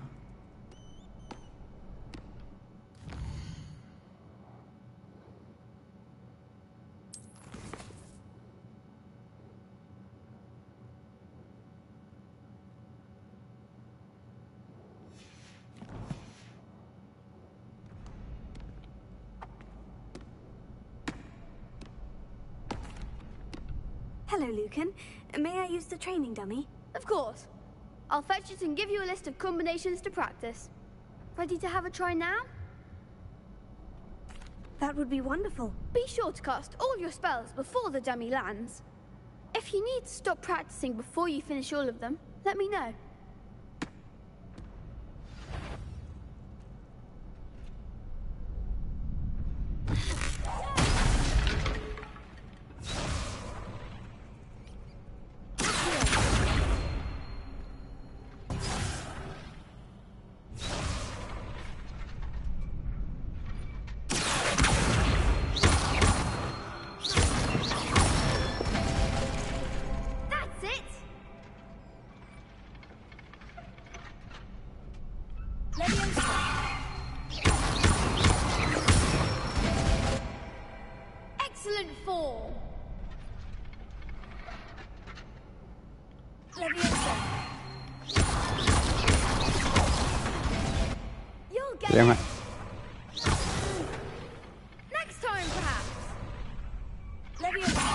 Hello, Lucan. May I use the training dummy? Of course. I'll fetch it and give you a list of combinations to practice. Ready to have a try now? That would be wonderful. Be sure to cast all your spells before the dummy lands. If you need to stop practicing before you finish all of them, let me know. Excellent form. Leviosa. You'll get Damn it. it. Next time, perhaps. Leviosa.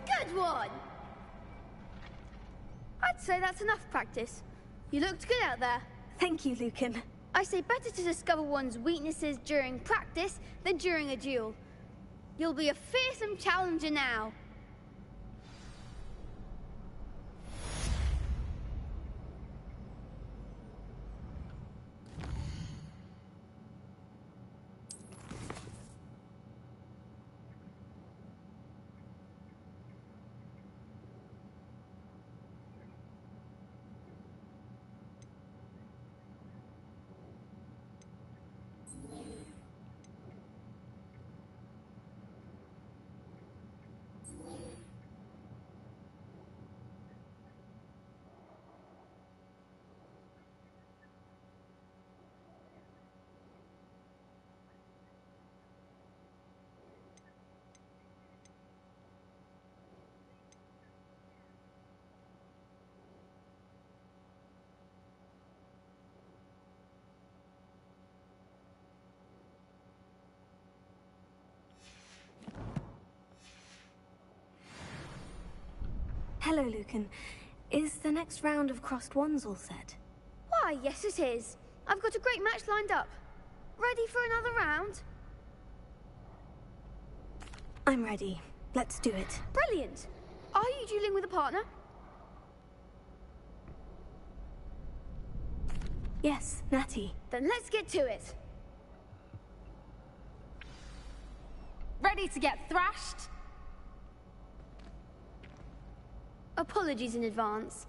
Good one. I'd say that's enough practice. You looked good out there. Thank you, Lucan. I say better to discover one's weaknesses during practice than during a duel. You'll be a fearsome challenger now. Hello, Lucan. Is the next round of crossed wands all set? Why, yes it is. I've got a great match lined up. Ready for another round? I'm ready. Let's do it. Brilliant. Are you dueling with a partner? Yes, Natty. Then let's get to it. Ready to get thrashed? Apologies in advance.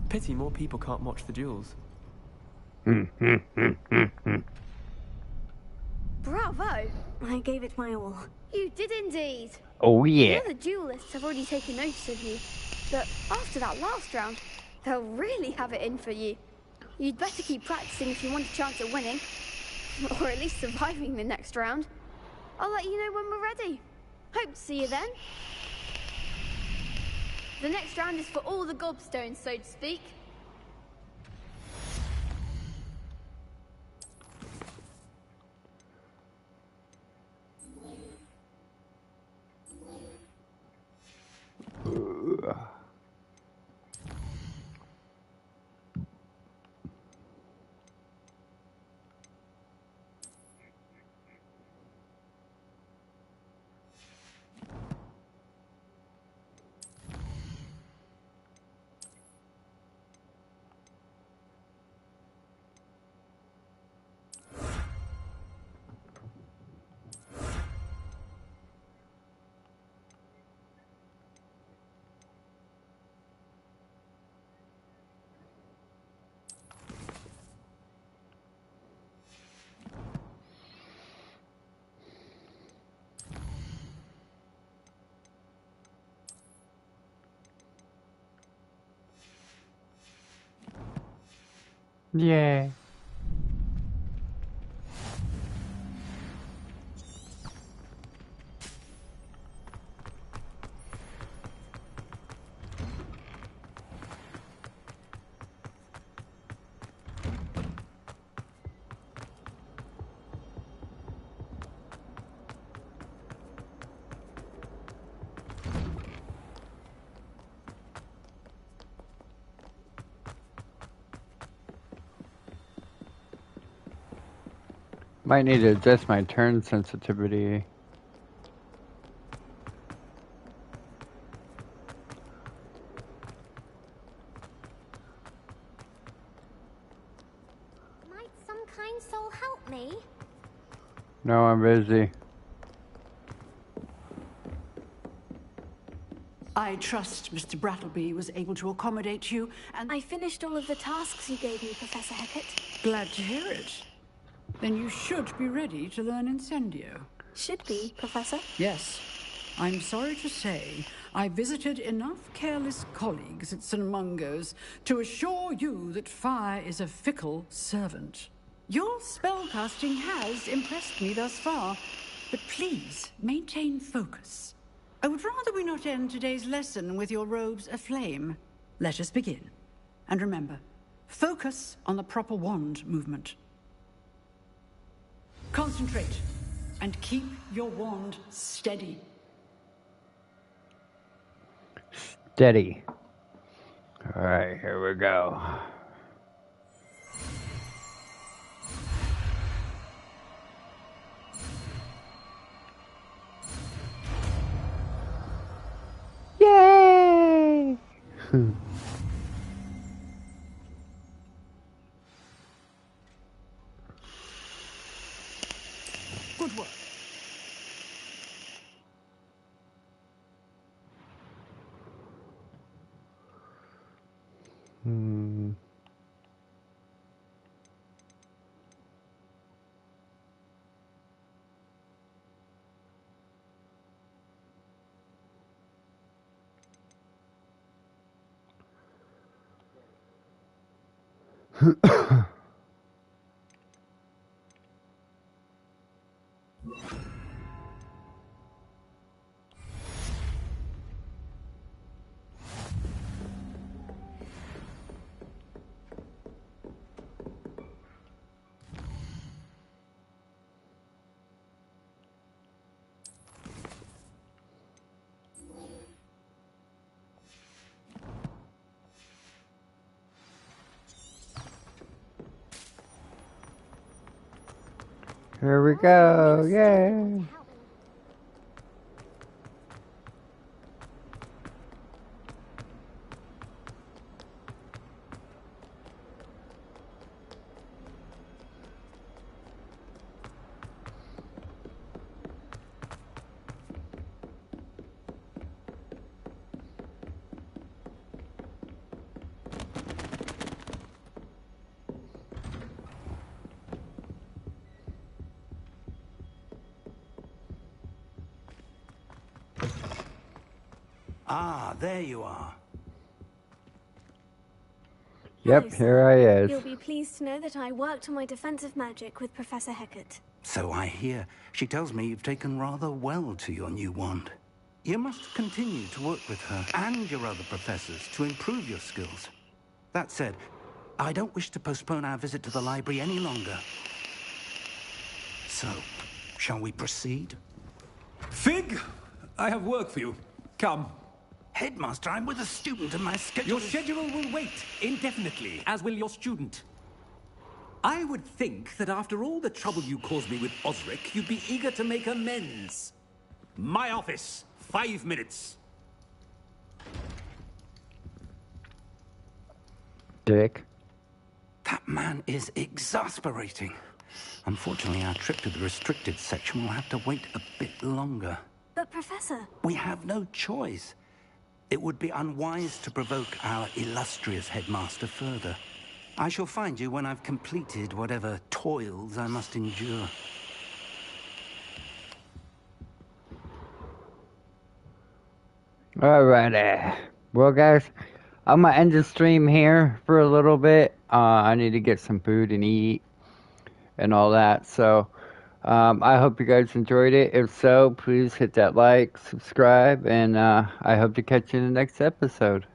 Pity more people can't watch the duels. Bravo! I gave it my all. You did indeed. Oh yeah. The other duelists have already taken notice of you, but after that last round, they'll really have it in for you. You'd better keep practicing if you want a chance at winning, or at least surviving the next round. I'll let you know when we're ready. Hope to see you then. The next round is for all the gobstones, so to speak. Yeah. Might need to adjust my turn sensitivity. Might some kind soul help me? No, I'm busy. I trust Mr. Brattleby was able to accommodate you, and I finished all of the tasks you gave me, Professor Hecat. glad to hear it. Then you should be ready to learn Incendio. Should be, Professor. Yes. I'm sorry to say, I visited enough careless colleagues at St. Mungo's to assure you that fire is a fickle servant. Your spellcasting has impressed me thus far, but please maintain focus. I would rather we not end today's lesson with your robes aflame. Let us begin. And remember, focus on the proper wand movement. Concentrate, and keep your wand steady. Steady. Alright, here we go. Yay! Good work. Here we go. Yay! Ah, there you are. Yep, here I is. You'll be pleased to know that I worked on my defensive magic with Professor Hecat. So I hear. She tells me you've taken rather well to your new wand. You must continue to work with her and your other professors to improve your skills. That said, I don't wish to postpone our visit to the library any longer. So, shall we proceed? Fig, I have work for you. Come. Headmaster, I'm with a student and my schedule... Your schedule will wait indefinitely, as will your student. I would think that after all the trouble you caused me with Osric, you'd be eager to make amends. My office, 5 minutes. Dick. That man is exasperating. Unfortunately, our trip to the restricted section will have to wait a bit longer. But, Professor... We have no choice. It would be unwise to provoke our illustrious headmaster further. I shall find you when I've completed whatever toils I must endure. Alrighty. Well, guys, I'm gonna end the stream here for a little bit. I need to get some food and eat and all that. So, I hope you guys enjoyed it. If so, please hit that like, subscribe, and I hope to catch you in the next episode.